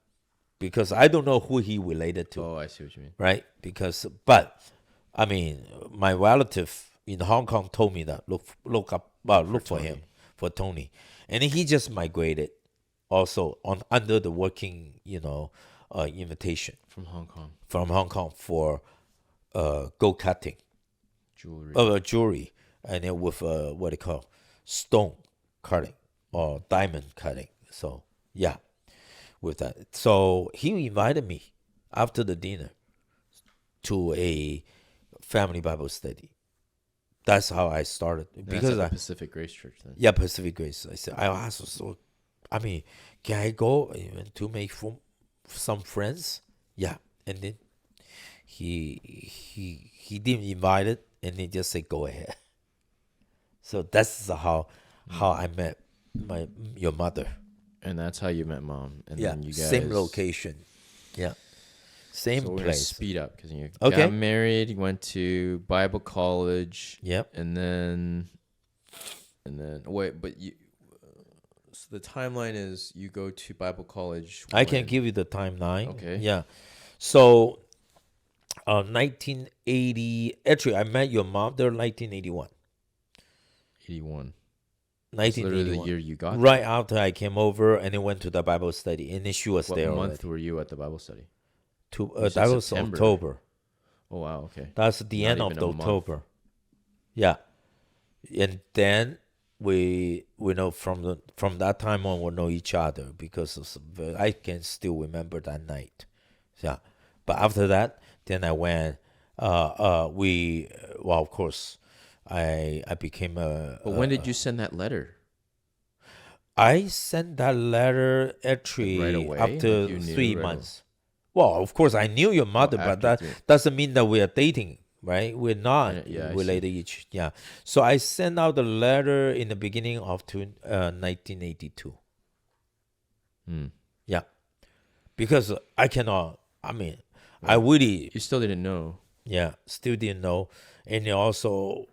because I don't know who he related to, Oh, I see what you mean. right? But I mean, my relative in Hong Kong told me that look for him, Tony. for Tony, and he just migrated also under the working invitation From Hong Kong. from Hong Kong for gold cutting, Jewelry. jewelry, and then with what they call stone cutting or diamond cutting. So yeah, with that. So he invited me after the dinner to a family Bible study. That's how I started, That's because at the Pacific Grace Church then. yeah, Pacific Grace. I said I asked, so I mean, can I go to make some friends? Yeah, and then he didn't invite it, and he just said go ahead. So that's how I met your mother. And that's how you met Mom. And Yeah, then you guys. same location. Yeah, same So we're gonna place. speed up because you Okay. got married. You went to Bible college. Yep. And then wait, but you. So the timeline is you go to Bible college. I can when? give you the timeline. Okay. Yeah. So, 1980. Actually, I met your mom there 1981. 81. That's literally the 1981. year you got Right after I came over, and then went to the Bible study, and then she was there. there What already. month were you at the Bible study? To You said that was September. October. Oh wow, okay. That's the Not end of even the a month. October. Yeah, and then we know from that time on we know each other, because I can still remember that night. Yeah, but after that, then I went. We well, of course, I became a. But when did you send that letter? I sent that letter actually Right away? after Like you knew 3 right months. Well, of course, I knew your mother, but after that 3. doesn't mean that we are dating, right? We're not Yeah, I see. related each. Yeah. So I sent out the letter in the beginning of 1982. Hmm. Yeah, because I cannot. I mean, I really, You still didn't know. yeah, still didn't know, and also,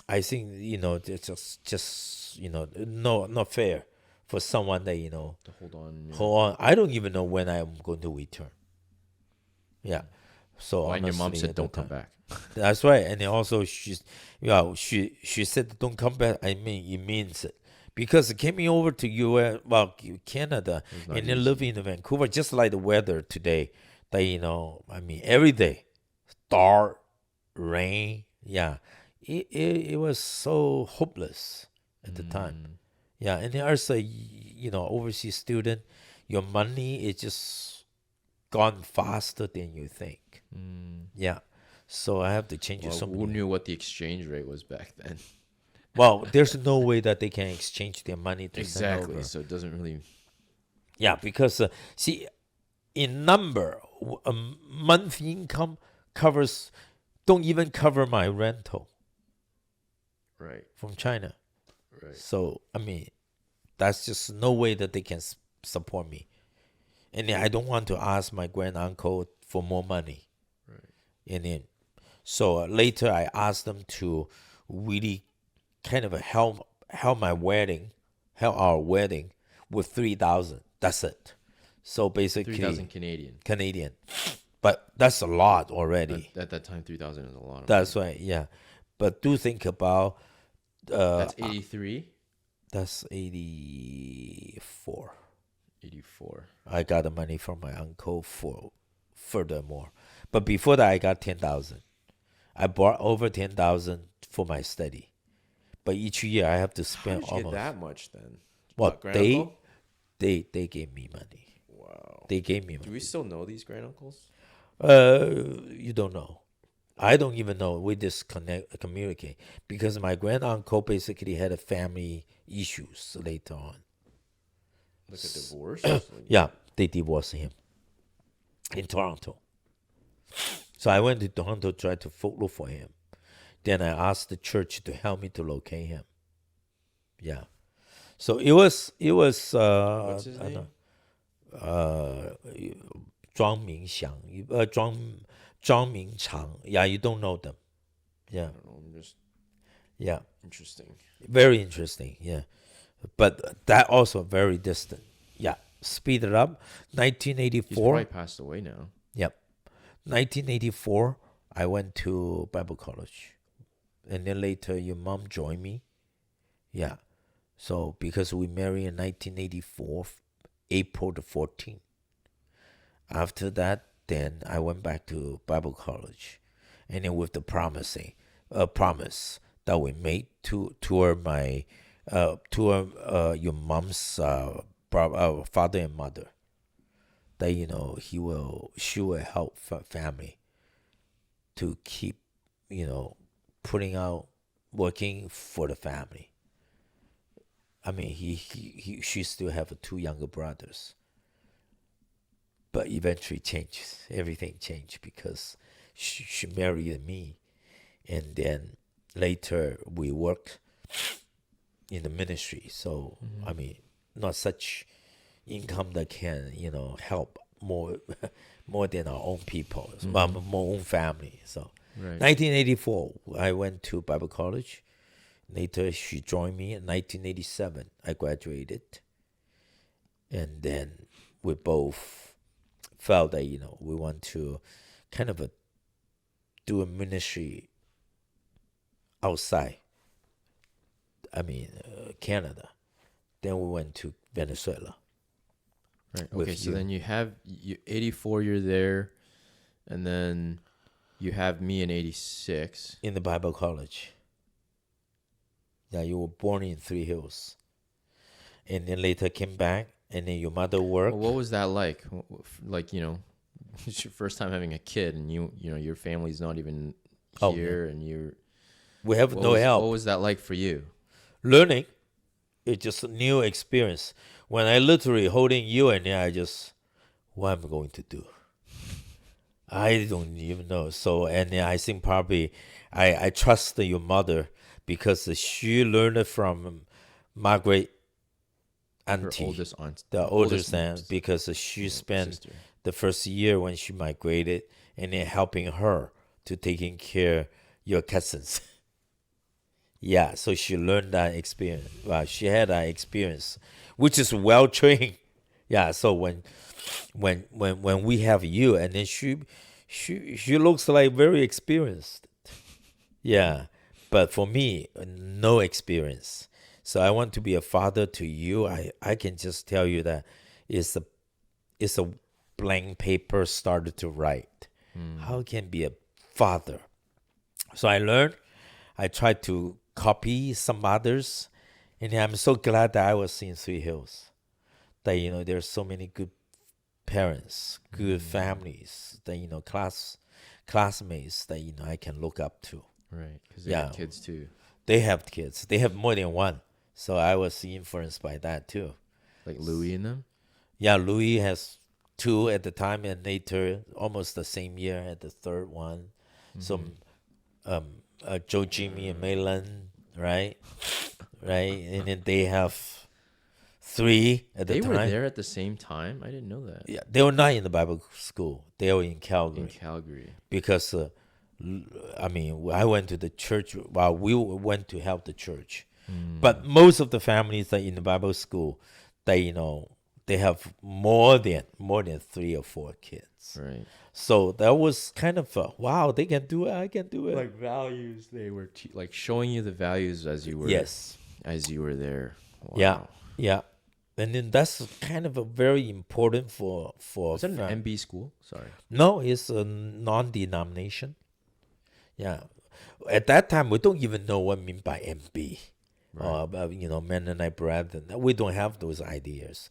I think it's just no, not fair for someone that To hold on. hold on. I don't even know when I'm going to return. Yeah. So When your mom honestly, said at don't that come time- back. That's right. And then also she said don't come back. I mean, it means it, because coming over to US, well, Canada, It was not and then easy. living in Vancouver, just like the weather today, that I mean, every day, dark, rain, yeah, it was so hopeless at the time. Mm, Yeah, and then as a overseas student, your money is just gone faster than you think. mm. Yeah, so I have to change Well, so who many. knew what the exchange rate was back then? Well, there's no way that they can exchange their money to send Exactly. over. So it doesn't really. Yeah, because see, in number, a month income covers don't even cover my rental Right. from China. Right. So I mean, that's just no way that they can support me. And then I don't want to ask my grand uncle for more money. Right. And then, so later I asked them to really kind of help my wedding, help our wedding with 3,000. That's it. So 3,000 basically Canadian. Canadian, but that's a lot already. At that time, 3,000 is a lot of That's money. right. Yeah, but do think about That's 83, that's 84. 84. I got the money from my uncle for furthermore, but before that I got 10,000. I bought over 10,000 for my study. But each year I have to How spend did you get almost. that much then? Well, What, grand uncle? they gave me money. Wow. They gave me Do we money. still know these grand uncles? You don't know. I don't even know. We just communicate because my grand uncle basically had a family issues later on. Like a divorce? Like, Yeah, they divorced him in Toronto. So I went to Toronto to try to look for him. Then I asked the church to help me to locate him. Yeah. So it was what's his I don't name? know, 庄明祥, Yeah, you don't know them. I Yeah, don't know. I'm just yeah, interesting. very interesting. Yeah, but that also very distant. Yeah, speed it up. He's probably 1984. passed away now. Yep, 1984. I went to Bible college, and then later your mom joined me. Yeah, so because we married in 1984, April the 14th. After that, then I went back to Bible college, and then with the promise that we made to your mom's father and mother, that she will help family to keep putting out working for the family. I mean, she still have two younger brothers, but eventually changes. Everything changed because she married me, and then later we worked in the ministry. So I mean, not such income that can help more more than our own people, more own family. So Right. 1984, I went to Bible college. Later, she joined me in 1987. I graduated, and then we both felt that we want to kind of do a ministry outside. I mean, Canada. Then we went to Venezuela. Right. With Okay. So you. then you have 84. You're there, and then you have me in 86. In the Bible college. Yeah, you were born in Three Hills, and then later came back, and then your mother worked. Well, what was that like? Like it's your first time having a kid, and your family's not even Oh, here, and you're We have no what help. was that like for you? Learning, it's just a new experience. When I literally holding you, and then I just, what am I going to do? I don't even know. So, and then I think probably I trust your mother because she learned it from Margaret Her auntie, oldest aunt, the oldest aunt, because she spent sister. the first year when she migrated and then helping her to taking care your cousins. Yeah, so she learned that experience. Well, she had that experience, which is well trained. Yeah, so when we have you, and then she looks like very experienced. Yeah, but for me, no experience. So I want to be a father to you. I can just tell you that it's a it's a blank paper started to write. How can be a father? So I learned. I tried to copy some others, and I'm so glad that I was in Three Hills. That there's so many good parents, good families, that classmates that I can look up to. Right, because they Yeah, had kids too, they have kids. They have more than one. So I was influenced by that too. like Louis and them. Yeah, Louis has two at the time, and later, almost the same year, had the third one. So, Joe, Jimmy, and Malin, right, right, and then they have three at the They were time. there at the same time. I didn't know that. Yeah, they were not in the Bible school. They were in In Calgary Calgary. because, I mean, I went to the church. Well, we went to help the church, but most of the families that in the Bible school, they have more than 3 or 4 kids. Right. So that was kind of wow. They can do it. I can do it. Like values, they were like showing you the values Yes. as you were there. Yeah. Wow. Yeah. And then that's kind of a very important for Was that an MB school? Sorry. No, it's a non-denomination. Yeah. At that time, we don't even know what I mean by MB. Right. Mennonite Brethren. We don't have those ideas.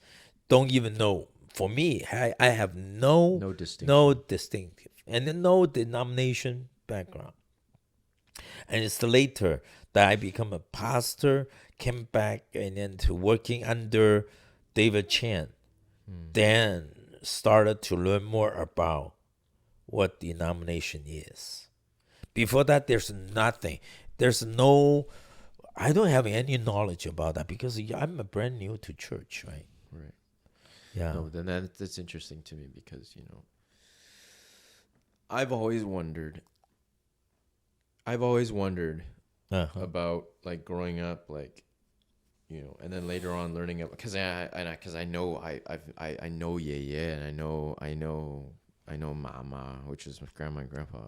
Don't even know. For me, I have No distinction. no distinctive and then no denomination background. And it's later that I become a pastor, came back and then to working under David Chan, then started to learn more about what denomination is. Before that, there's nothing. There's no, I don't have any knowledge about that because I'm a brand new to church, right? Right. Yeah. No, then that's interesting to me because, I've always wondered Uh-huh. about like growing up, like, and then later on learning it because I know I know yeah, and I know mama, which is my grandma and grandpa,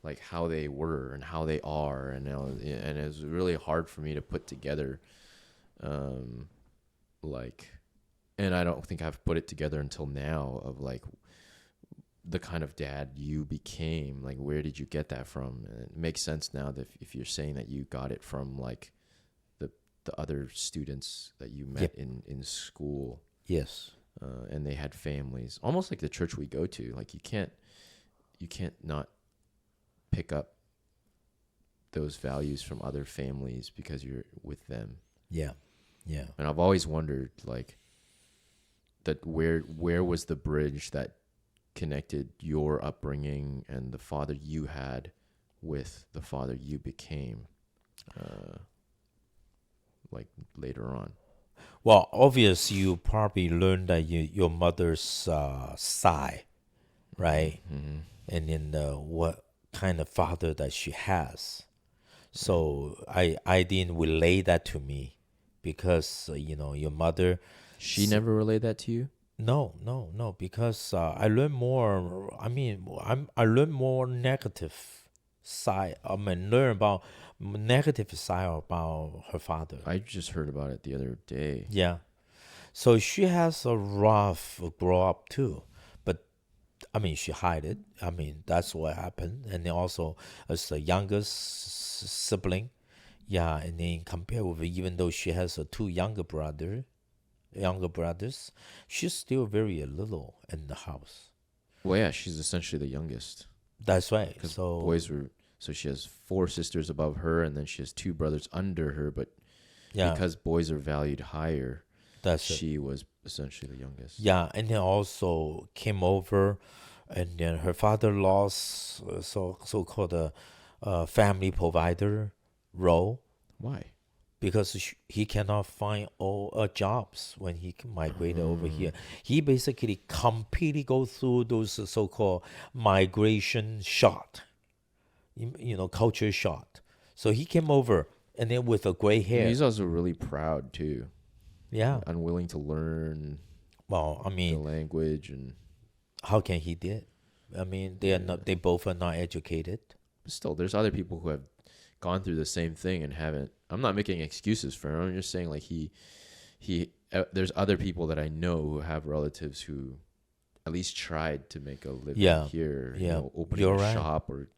like how they were and how they are, and it's really hard for me to put together, like, and I don't think I've put it together until now of like the kind of dad you became. Like, where did you get that from? And it makes sense now that if you're saying that you got it from like the other students that you met Yep. in school, Yes. and they had families, almost like the church we go to. Like you can't not pick up those values from other families because you're with them. Yeah. Yeah. And I've always wondered, like, that where was the bridge that connected your upbringing and the father you had with the father you became, like later on. Well, obvious you probably learned that your mother's side, right? And then what kind of father that she has. So I didn't relay that to me because your mother. She never relayed that to you? No, because I learned more. I mean, I learned more negative side. I mean, learn about negative side about her father. I just heard about it the other day. Yeah, so she has a rough grow up too, but I mean, she hide it. I mean, that's what happened. And then also as the youngest sibling, yeah, and then compared with even though she has two younger brothers, she's still very little in the house. Well, yeah, she's essentially the youngest. That's right. Because So so she has 4 sisters above her, and then she has 2 brothers under her. But yeah, because boys are valued higher, that's it. she was essentially the youngest. Yeah, and then also came over, and then her father lost so called a family provider role Why? because he cannot find all jobs when he migrated over here. He basically completely go through those so-called migration shock, culture shock. So he came over and then with a gray And hair. he's also really proud too, Yeah. unwilling to learn Well, I the mean, language, and how can he did? I mean, they are not. They both are not educated. still, there's other people who have gone through the same thing and haven't. I'm not making excuses for him. I'm just saying like there's other people that I know who have relatives who at least tried to make a living Yeah, here, yeah, opening you're a right. shop or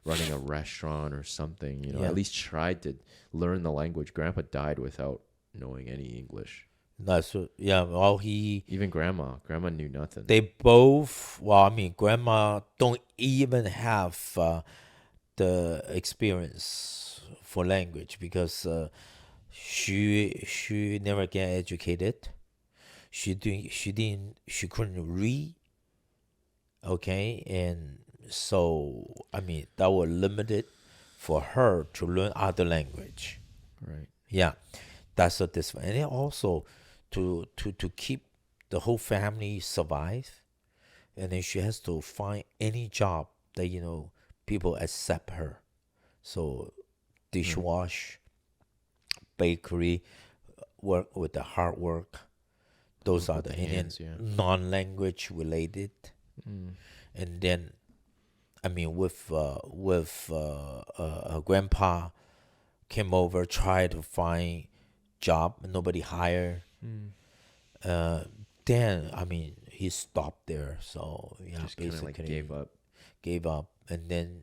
running a restaurant or something, Yeah, at least tried to learn the language. Grandpa died without knowing any English. yeah. Well, Even grandma knew nothing. they both. Well, I mean, grandma don't even have the experience for language because she never get educated. She couldn't read. Okay, and so I mean that was limited for her to learn other language. Right. Yeah, that's a this, and then also to keep the whole family survive, and then she has to find any job that people accept her. So Right. dishwash, bakery, work with the hard work. Those Work are with the the, and then hands, yeah. non-language related, Mm. and then I mean with grandpa came over, tried to find job, nobody hired. Mm. Uh, then I mean he stopped there. So yeah, Just kind of like basically gave up. gave up, and then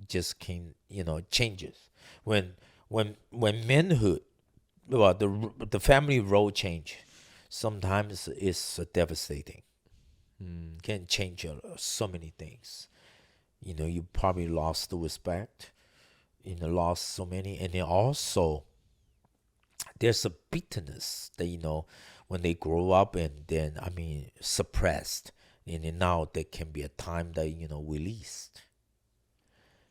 just came changes when when manhood, well, the family role change. Sometimes it's devastating. Mm. Can change so many things. You probably lost the respect. Lost so many, and then also there's a bitterness that when they grow up, and then I mean suppressed, and then now there can be a time that released.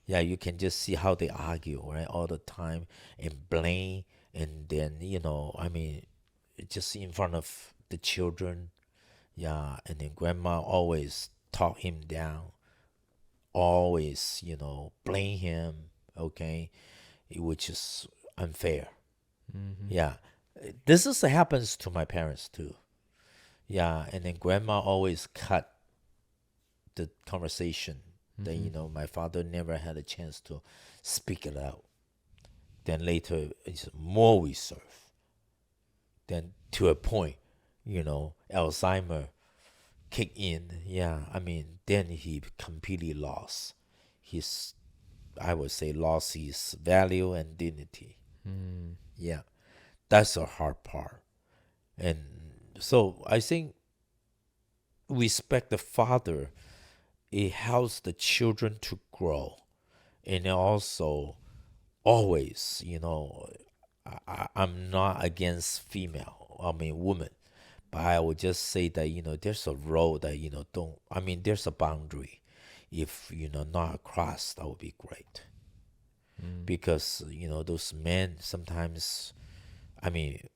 Yeah, you can just see how they argue, right, all the time, and blame, and then I mean, just in front of the children. Yeah, and then grandma always talk him down, always blame him. Okay, which is unfair. Mm-hmm. Yeah, this is happens to my parents too. Yeah, and then grandma always cut the conversation that Mm-hmm. my father never had a chance to speak it out. Then later it's more we serve. Then to a point, Alzheimer kick in. Yeah, I mean then he completely lost his, I would say, lost his value and dignity. Mm. Yeah, that's the hard part. And so I think respect the father, it helps the children to grow. And also, always, I'm not against female, I mean, woman. But I would just say that, there's a role that, don't, I mean, there's a boundary. If, not crossed, that would be great. Mm. Because, those men sometimes, I mean,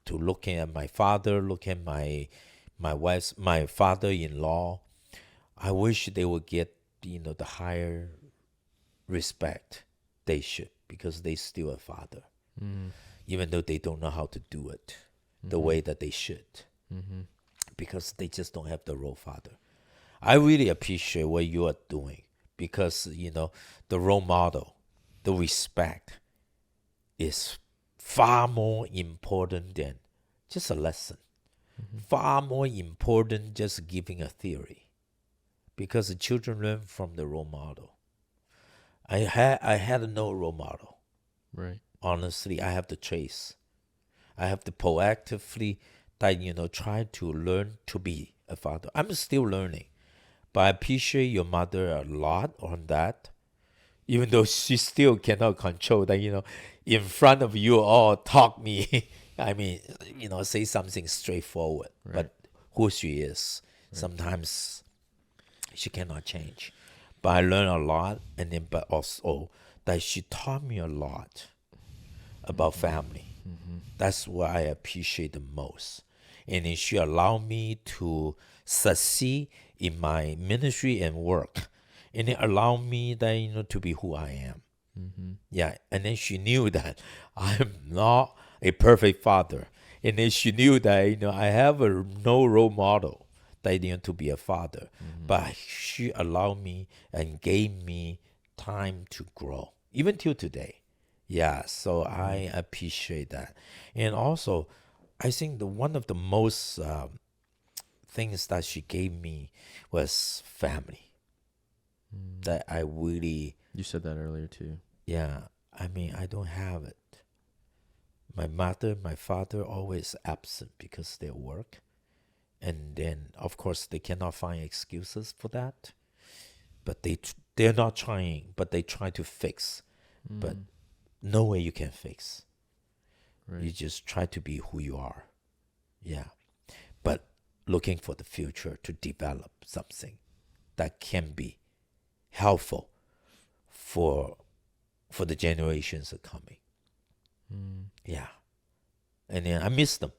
to looking at my father, look at my father-in-law, I wish they would get, the higher respect they should, because they still a father, Mm. even though they don't know how to do it the Mm-hmm. way that they should, Mm-hmm. because they just don't have the role father. I really appreciate what you are doing, because the role model, the respect is far more important than just a lesson. Mm-hmm. Far more important just giving a theory, because the children learn from the role model. I had no role model. Right. Honestly, I have to trace. I have to proactively that try to learn to be a father. I'm still learning, but I appreciate your mother a lot on that. Even though she still cannot control that, in front of you all talk me. I mean, say something straightforward. Right. But who she is, Right. sometimes she cannot change. But I learned a lot, and then but also that she taught me a lot about Mm-hmm. family. Mm-hmm. That's what I appreciate the most. And then she allowed me to succeed in my ministry and work. And it allowed me that, to be who I am. Mm-hmm. Yeah. And then she knew that I'm not a perfect father. And then she knew that, I have no role model that, to be a father. Mm-hmm. But she allowed me and gave me time to grow, even till today. Yeah, so I appreciate that. And also, I think the one of the most things that she gave me was family. That I really, You said that earlier too. yeah, I mean, I don't have it. My mother, my father always absent because they work. And then, of course, they cannot find excuses for that. But they're not trying, but they try to fix. But no way you can fix. You Right. just try to be who you are. Yeah. But looking for the future to develop something that can be helpful for for the generations that are coming. Yeah. And then I miss them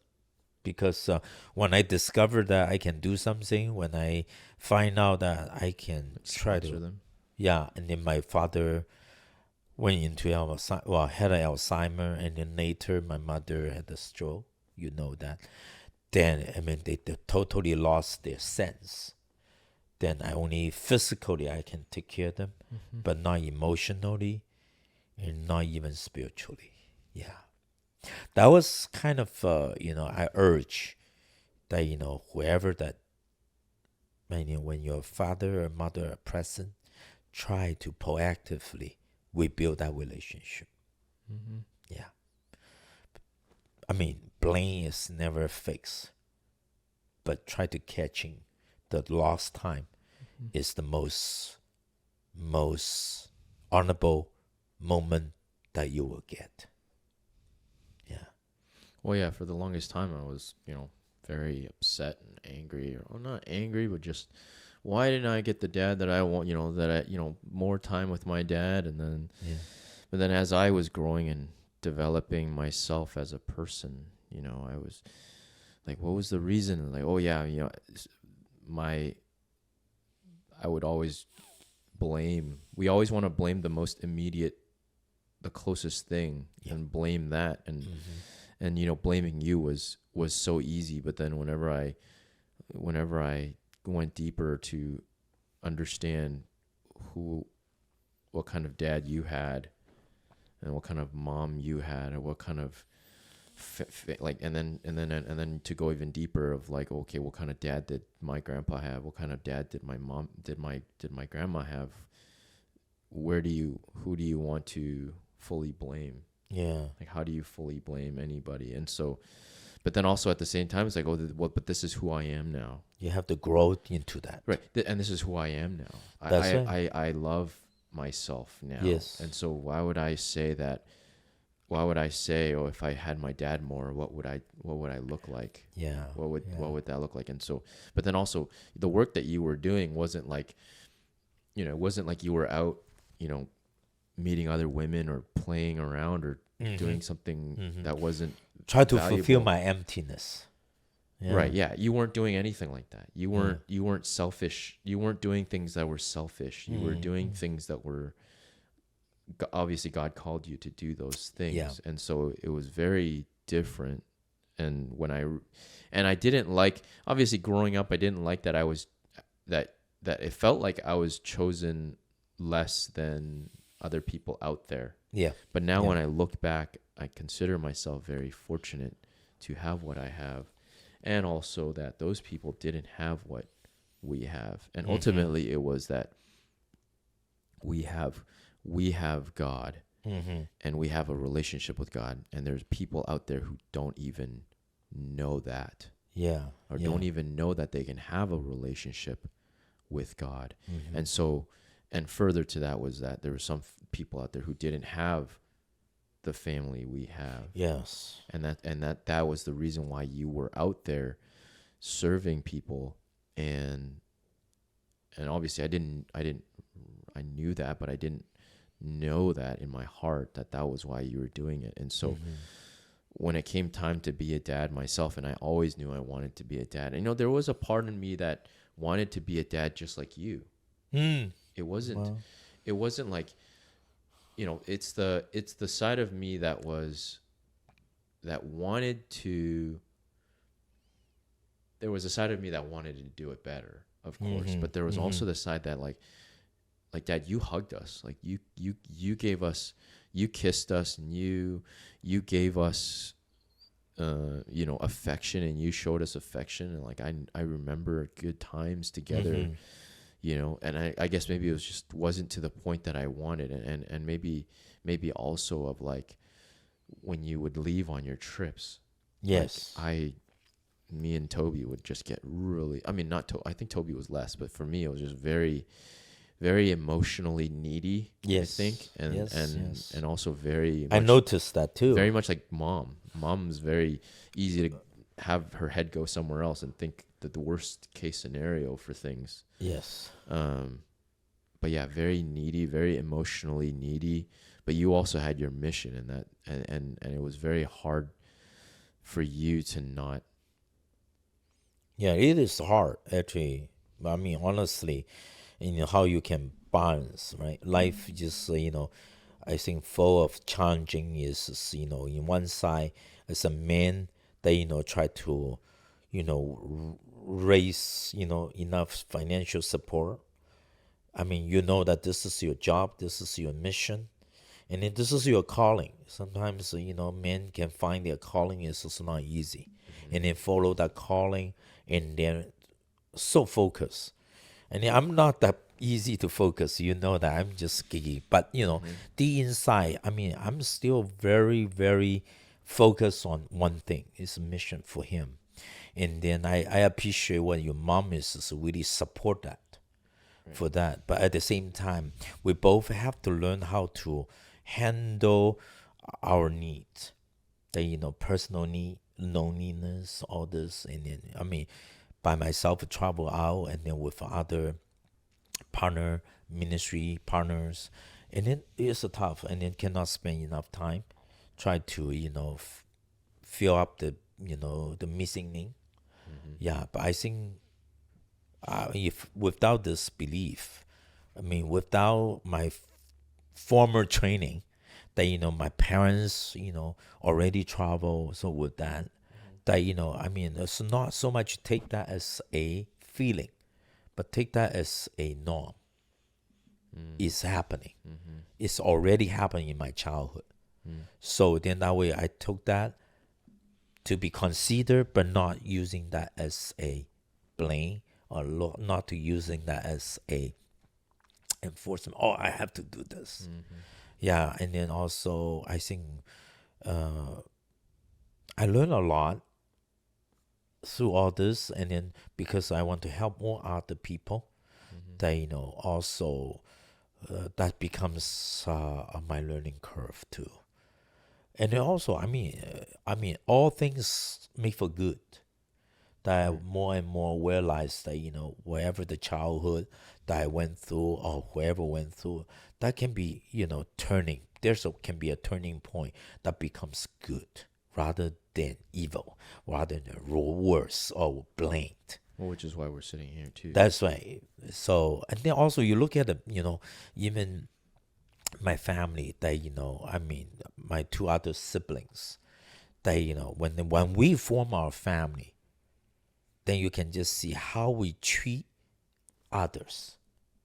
because when I discover that I can do something, when I find out that I can Like try sponsor to, them. yeah. And then my father went into Alzheimer, well, had an Alzheimer, and then later my mother had a stroke. You know that. Then I mean they totally lost their sense. Then I only physically I can take care of them, but not emotionally and not even spiritually. Yeah, that was kind of I urge that whoever that when your father or mother are present, try to proactively rebuild that relationship. Yeah, I mean blame is never fixed, but try to catching the lost time is the most honorable moment that you will get. Yeah. Well, yeah, for the longest time, I was, very upset and angry, or not angry, but just why didn't I get the dad that I want, more time with my dad? And then, Yeah. but then as I was growing and developing myself as a person, I was like, what was the reason? Like, oh, yeah, my, I would always we always want to blame the most immediate, the closest thing, and blame that. And blaming you was so easy, but then whenever I went deeper to understand what kind of dad you had and what kind of mom you had and what kind of like and then to go even deeper of like, okay, what kind of dad did my grandpa have, what kind of dad did my mom did my grandma have, who do you want to fully blame? Yeah. Like, how do you fully blame anybody? And so, but then also at the same time, it's like, oh, well, but this is who I am now, You have to grow into that. right? And this is who I am now. That's right. I love myself now. Yes. And so, why would I say that? Why would I say, oh, if I had my dad more, what would I look like? Yeah. What would that look like? And so, but then also, the work that you were doing wasn't like, it wasn't like you were out, you know, meeting other women or playing around or doing something that wasn't Try to valuable. fulfill my emptiness. Yeah. Right, yeah, you weren't doing anything like that. You weren't selfish. You weren't doing things that were selfish. You were doing things that were obviously God called you to do those things. Yeah. And so it was very different. And I didn't like, obviously growing up, I didn't like that I was that it felt like I was chosen less than other people out there. Yeah. But now Yeah. when I look back, I consider myself very fortunate to have what I have, and also that those people didn't have what we have. And ultimately it was that we have God, and we have a relationship with God, and there's people out there who don't even know that, Yeah. or Yeah. don't even know that they can have a relationship with God. And so, and further to that was that there were some people out there who didn't have the family we have. Yes. And that was the reason why you were out there serving people. And obviously I knew that, but I didn't know that in my heart that was why you were doing it. And so when it came time to be a dad myself, and I always knew I wanted to be a dad, there was a part in me that wanted to be a dad just like you. It wasn't Well. it wasn't like, it's the side of me that wanted to, there was a side of me that wanted to do it better, of course, but there was also the side that like, Dad, you hugged us, like you gave us you kissed us, and you gave us affection, and you showed us affection, and like I remember good times together, Mm-hmm. and I guess maybe it was just wasn't to the point that I wanted, and maybe also of like when you would leave on your trips, like Yes. me and Toby would just get really, I mean, not I think Toby was less, but for me it was just very, very emotionally needy, I think, Yes. and Yes. and Yes. and also very I much, noticed that too. very much like mom's very easy to have her head go somewhere else and think that the worst case scenario for things. Yes. um but yeah, very needy, very emotionally needy, but you also had your mission, and that and it was very hard for you to not. Yeah, it is hard actually. I mean, honestly, how you can balance, right? Life just, I think full of challenging is, in one side, as a man, that, try to, raise, enough financial support. I mean, you know that this is your job, this is your mission, and then this is your calling. Sometimes, men can find their calling is just not easy. And then follow that calling, and then so focused. And I'm not that easy to focus. You know that I'm just geeky. But, Mm-hmm. the inside, I mean, I'm still very, very focused on one thing. It's a mission for him. And then I appreciate what your mom is really support that Right. for that. But at the same time, we both have to learn how to handle our needs. The, personal need, loneliness, all this. And then, I mean, by myself travel out, and then with other partner, ministry partners, and then it's a tough, and then cannot spend enough time try to, fill up the missing link. Mm-hmm. Yeah, but I think, if without this belief, I mean, without my former training, that, my parents, already travel, so with that, that, I mean, it's not so much take that as a feeling, but take that as a norm. It's happening. Mm-hmm. It's already happening in my childhood. Mm-hmm. So then that way I took that to be considered, but not using that as a blame, or not to using that as a enforcement. Oh, I have to do this. Mm-hmm. Yeah, and then also I think, I learned a lot through all this, and then because I want to help more other people, Mm-hmm. that, also, that becomes, my learning curve too. And then also, I mean, all things make for good. That I Right. more and more realize that, wherever the childhood that I went through, or whoever went through, that can be, turning. Can be a turning point that becomes good rather than evil, rather than worse or blamed. Well, which is why we're sitting here too. That's right. So, and then also you look at the, even my family, that, I mean, my two other siblings, that, when we form our family, then you can just see how we treat others,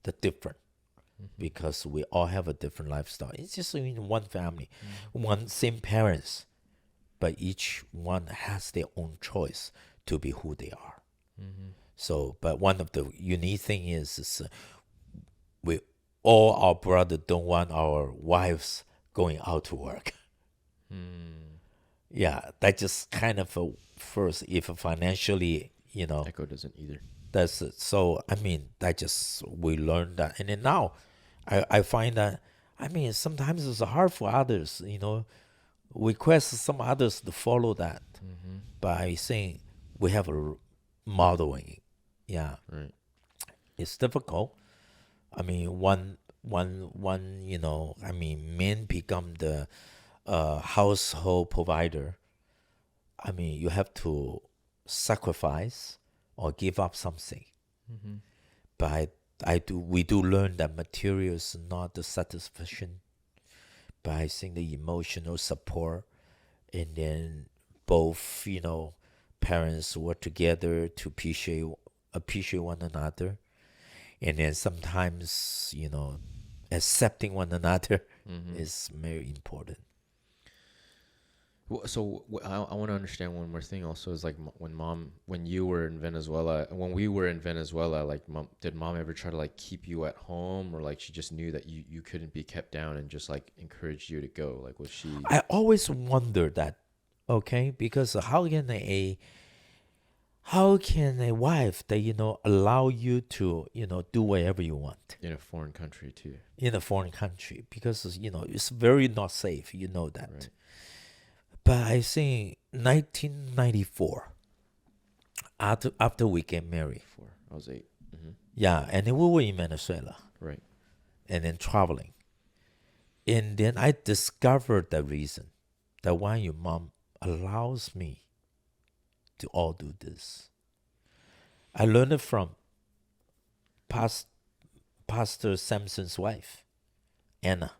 the different, Mm-hmm. because we all have a different lifestyle. It's just in one family, Mm-hmm. one same parents, but each one has their own choice to be who they are. Mm-hmm. So, but one of the unique thing is we all our brother don't want our wives going out to work. Mm. Yeah, that just kind of first, if financially, Echo doesn't either. that's it. So I mean, that just we learned that, and then now, I find that, I mean, sometimes it's hard for others, request some others to follow that Mm-hmm. by saying we have a modeling. Yeah, Right. it's difficult. I mean, one. I mean, men become the, household provider. I mean, you have to sacrifice or give up something. Mm-hmm. But we do learn that material is not the satisfaction. But I think the emotional support, and then both, parents work together to appreciate one another, and then sometimes, accepting one another. is very important. So I want to understand one more thing also is like when you were in Venezuela, when we were in Venezuela, like did mom ever try to like keep you at home, or like she just knew that you couldn't be kept down and just like encouraged you to go? Like was she? I always wonder that, okay, because how can a wife that allow you to do whatever you want In a foreign country too. in a foreign country, because it's very not safe, that. Right. But I think 1994, after we get married, I was 8. yeah, and then we were in Venezuela Right. and then traveling, and then I discovered the reason that why your mom allows me to all do this. I learned it from Pastor Samson's wife, Anna.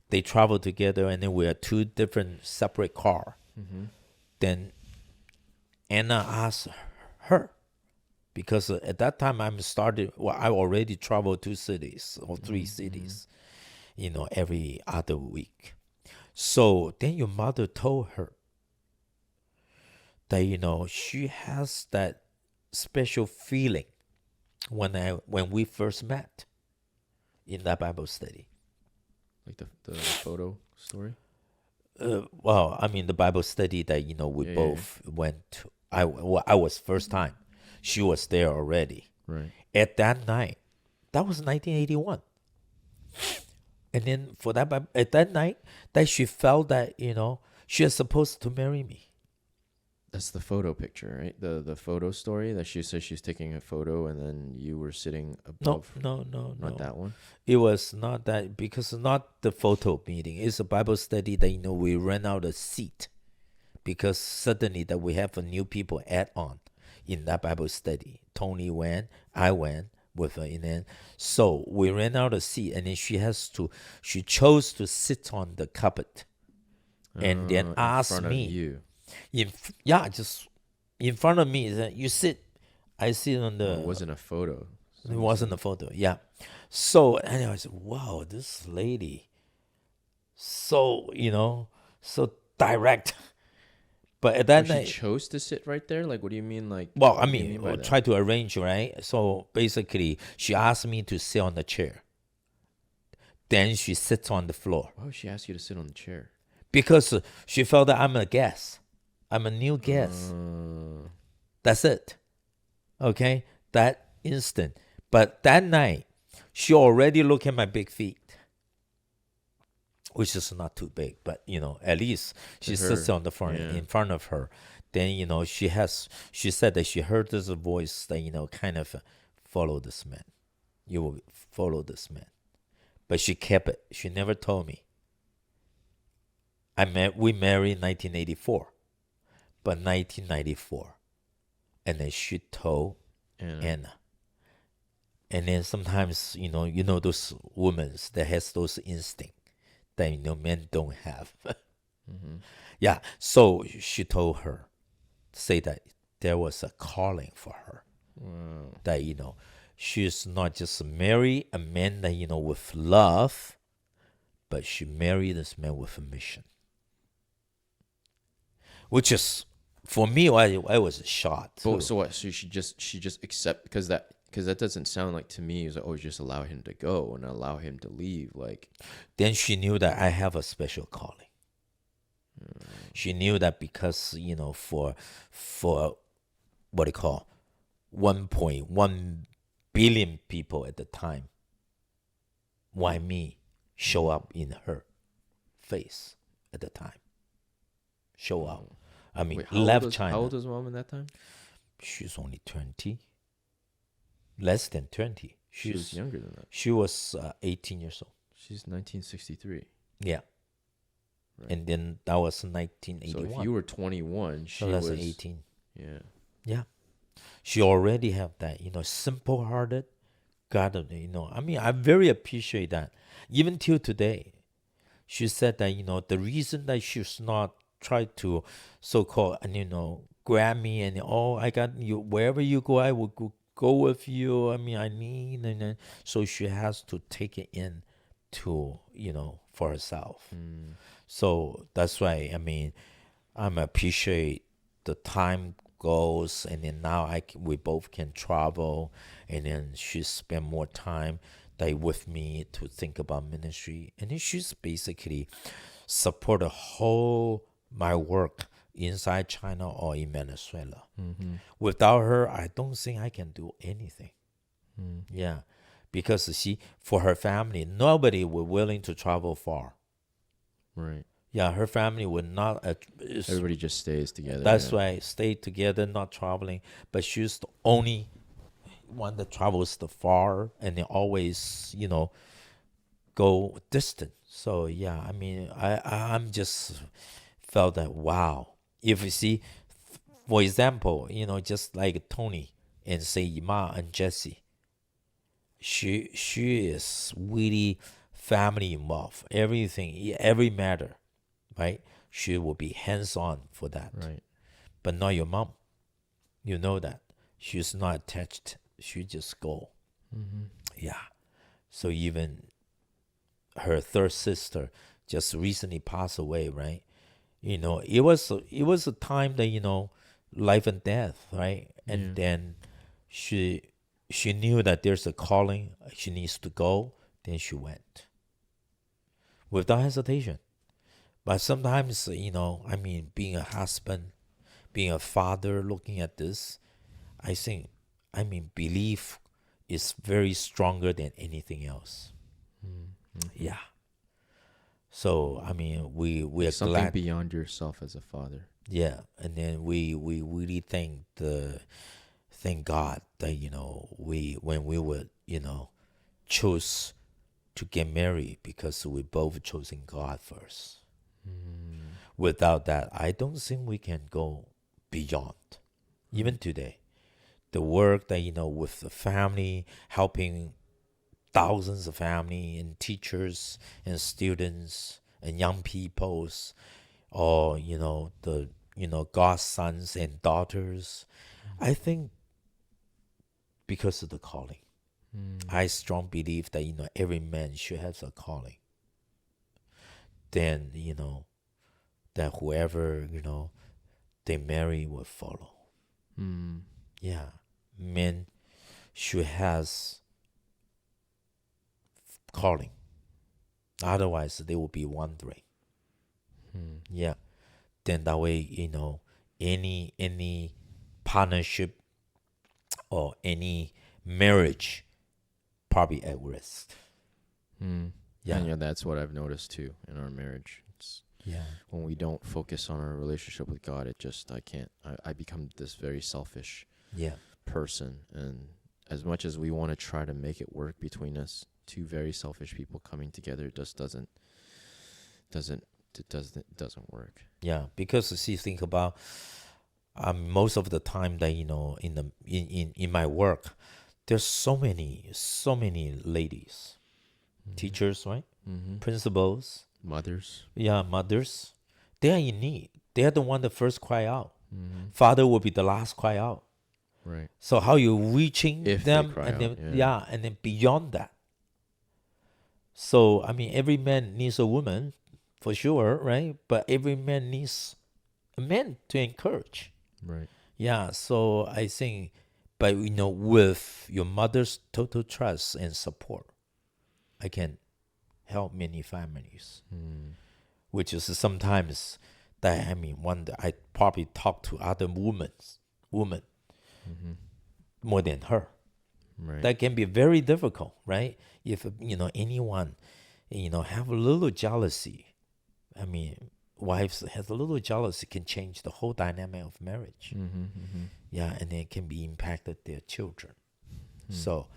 They traveled together, and then we had two different separate car. Then Anna asked her, because at that time I already traveled 2 cities or 3 cities, every other week. So then your mother told her that she has that special feeling when we first met in that Bible study. Like the photo story. Well, I mean the Bible study that we both went to. I was first time. She was there already. Right. At that night, that was 1981. And then at that night, that she felt that she was supposed to marry me. That's the photo picture, right? The photo story that she says she's taking a photo and then you were sitting above. No. Not that one. It was not that, because it's not the photo meeting. It's a Bible study that we ran out a seat, because suddenly that we have a new people add on in that Bible study. Tony went, I went with her, and then so we ran out a seat, and then she chose to sit on the cupboard, and then asked in front me. of you. Just in front of me. You sit. I sit on the. It wasn't a photo. It wasn't a photo. Yeah. So and I was, wow, this lady, so so direct. But at that night, she chose to sit right there. Like, what do you mean? Like, well, I what do you mean, by that? try to arrange, right? So basically, she asked me to sit on the chair. Then she sits on the floor, Why would she ask you to sit on the chair? because she felt that I'm a guest. I'm a new guest. That's it. Okay? That instant. But that night, she already looked at my big feet, which is not too big, but at least she sits on the front, in front of her. Then she said that she heard this voice that kind of follow this man. You will follow this man. But she kept it. She never told me. We married in 1984. But 1994. And then she told Anna. And then sometimes, those women that has those instincts that men don't have. Yeah. So she told her, say that there was a calling for her. Wow. That she's not just marry a man that with love, but she married this man with a mission. Which is, for me, I was shocked. So what? So she just accept, because that doesn't sound like, to me, it was like, oh, just allow him to go and allow him to leave. Like, then she knew that I have a special calling. She knew that because for what they call 1.1 billion people at the time, why me show up in her face at the time? Show up. I mean, wait, left China. How old was mom in that time? She's only 20. Less than 20. She was younger than that. She was 18 years old. She's 1963. Yeah. Right. And then that was 1981. So if you were 21, she was 18. Yeah. Yeah. She already have that, simple-hearted. God, I mean, I very appreciate that. Even till today, she said that, the reason that she's not try to so-called, grab me and, I got you, wherever you go, I will go with you. I mean, I need, and then, so she has to take it in to, for herself. Mm. So that's why, I mean, I'm appreciate the time goes, and then now we both can travel, and then she spend more time like with me to think about ministry, and then she's basically support the whole my work inside China or in Venezuela. Mm-hmm. Without her, I don't think I can do anything. Mm. Yeah, because she, for her family, nobody were willing to travel far. Right. Yeah, her family would not. Everybody just stays together. That's Yeah. why stay together, not traveling. But she's the only one that travels the far, and they always, go distant. So yeah, I mean, I'm just felt that wow. If you see, for example, just like Tony and say Ima and Jesse, she is really family involved. Everything, every matter, right? She will be hands on for that. Right. But not your mom. You know that. She's not attached. She just go. Mm-hmm. Yeah. So even her third sister just recently passed away, right? It was a time that, life and death, right? And Yeah. then she she knew that there's a calling, she needs to go, then she went without hesitation. But sometimes, I mean, being a husband, being a father, looking at this, I think, I mean, belief is very stronger than anything else. Mm-hmm. Yeah. So I mean, we are Something glad. beyond yourself as a father. Yeah, and then we really thank God that we when we would choose to get married because we both chosen God first. Mm. Without that, I don't think we can go beyond. Even Right. today, the work that with the family, helping thousands of family and teachers and students and young peoples, or the godsons and daughters. I think because of the calling, Mm. I strong believe that every man should have a calling. Then that whoever they marry will follow. Mm. Yeah, men should has calling. Otherwise, they will be wandering. Mm. Yeah. Then that way, any partnership or any marriage probably at risk. Mm. Yeah. And yeah, that's what I've noticed too in our marriage. It's Yeah. when we don't focus on our relationship with God, I become this very selfish Yeah. person. And as much as we want to try to make it work between us, two very selfish people coming together, it just doesn't work. Yeah. Because see, think about most of the time that in my work, there's so many ladies, teachers, right? Mm-hmm. Principals, Mothers. yeah, mothers. They are in need. They are the one that first cry out. Mm-hmm. Father will be the last cry out. Right. So how you reaching If they them, cry and out, then yeah. and then beyond that. So I mean, every man needs a woman, for sure, right? But every man needs a man to encourage. Right. Yeah. So I think, but with your mother's total trust and support, I can help many families. Mm. Which is sometimes that I mean, one that I probably talk to other women Mm-hmm. more than her. Right. That can be very difficult, right? If anyone have a little jealousy. I mean, wives has a little jealousy can change the whole dynamic of marriage. Mm-hmm. Mm-hmm. Yeah, and it can be impacted their children. Mm. So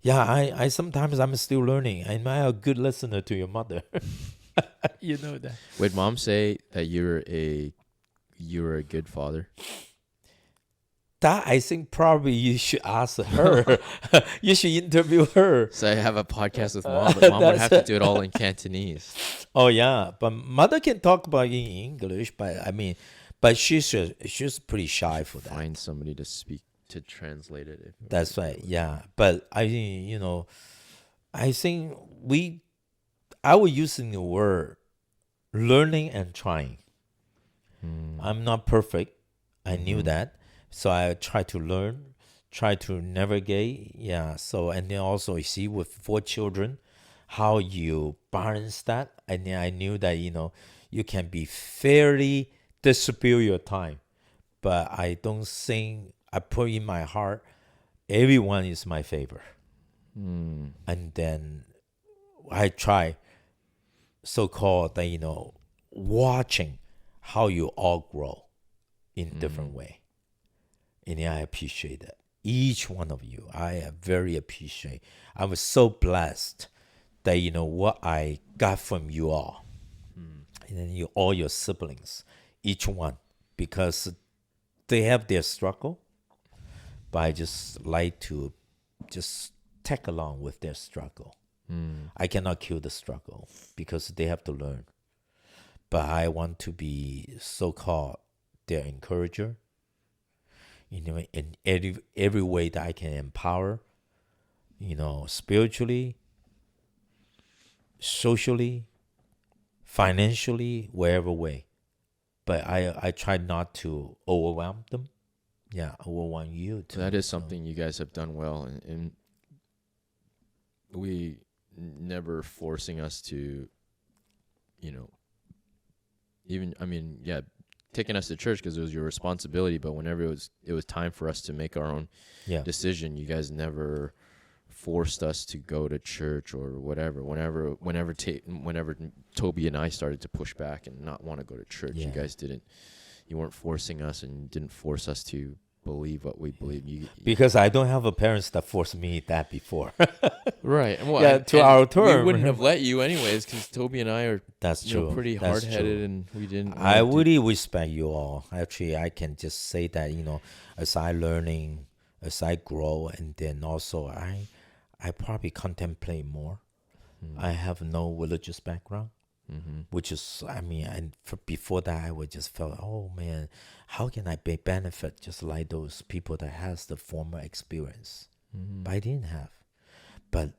yeah, I sometimes I'm still learning. Am I a good listener to your mother? You know that. Would mom say that you're a good father? That I think probably you should ask her. You should interview her. So I have a podcast with mom, but mom would have to do it all in Cantonese. Oh yeah, but mother can talk about in English, but I mean, but she's pretty shy for that. Find somebody to translate it. That's right. Yeah, but I think I think we I was using the word learning and trying. I'm not perfect. I knew that. So I try to learn, try to navigate. Yeah. So, and then also, you see, with 4 children, how you balance that. And then I knew that, you can be fairly distribute your time. But I don't think I put in my heart, everyone is my favor. And then I try so-called, watching how you all grow in different way. And I appreciate that. Each one of you, I very appreciate. I was so blessed that, what I got from you all. And then all your siblings, each one, because they have their struggle. But I just like to just tag along with their struggle. I cannot kill the struggle because they have to learn. But I want to be so-called their encourager, in every way that I can empower, spiritually, socially, financially, wherever way. But I try not to overwhelm them. Yeah, overwhelm you too. That is something you guys have done well, and we never forcing us to, even, taking us to church because it was your responsibility. But whenever it was time for us to make our own decision, you guys never forced us to go to church or whatever. Whenever Toby and I started to push back and not want to go to church, you guys didn't. You weren't forcing us, and you didn't force us to believe what we believe. Because I don't have a parents that forced me that before. Right. Well, to our term. We wouldn't have let you anyways, because Toby and I are That's true. Pretty hard-headed, and we didn't. I really respect you all. Actually, I can just say that, as I learning, as I grow, and then also I probably contemplate more. I have no religious background. Which is, and before that, I would just felt, oh man, how can I benefit just like those people that has the former experience? But I didn't have. But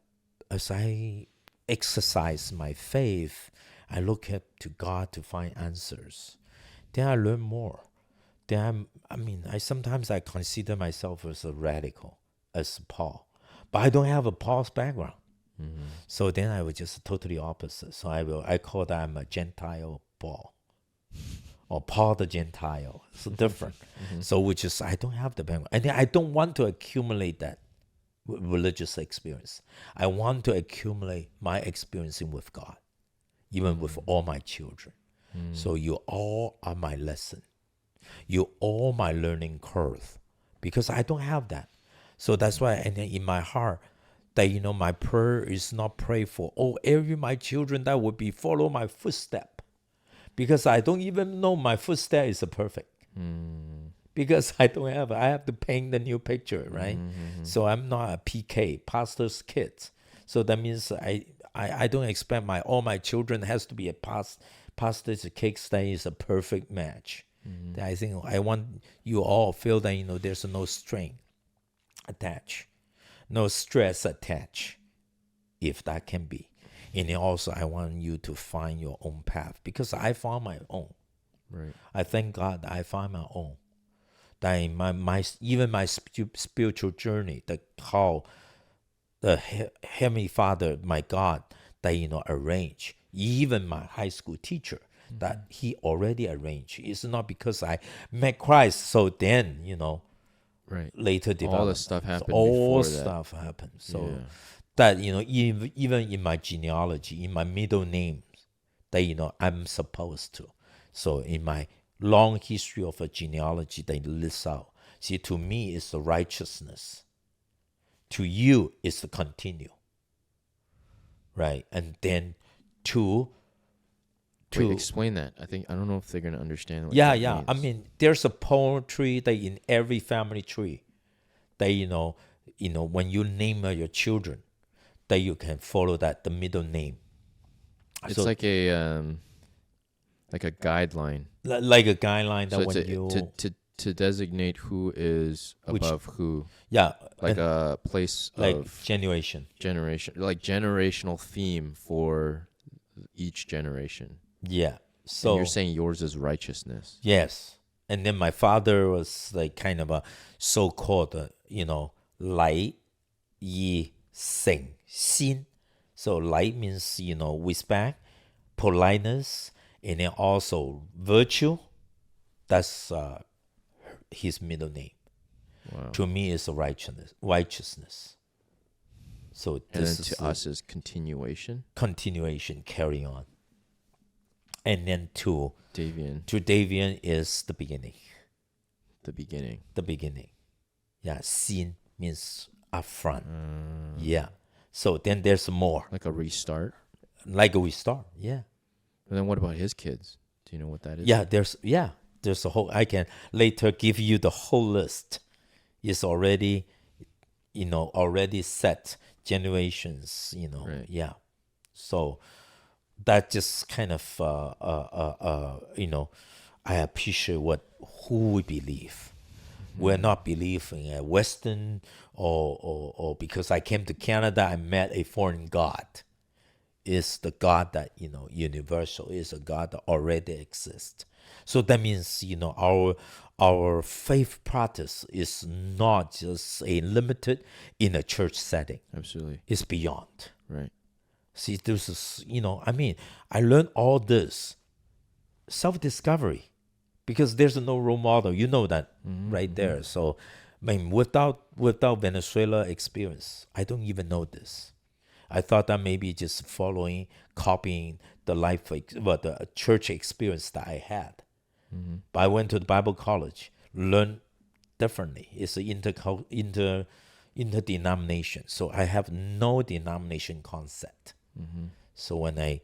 as I exercise my faith, I look up to God to find answers. Then I learn more. Then I sometimes I consider myself as a radical, as Paul, but I don't have a Paul's background. So then I was just totally opposite. So I call that I'm a Gentile Paul, or Paul the Gentile. So different. So which is, I don't have the background, and then I don't want to accumulate that religious experience. I want to accumulate my experience with God, even with all my children. So you all are my lesson. You all my learning curve, because I don't have that. So that's why, and then in my heart, that my prayer is not pray for every my children that would be follow my footstep, because I don't even know my footstep is perfect. Because I have to paint the new picture, right? So I'm not a PK, pastor's kid. So that means I don't expect all my children has to be a pastor's kid that is a perfect match. I think I want you all feel that there's no strain attached. No stress attached, if that can be. And then also, I want you to find your own path, because I found my own. Right. I thank God that I found my own. That in my even my spiritual journey, how the Heavenly Father, my God, that arranged. Even my high school teacher, that he already arranged. It's not because I met Christ, so then Right. later development. All the stuff happened all before that. stuff happened. So that even in my genealogy, in my middle names, that I'm supposed to. So in my long history of a genealogy, they lists out. See, to me, it's the righteousness. To you, it's the continue. Right, and then Wait, explain that. I don't know if they're gonna understand what that means. There's a poetry that in every family tree, that when you name your children, that you can follow that the middle name. It's like a guideline. Like a guideline that So when it's you to designate who is above who. Yeah, Like a place like of generation, like generational theme for each generation. Yeah. And you're So saying yours is righteousness. yes. And then my father was like kind of a so-called, 来 yi sing xin. So 来 means, respect, politeness, and then also virtue. That's his middle name. Wow. To me, it's a righteousness. So And then this is to us is continuation. continuation, carry on. And then Davian, to Davian is the beginning. the beginning. The beginning. Yeah, xin means up front. Yeah. So then there's more. Like a restart. Like we start. Yeah. And then what about his kids? Do you know what that is? There's a whole I can later give you the whole list. It's already already set generations, Right. Yeah. So that just kind of I appreciate who we believe. We're not believing a Western or because I came to Canada, I met a foreign God. Is the God that universal, is a God that already exists. So that means our faith practice is not just a limited in a church setting. Absolutely. It's beyond. Right. See, this is I learned all this self-discovery because there's no role model. You know that right there. So, I mean, without Venezuela experience, I don't even know this. I thought that maybe just following, copying the the church experience that I had. But I went to the Bible college, learned differently. It's an interdenomination. So I have no denomination concept. So when I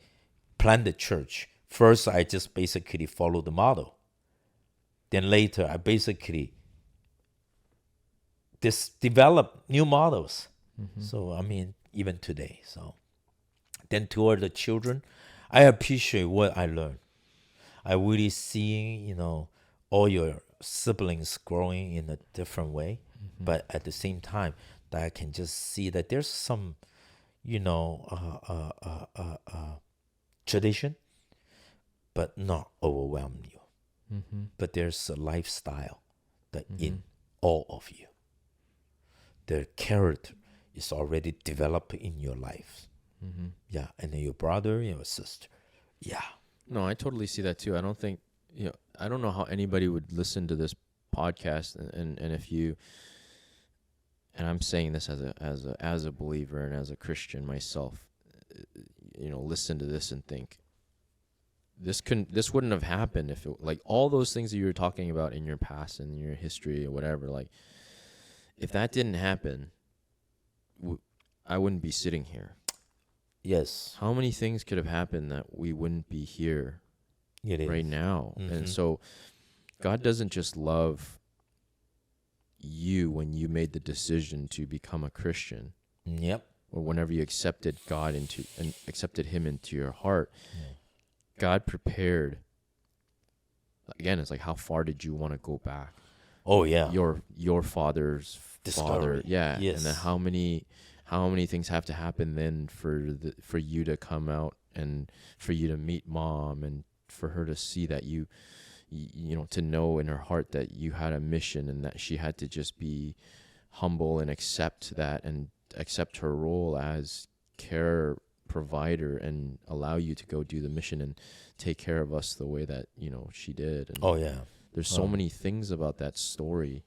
planned the church, first I just basically follow the model. Then later I basically develop new models. So I mean, even today. So then toward the children, I appreciate what I learned. I really seeing, all your siblings growing in a different way, but at the same time, that I can just see that there's some, tradition, but not overwhelm you. But there's a lifestyle that in all of you, the character is already developed in your life. Yeah, and then your brother, your sister. Yeah. No, I totally see that too. I don't think, I don't know how anybody would listen to this podcast and if you, and I'm saying this as a believer and as a Christian myself, listen to this and think this wouldn't have happened if it, like all those things that you were talking about in your past and your history or whatever, like if that didn't happen, I wouldn't be sitting here. Yes. How many things could have happened that we wouldn't be here right now? And so God doesn't just love you when you made the decision to become a Christian. Yep. Or whenever you accepted God accepted him into your heart. God prepared. Again, it's like, how far did you want to go back? Oh yeah. Your father's Discovery. father. Yeah. Yes. And then how many things have to happen then for you to come out and for you to meet mom and for her to see that you to know in her heart that you had a mission and that she had to just be humble and accept that and accept her role as care provider and allow you to go do the mission and take care of us the way that she did. And oh yeah. there's so many things about that story.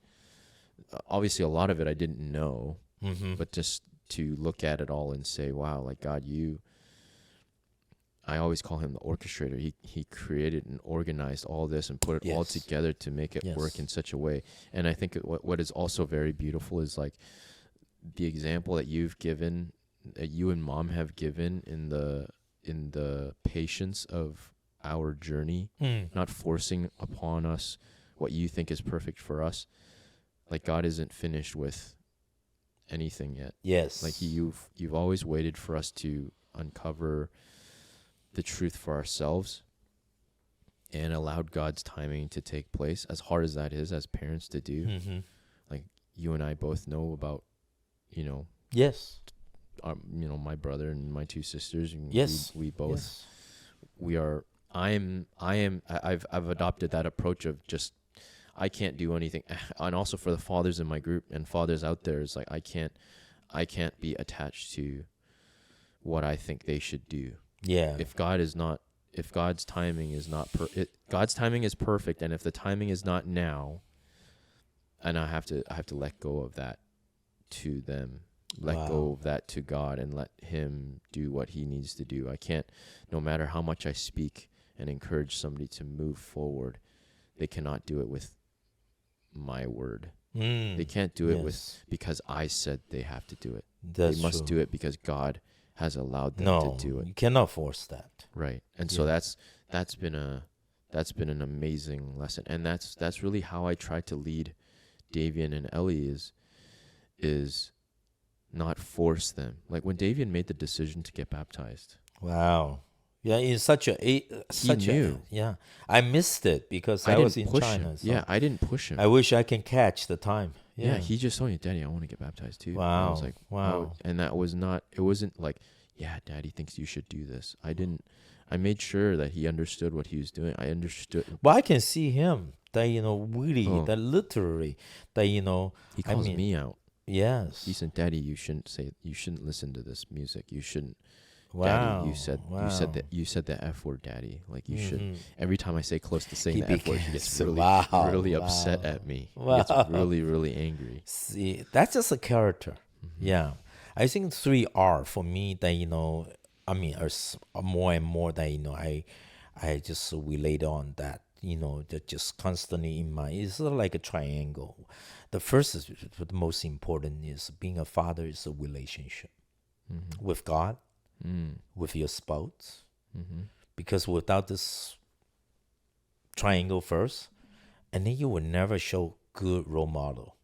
Obviously, a lot of it I didn't know, but just to look at it all and say, wow, like God, I always call him the orchestrator. He created and organized all this and put it all together to make it work in such a way. And I think what is also very beautiful is like the example that you've given, that you and mom have given in the patience of our journey, not forcing upon us what you think is perfect for us. Like God isn't finished with anything yet. Yes. Like you've always waited for us to uncover the truth for ourselves and allowed God's timing to take place, as hard as that is as parents to do. Like you and I both know about, yes. my brother and my two sisters, and Yes. we both Yes. we are. I've adopted that approach of just I can't do anything, and also for the fathers in my group and fathers out there, it's like I can't be attached to what I think they should do. Yeah. If God's timing is not God's timing is perfect, and if the timing is not now, and I have to let go of that to them, let go of that to God, and let Him do what He needs to do. I can't, no matter how much I speak and encourage somebody to move forward, they cannot do it with my word. They can't do it with because I said they have to do it. That's they must true. do it because God has allowed them No, to do it. you cannot force that. Right. And so that's been an amazing lesson. And that's really how I try to lead Davian and Ellie is not force them. Like when Davian made the decision to get baptized. Wow. Yeah, in such a knew. yeah. I missed it because I was in China. So Yeah, I didn't push him. I wish I can catch the time. Yeah, he just told me, Daddy, I want to get baptized too. Wow. And I was like, wow. And that was not, it wasn't like, yeah, Daddy thinks you should do this. I made sure that he understood what he was doing. I understood. But I can see him that, really, that literally, that, he calls me out. Yes. He said, Daddy, you shouldn't listen to this music. You shouldn't. Wow. Daddy, you said the F word, Daddy. Like you should. Every time I say close to saying the F word, he gets really upset at me. He gets really, really angry. See, that's just a character. Yeah. I think 3R for me that, as more and more that, I just relate on that, that just constantly in my, it's sort of like a triangle. The first is the most important is being a father is a relationship with God, with your spouse, because without this triangle first, and then you will never show good role model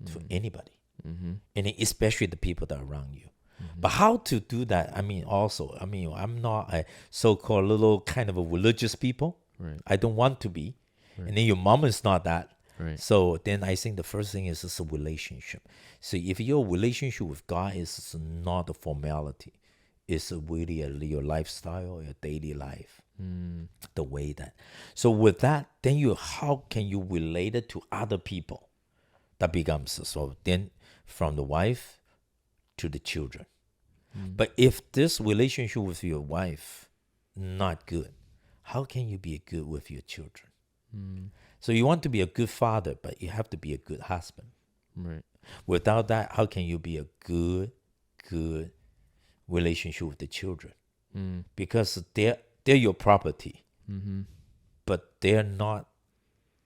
to anybody, and especially the people that are around you. But how to do that? I'm not a so-called little kind of a religious people. Right. I don't want to be. Right. And then your mom is not that. Right. So then I think the first thing is a relationship. So if your relationship with God is not a formality, it's really your lifestyle, your daily life, the way that. So with that, then how can you relate it to other people? That becomes so then from the wife to the children. But if this relationship with your wife not good, how can you be good with your children? So you want to be a good father, but you have to be a good husband. Right. Without that, how can you be a good relationship with the children? Because they're your property, but they're not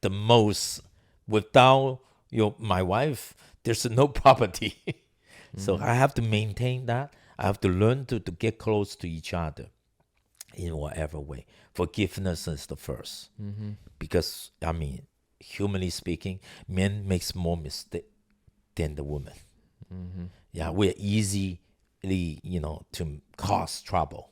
the most. Without my wife, there's no property. So I have to maintain that. I have to learn to get close to each other in whatever way. Forgiveness is the first. Because, humanly speaking, men makes more mistake than the woman. Yeah, we're easily, to cause trouble.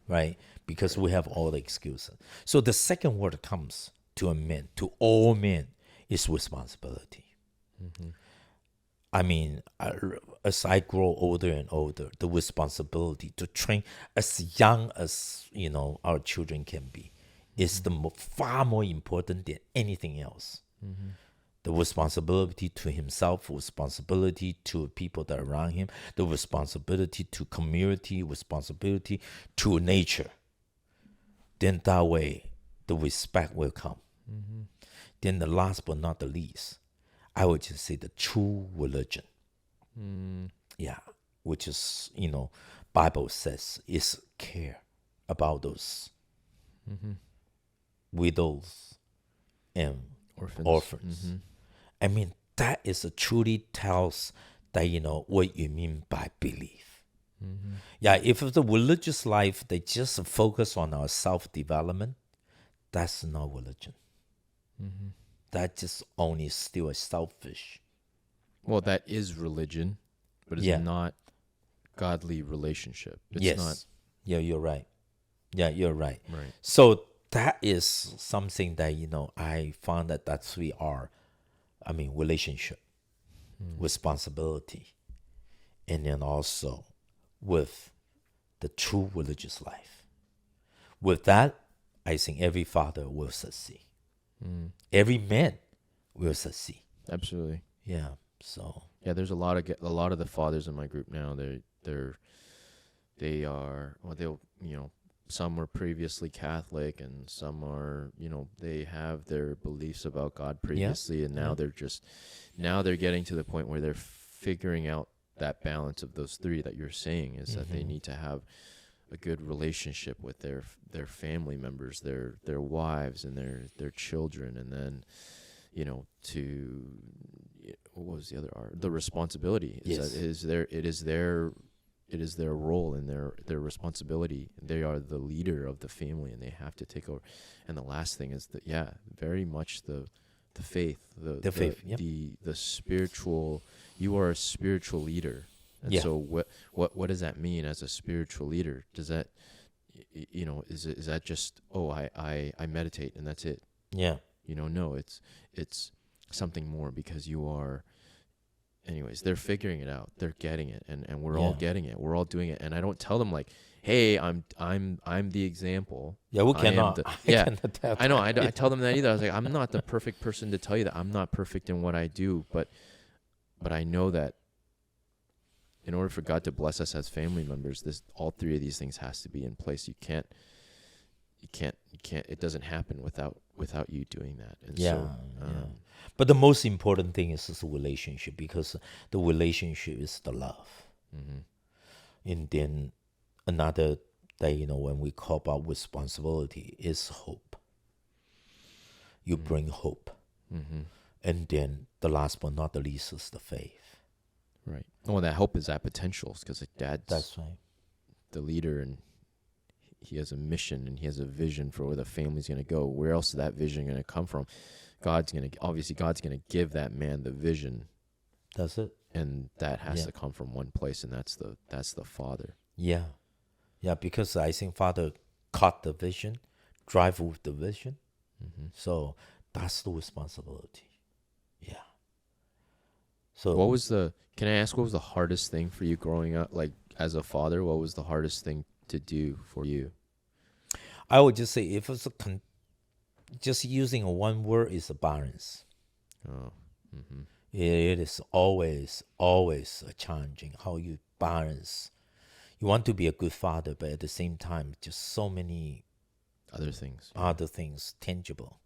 Right? Because we have all the excuses. So the second word comes to all men, is responsibility. As I grow older and older, the responsibility to train as young as, our children can be is far more important than anything else. The responsibility to himself, responsibility to people that are around him, the responsibility to community, responsibility to nature. Then that way, the respect will come. Then the last but not the least, I would just say the true religion. Yeah, which is, Bible says is care about those widows and orphans. That is truly tells that, what you mean by belief. Yeah, if the religious life, they just focus on our self-development, that's not religion. That just only still a selfish. Well, that is religion, but it's not godly relationship. It's not. Yeah, you're right. Yeah, you're right. Right. So that is something that, I found that's 3R. Relationship, responsibility, and then also with the true religious life. With that, I think every father will succeed. Every man will succeed. Absolutely. Yeah. So Yeah, there's a lot of the fathers in my group now. They are, well, they'll, some were previously Catholic, and some are, they have their beliefs about God previously, and now they're getting to the point where they're figuring out that balance of those three that you're saying, is that they need to have a good relationship with their family members, their wives, and their children, and then, to, what was the other art? The responsibility is Yes. that it is their role and their responsibility. They are the leader of the family, and they have to take over. And the last thing is that, very much the faith, The faith, yep. the spiritual. You are a spiritual leader, and Yeah. so what does that mean as a spiritual leader? Does that, is that just, I meditate and that's it? Yeah. No, it's something more, because you are. Anyways, they're figuring it out. They're getting it, and we're all getting it. We're all doing it, and I don't tell them like, "Hey, I'm the example." Yeah, we I am cannot. the- I yeah, cannot tell I know. that. I tell them that either. I was like, I'm not the perfect person to tell you that. I'm not perfect in what I do, but I know that in order for God to bless us as family members, all three of these things has to be in place. You can't. It doesn't happen without you doing that. And Yeah, so, yeah. But the most important thing is the relationship, because the relationship is the love. And then another that, when we call about responsibility, is hope. You bring hope. And then the last but not the least is the faith. right. Well, that hope is that potential, because Dad's That's right. the leader, and he has a mission, and he has a vision for where the family's going to go. Where else is that vision going to come from? God's going to give that man the vision, That's it. and that has Yeah. to come from one place, and that's the father. Yeah. Yeah, because I think Father caught the vision, drive with the vision. So that's the responsibility. Yeah. So Can I ask, what was the hardest thing for you growing up, like as a father? What was the hardest thing to do for you? I would just say, if it's just using one word, is a balance. Oh, It is always a challenging how you balance. You want to be a good father, but at the same time, just so many other things. other things tangible.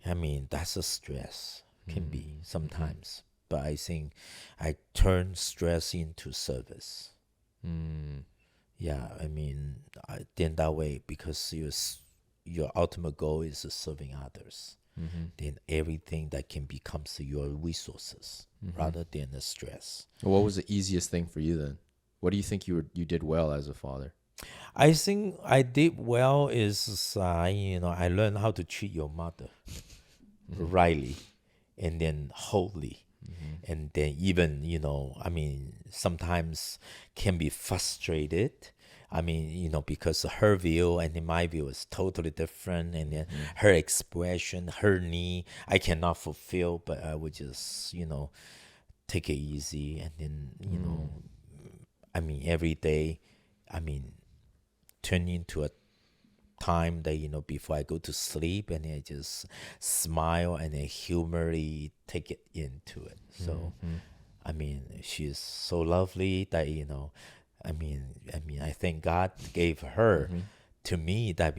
I mean, that's a stress, can be sometimes. But I think I turn stress into service. Yeah, I mean, then that way, because your ultimate goal is serving others. Then everything that can becomes your resources rather than the stress. What was the easiest thing for you then? What do you think you did well as a father? I think I did well is, I learned how to treat your mother rightly, and then wholly. And then even, I mean, sometimes can be frustrated. I mean, because her view and then my view is totally different. And then her expression, her need, I cannot fulfill, but I would just, take it easy. And then, I mean, every day, I mean, turn into a time that, before I go to sleep, and I just smile and then humorously take it into it. So, I mean, she's so lovely that, I mean, I think God gave her to me that,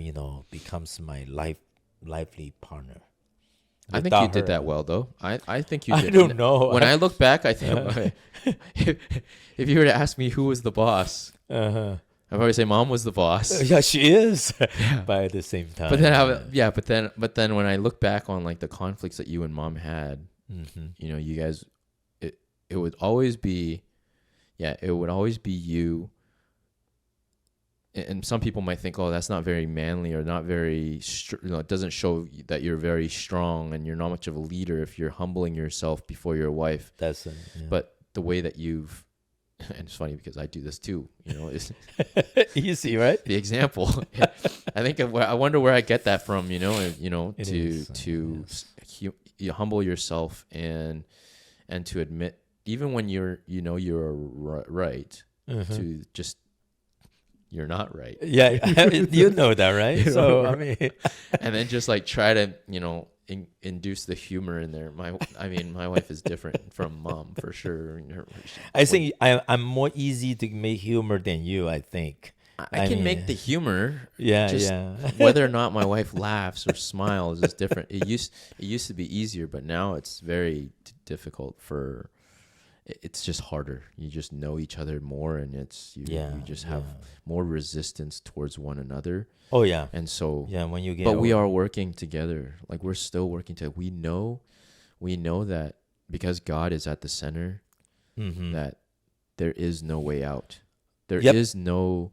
becomes my lively partner. I think you Without did her, that well, though. I think you I did. don't know. When I look back, I think if you were to ask me who was the boss, I'd probably say Mom was the boss. Yeah, she is. But at the same time. But then when I look back on like the conflicts that you and Mom had, you guys, it would always be, you. And some people might think, oh, that's not very manly, or not very, it doesn't show that you're very strong, and you're not much of a leader if you're humbling yourself before your wife. That's it. Yeah. But the way that you've, and it's funny because I do this too, is easy, right? the example. I think I wonder where I get that from, you humble yourself and to admit, even when you're right, Uh-huh. to just you're not right. Yeah, you know that, right? You So know, I mean, and then just like try to induce the humor in there. My wife is different from mom for sure. I think I'm more easy to make humor than you. I think. I I can make the mean, humor, yeah, just yeah. whether or not my wife laughs or smiles is different. It used to be easier, but now it's very difficult for. It's just harder. You just know each other more, and Yeah, you just have yeah. more resistance towards one another, Oh yeah, and so. yeah. When you get But we old, are working together. Like we're still working together. We know that because God is at the center, mm-hmm. that there is no way out. There Yep. is no.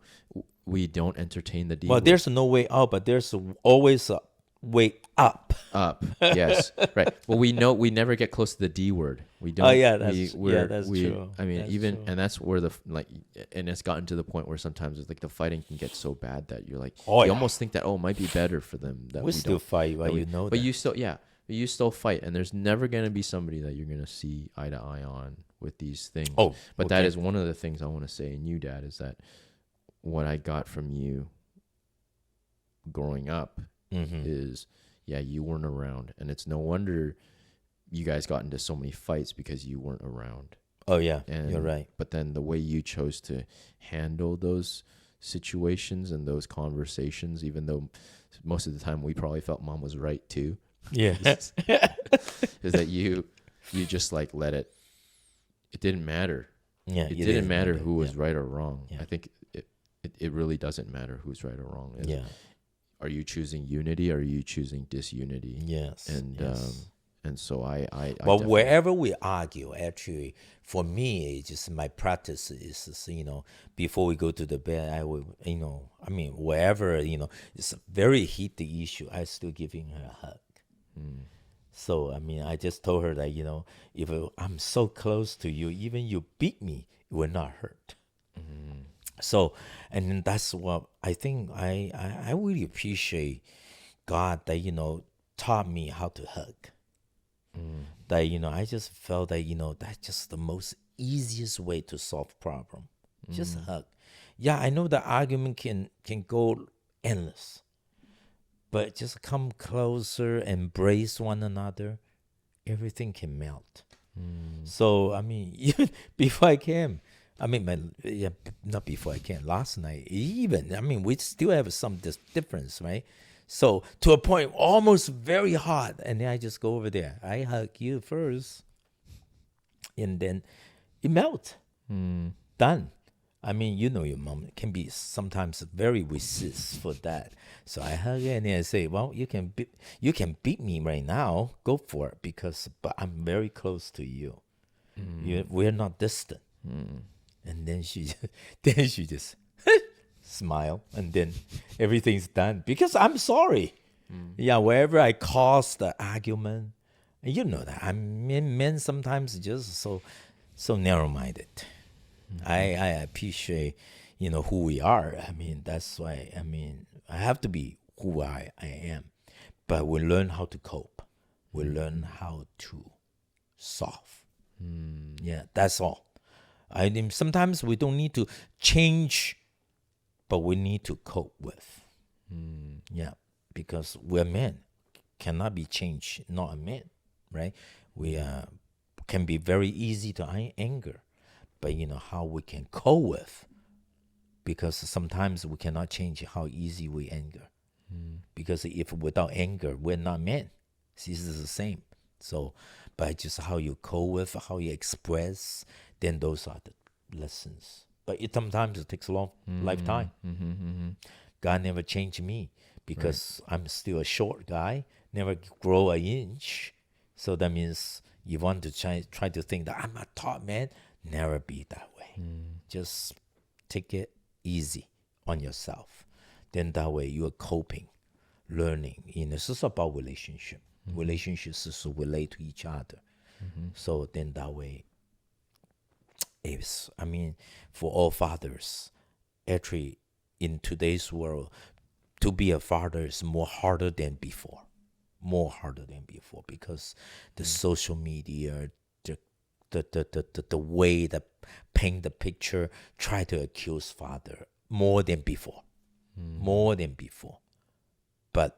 We don't entertain the D Well, word. there's no way out, but there's always a way up. Up, yes, right. Well, we know we never get close to the D word. We Oh don't. yeah, We're that's we. true. I mean, That's even true. and that's where and it's gotten to the point where sometimes it's like the fighting can get so bad that you're like Oh you yeah, almost think that it might be better for them that we we still don't. fight, That but we, you know but that. you still but you still fight, and there's never gonna be somebody that you're gonna see eye to eye on with these things. Oh, But that okay. is one of the things I want to say. And you, Dad, is that what I got from you growing up Mm-hmm. is you weren't around, and it's no wonder you guys got into so many fights because you weren't around. Oh yeah, And you're right. but then the way you chose to handle those situations and those conversations, even though most of the time we probably felt mom was right too, Yeah. is that you just like let it didn't matter. Yeah, It didn't matter who was Yeah. right or wrong. Yeah. I think it really doesn't matter who's right or wrong. Yeah. Are you choosing unity or are you choosing disunity? Yes. And Yes. and so I But definitely, wherever we argue, actually, for me, it's just my practice is, before we go to the bed, I will, I mean, wherever, it's a very heated issue, I still giving her a hug. So, I mean, I just told her that, if I'm so close to you, even you beat me, it will not hurt. So, and then that's what I think I really appreciate God that, taught me how to hug. That, I just felt that, that's just the most easiest way to solve problem. Just hug. Yeah, I know the argument can go endless, but just come closer, embrace one another, everything can melt. So, I mean, even before I came, I mean, not before I came, last night, even, I mean, we still have some difference, right? So, to a point, almost very hot. And then I just go over there. I hug you first. And then it melt. Done. I mean, your mom can be sometimes very resist for that. So I hug her and then I say, well, you can beat me right now. Go for it but I'm very close to you. We're not distant. And then she just smile, and then everything's done because I'm sorry. Yeah, wherever I caused the argument, and you know that men sometimes just so narrow-minded. I appreciate who we are. I mean, that's why, I mean, I have to be who I am, but we learn how to cope. We learn how to solve. Yeah, that's all. I mean, sometimes we don't need to change, but we need to cope with. Yeah, because we're men, cannot be changed. Not a man, right? We can be very easy to anger, but how we can cope with. Because sometimes we cannot change how easy we anger. Because if without anger, we're not men. This is the same. So, but just how you cope with, how you express, then those are the lessons. But sometimes it takes a long lifetime. God never changed me because I'm still a short guy, never grow an inch. So that means you want to try to think that I'm a tall man, never be that way. Just take it easy on yourself. Then that way you are coping, learning. This is about relationship. Relationships is to relate to each other. So then that way, I mean, for all fathers, actually, in today's world, to be a father is more harder than before. More harder than before because the social media, the the way that paint the picture, try to accuse father more than before, more than before. But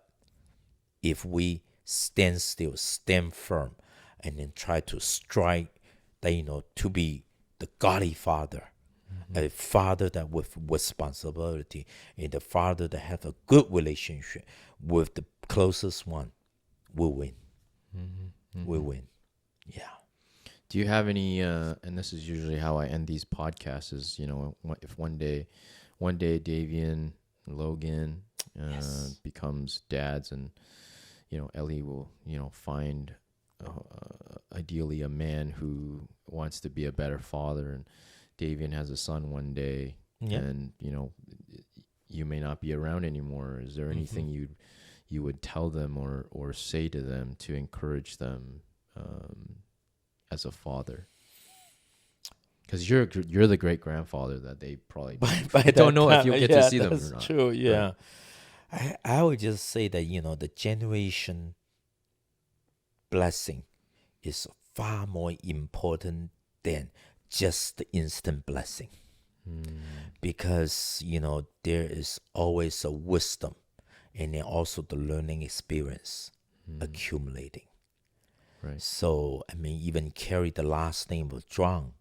if we stand still, stand firm, and then try to strike that, to be the godly father, a father that with responsibility, and the father that have a good relationship with the closest one, will win. Will win. Yeah. Do you have any? And this is usually how I end these podcasts. Is if one day Davian, Logan, becomes dads, and Ellie will find ideally a man who wants to be a better father, and Davian has a son one day, and you may not be around anymore. Is there anything you would tell them or say to them to encourage them as a father? Because you're the great grandfather that they probably by don't know if time, you'll get to see them or that's not. true. Yeah. I would just say that, the generation blessing is far more important than just the instant blessing. Because, there is always a wisdom and then also the learning experience accumulating. Right. So, even carry the last name of Zhuang,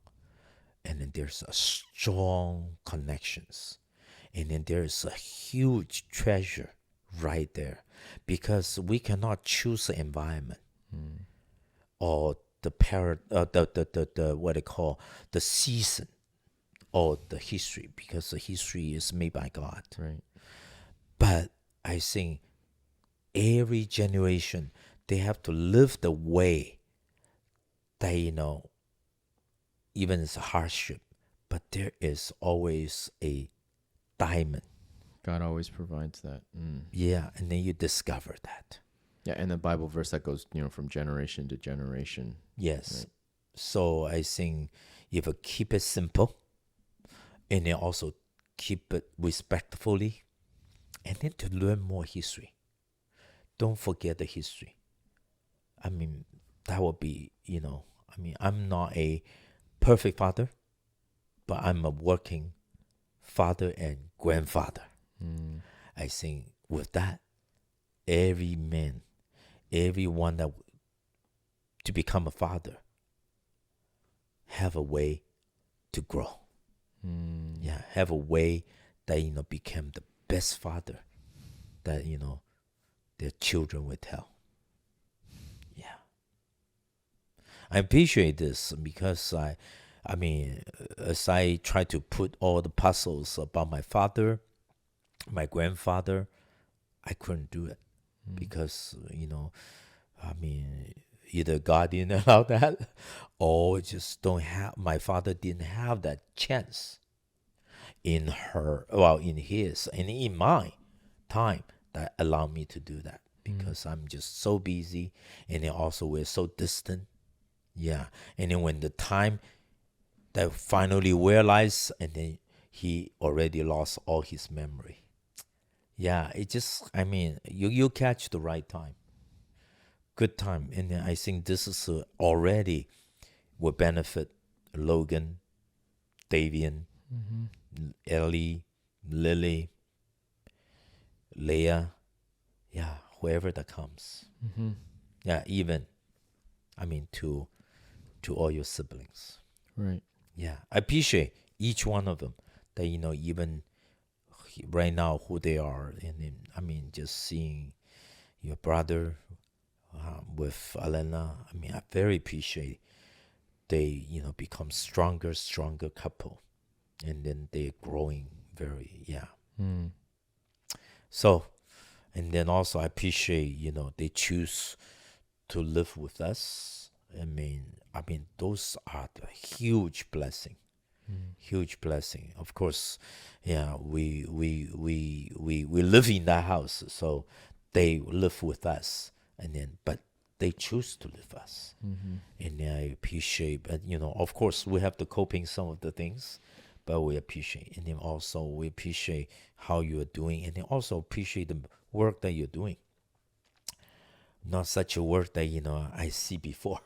and then there's a strong connections. And then there's a huge treasure right there, because we cannot choose the environment or the what they call the season or the history, because the history is made by God. Right. But I think every generation, they have to live the way that, even it's a hardship, but there is always a diamond. God always provides that. Yeah, and then you discover that. Yeah, and the Bible verse that goes, from generation to generation. Yes. Right. So I think if you keep it simple, and then also keep it respectfully, and then to learn more history. Don't forget the history. That would be, I'm not a perfect father, but I'm a working father and grandfather. I think with that, every man, everyone that to become a father, have a way to grow. Yeah, have a way that, become the best father that, their children will tell. Yeah. I appreciate this because as I try to put all the puzzles about my father, my grandfather, I couldn't do it because, either God didn't allow that, or just don't have, my father didn't have that chance in his and in my time that allowed me to do that, because I'm just so busy, and then also we're so distant. Yeah. And then when the time that finally realized, and then he already lost all his memory. Yeah, it just, you catch the right time. Good time. And then I think this is already will benefit Logan, Davian, Ellie, Lily, Leah. Yeah, whoever that comes. Yeah, even, to all your siblings. Right. Yeah, I appreciate each one of them. That, even right now who they are, and then, just seeing your brother with Alena. I very appreciate they, become stronger couple, and then they're growing very, yeah. So, and then also I appreciate, they choose to live with us. Those are the huge blessing. Huge blessing. Of course, yeah, we live in that house, so they live with us, and then but they choose to live with us, and I appreciate. But of course, we have to coping some of the things, but we appreciate, and then also we appreciate how you are doing, and then also appreciate the work that you're doing. Not such a work that I see before.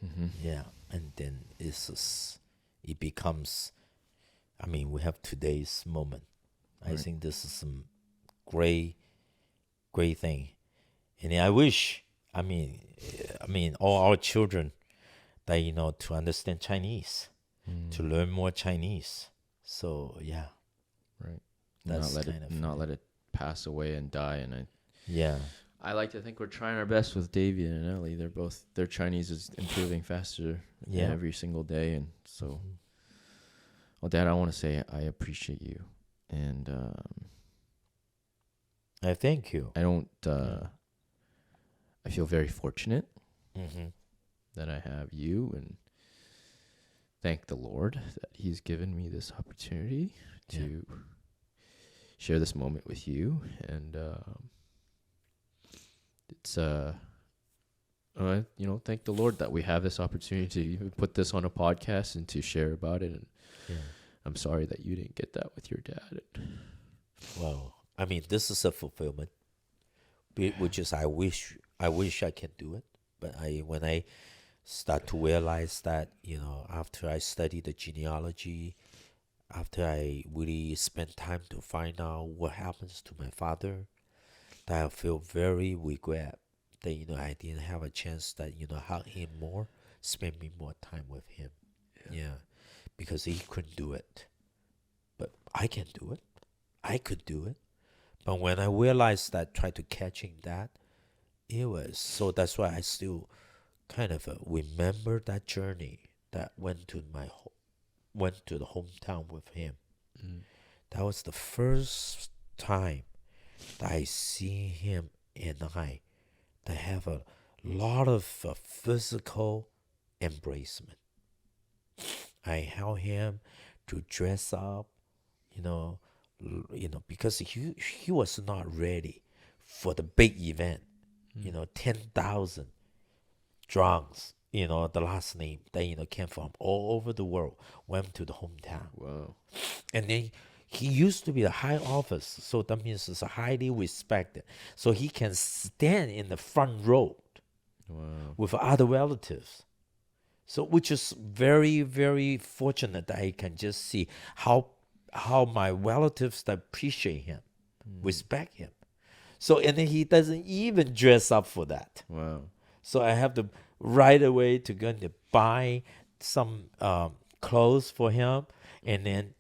Mm-hmm. Yeah, and then it becomes. I mean, we have today's moment. I Right. think this is some great, great thing, and I wish. I mean, all our children that to understand Chinese, to Mm. learn more Chinese. So yeah, Right. Not that's let it kind of not let it pass away and die. And yeah, I like to think we're trying our best with Davy and Ellie. Their Chinese is improving faster yeah. every single day, and so. Mhm. Well, Dad, I want to say I appreciate you, and I thank you. I don't. Yeah. I feel very fortunate Mm-hmm. that I have you, and thank the Lord that He's given me this opportunity Yeah. to share this moment with you. And it's thank the Lord that we have this opportunity to even put this on a podcast and to share about it. And Yeah. I'm sorry that you didn't get that with your dad. Well, I mean, this is a fulfillment, which is I wish I can do it, but when I start to realize that after I study the genealogy, after I really spend time to find out what happens to my father, that I feel very regret that I didn't have a chance that hug him more, spend me more time with him. Yeah, because he couldn't do it, but I can do it. I could do it. But when I realized that, try to catching that, it was so. That's why I still kind of remember that journey that went to the hometown with him. Mm. That was the first time that I see him and I that have a lot of physical embracement. I held him to dress up, you know, because he was not ready for the big event. Mm. 10,000 Zhuangs, the last name that came from all over the world, went to the hometown, Wow. and then he used to be a high office, so that means it's highly respected. So he can stand in the front row Wow. with other relatives. So which is very, very fortunate that I can just see how my relatives appreciate him, Mm. respect him. So and then he doesn't even dress up for that. Wow. So I have to right away to go and buy some clothes for him, and then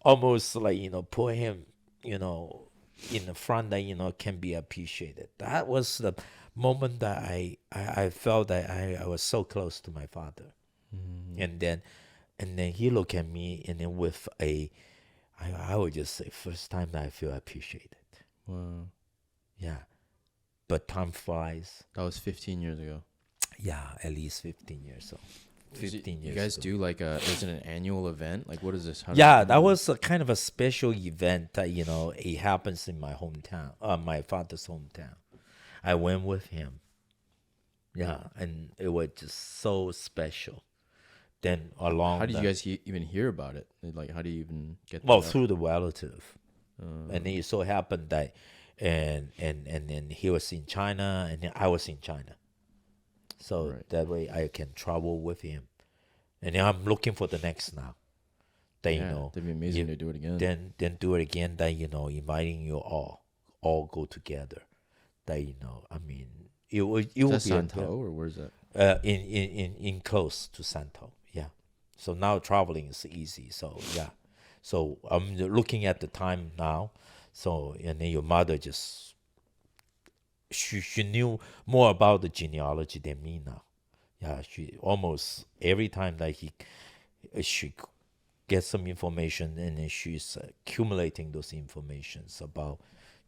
almost like put him you know in the front that can be appreciated. That was the moment that I felt that I was so close to my father. Mm. And then he looked at me, and then with I would just say first time that I feel appreciated. Wow. Yeah, but time flies. That was 15 years ago. Yeah, at least 15 years old. Is it, 15 you years guys ago. do like is it an annual event? Like what is this? Yeah, that was a kind of a special event that it happens in my hometown, my father's hometown. I went with him. Yeah, and it was just so special. Then How along did you the guys even hear about it? Like how do you even get well that out? through the relative, Uh, and then it so happened that, and then he was in China, and then I was in China, so right. that way I can travel with him. And then I'm looking for the next now. That Yeah, that'd be amazing you to do it again. then do it again. That inviting you all go together. That I mean, it Is will that be a Santo or where's that? in close to Santo. Yeah. So now traveling is easy. So yeah. So I'm looking at the time now. So and then your mother just she knew more about the genealogy than me now. Yeah, she almost every time that she get some information, and then she's accumulating those informations about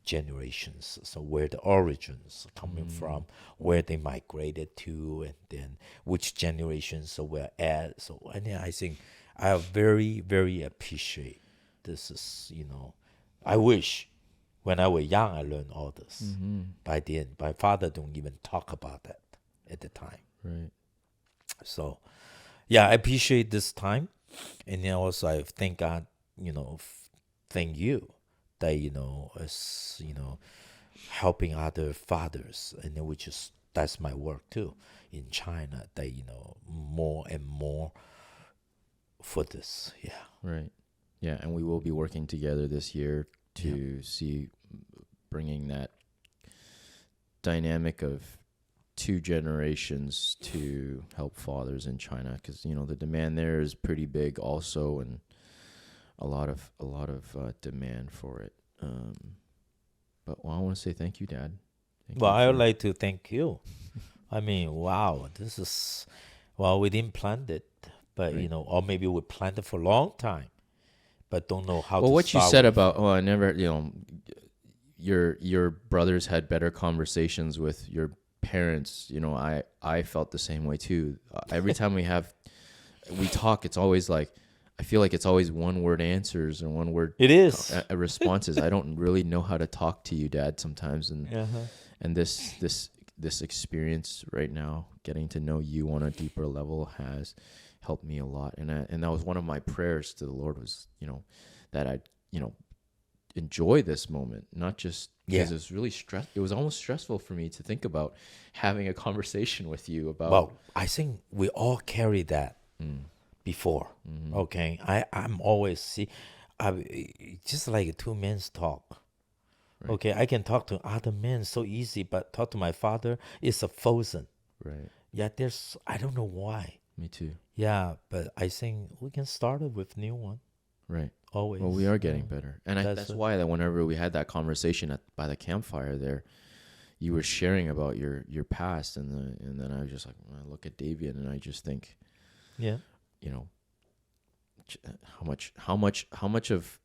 generations, so where the origins are coming Mm. from, where they migrated to, and then which generations were at. So and then I think I very, very appreciate this is I wish when I was young I learned all this. Mm-hmm. By then my father don't even talk about that at the time. Right. So yeah, I appreciate this time. And then also I thank God, thank you that, as, helping other fathers, and then which is, that's my work too. in China that, more and more for this. Yeah. Right. Yeah, and we will be working together this year to see bringing that dynamic of two generations to help fathers in China, because the demand there is pretty big also, and a lot of demand for it. But I want to say thank you, Dad. Thank Well, you I would for like to thank you. I mean, wow, this is, well, we didn't plan it, but, right. or maybe we planned it for a long time, but don't know how Well, to what you start said with. about I never your brothers had better conversations with your parents. I felt the same way too. Every time we talk, it's always like I feel like it's always one word answers and one word It is. responses. I don't really know how to talk to you, Dad, sometimes, Uh-huh. and this experience right now, getting to know you on a deeper level, has helped me a lot. And that was one of my prayers to the Lord, was that I enjoy this moment, not just Yeah. because it was almost stressful for me to think about having a conversation with you about. Well, I think we all carry that Mm, before. mhm. Okay. I'm always just like a two men's talk. Right. Okay. I can talk to other men so easy, but talk to my father is a frozen. Right. Yeah, I don't know why. Me too. Yeah, but I think we can start it with new one. Right. Always. Well, we are getting better, and That's that's it. why that whenever we had that conversation by the campfire there, you were sharing about your past, and then I was just like, I look at Davian, and I just think, Yeah. you know, how much of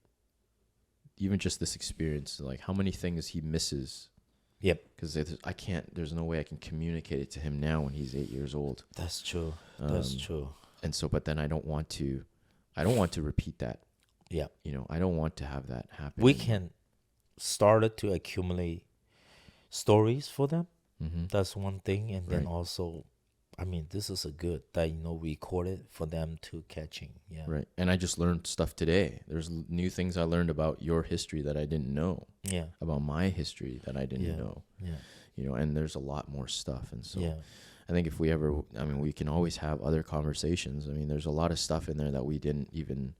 even just this experience, like how many things he misses, Yep. because I can't. There's no way I can communicate it to him now when he's 8 years old. That's true. That's Um, true. And so, but then I don't want to repeat that. Yeah. I don't want to have that happen. We can start to accumulate stories for them. Mm-hmm. That's one thing. And then Right. also, I mean, this is a good that, record it for them to catching. Yeah. Right. And I just learned stuff today. There's new things I learned about your history that I didn't know, Yeah. about my history that I didn't Yeah. know, Yeah. And there's a lot more stuff. And so Yeah. I think if we ever, we can always have other conversations. There's a lot of stuff in there that we didn't even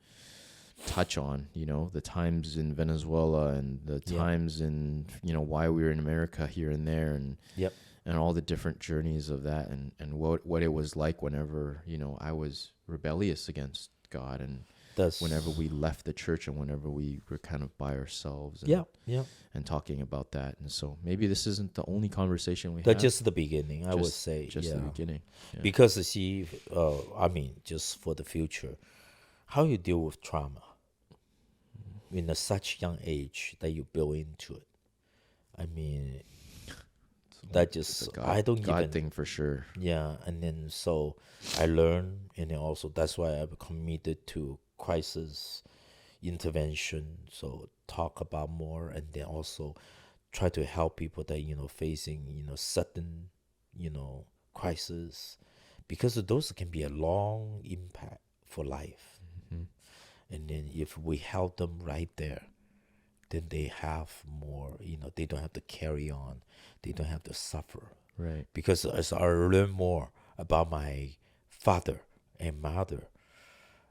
touch on, the times in Venezuela and the Yeah. times in, why we were in America here and there, and Yep. and all the different journeys of that, and what it was like whenever, I was rebellious against God, and That's whenever we left the church, and whenever we were kind of by ourselves, and, Yeah. Yeah. and talking about that. And so maybe this isn't the only conversation we That's have. just the beginning, I would Just- say. just Yeah. the beginning. Yeah. Because see, I mean, just for the future, how you deal with trauma in a such young age that you build into it. I mean, that It's just a I don't God even thing for sure. yeah. And then so I learn, and then also that's why I'm committed to crisis intervention. So talk about more, and then also try to help people that facing sudden crisis, because those can be a long impact for life. Mhm. And then if we help them right there, then they have more, they don't have to carry on, they don't have to suffer. Right. Because as I learn more about my father and mother,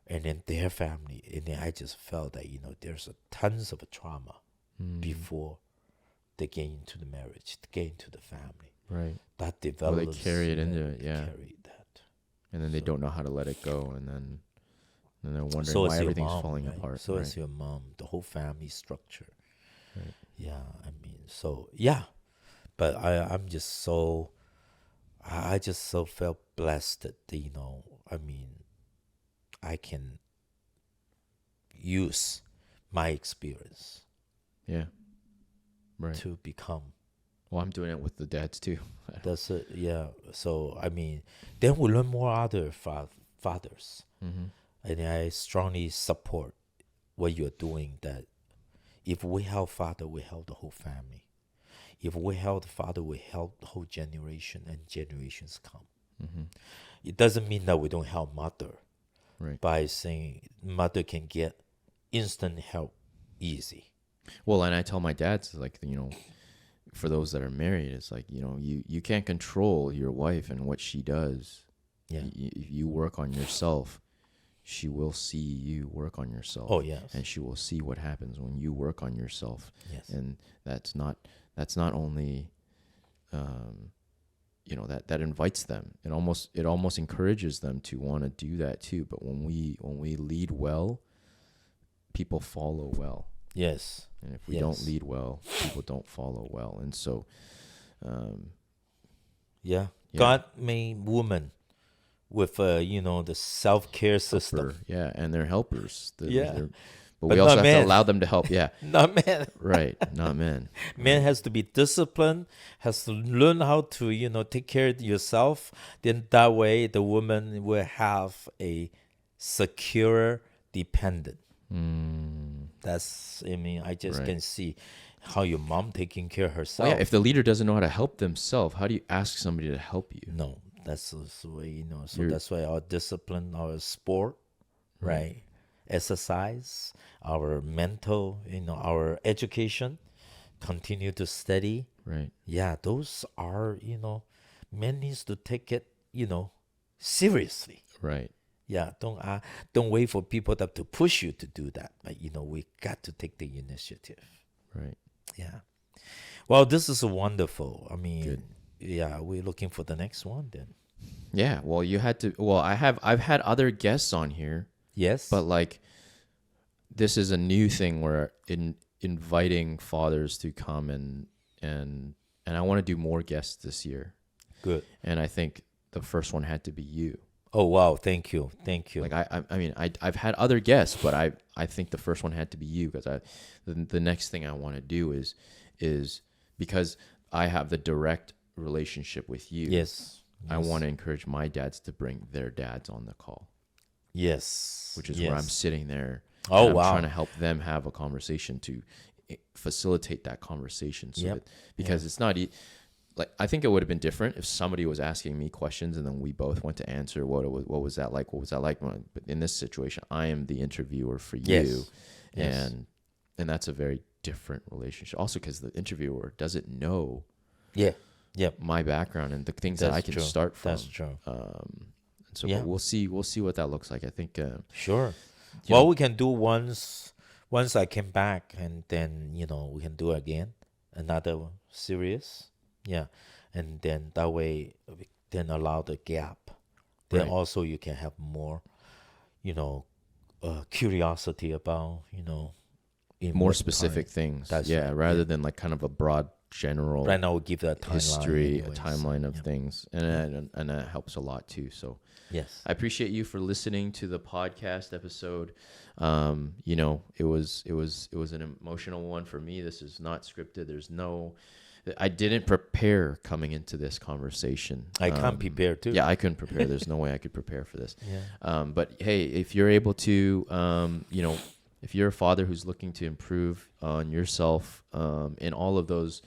and then their family, and then I just felt that there's tons of trauma Mm. before they get into the marriage, to get into the family. Right. That Well, develops. they carry it into it, they yeah. carry that. And then they So- don't know how to let it go, and then they're wondering So why is your everything's mom, falling right? apart. So right. is your mom, the whole family structure. Right. Yeah, I mean, so yeah, but I'm just so, I just so felt blessed that I mean, I can use my experience Yeah. Right. to become. Well, I'm doing it with the dads too. That's it. Yeah. So I mean, then we learn more other fathers, Mm-hmm. and I strongly support what you're doing. That if we help father, we help the whole family. If we help the father, we help the whole generation, and generations come. Mm-hmm. It doesn't mean that we don't help mother Right. by saying mother can get instant help easy. Well, and I tell my dads, like, for those that are married, it's like, you can't control your wife and what she does. Yeah. If you work on yourself, she will see you work on yourself. Oh, yes. And she will see what happens when you work on yourself. Yes. And that's not only, that invites them. It almost encourages them to want to do that too. But when we lead well, people follow well. Yes. And if we don't lead well, people don't follow well. And so, yeah. God made woman with the self-care system. Yeah, and they're helpers. Yeah. But we also have men. to allow them to help. Yeah. Not men. Right. Not men. Man has to be disciplined, has to learn how to, take care of yourself. Then that way the woman will have a secure dependent. I just can see how your mom taking care of herself. Well, yeah, if the leader doesn't know how to help themselves, how do you ask somebody to help you? No, that's the way, So that's why our discipline, our sport, right? Exercise, our mental, our education, continue to study. Right. Yeah, those are, men needs to take it, seriously. Right. Yeah, don't wait for people to push you to do that. But we got to take the initiative. Right. Yeah. Well, this is wonderful. I mean, Good. Yeah, we're looking for the next one then. Yeah. Well, you had to. Well, I've had other guests on here. Yes. But like, this is a new thing where inviting fathers to come and I want to do more guests this year. Good. And I think the first one had to be you. Oh wow! Thank you. Like I've had other guests, but I think the first one had to be you because the next thing I want to do is because I have the direct relationship with you. Yes. I want to encourage my dads to bring their dads on the call. Yes. Which is where I'm sitting there. Oh I'm wow! trying to help them have a conversation to facilitate that conversation. So because it's not. Like, I think it would have been different if somebody was asking me questions and then we both went to answer what was that like? What was that like? But in this situation, I am the interviewer for you. Yes. And that's a very different relationship. Also, because the interviewer doesn't know my background and the things that I can start from. That's true. So but we'll see what that looks like. I think. Sure. Well, we can do once I came back, and then we can do again another series. Yeah, and then that way, then allow the gap. Then also you can have more, curiosity about, more specific things. That's rather than like kind of a broad general. Right now, we give that history, a timeline of things, and that helps a lot too. So yes, I appreciate you for listening to the podcast episode. It was an emotional one for me. This is not scripted. I didn't prepare coming into this conversation. I can't prepare too. Yeah, I couldn't prepare. There's no way I could prepare for this. Yeah. But hey, if you're able to, if you're a father who's looking to improve on yourself in all of those,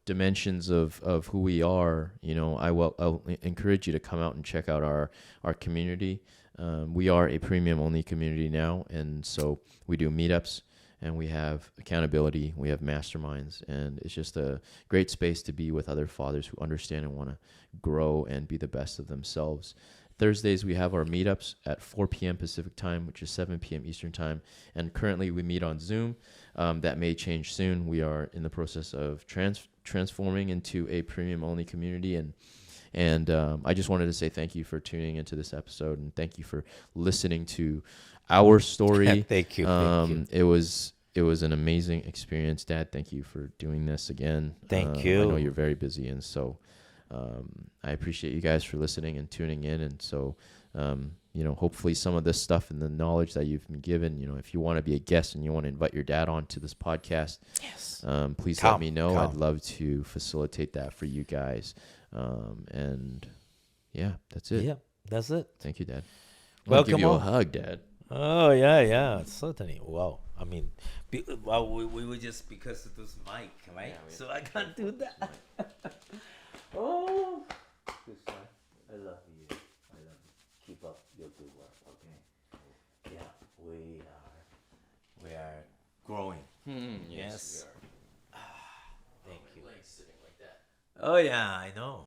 dimensions of who we are, I'll encourage you to come out and check out our community. We are a premium only community now, and so we do meetups. And we have accountability, we have masterminds, and it's just a great space to be with other fathers who understand and want to grow and be the best of themselves. Thursdays, we have our meetups at 4 p.m. Pacific time, which is 7 p.m. Eastern time. And currently, we meet on Zoom. That may change soon. We are in the process of transforming into a premium-only community. And I just wanted to say thank you for tuning into this episode, and thank you for listening to our story. Thank you. Thank you. It was an amazing experience, Dad. Thank you for doing this again. Thank you. I know you're very busy, and so I appreciate you guys for listening and tuning in. And so, hopefully some of this stuff and the knowledge that you've been given, if you want to be a guest and you want to invite your dad on to this podcast, yes, please let me know. I'd love to facilitate that for you guys. And yeah, that's it. Yeah, that's it. Thank you, Dad. Welcome. Give you a hug, Dad. Oh yeah, certainly. Wow. I mean, we were just because of this mic, right? Yeah, so I can't do that. Oh, good son. I love you. Keep up your good work. Okay. Yeah, we are growing. Yes. Thank you. Oh yeah, I know.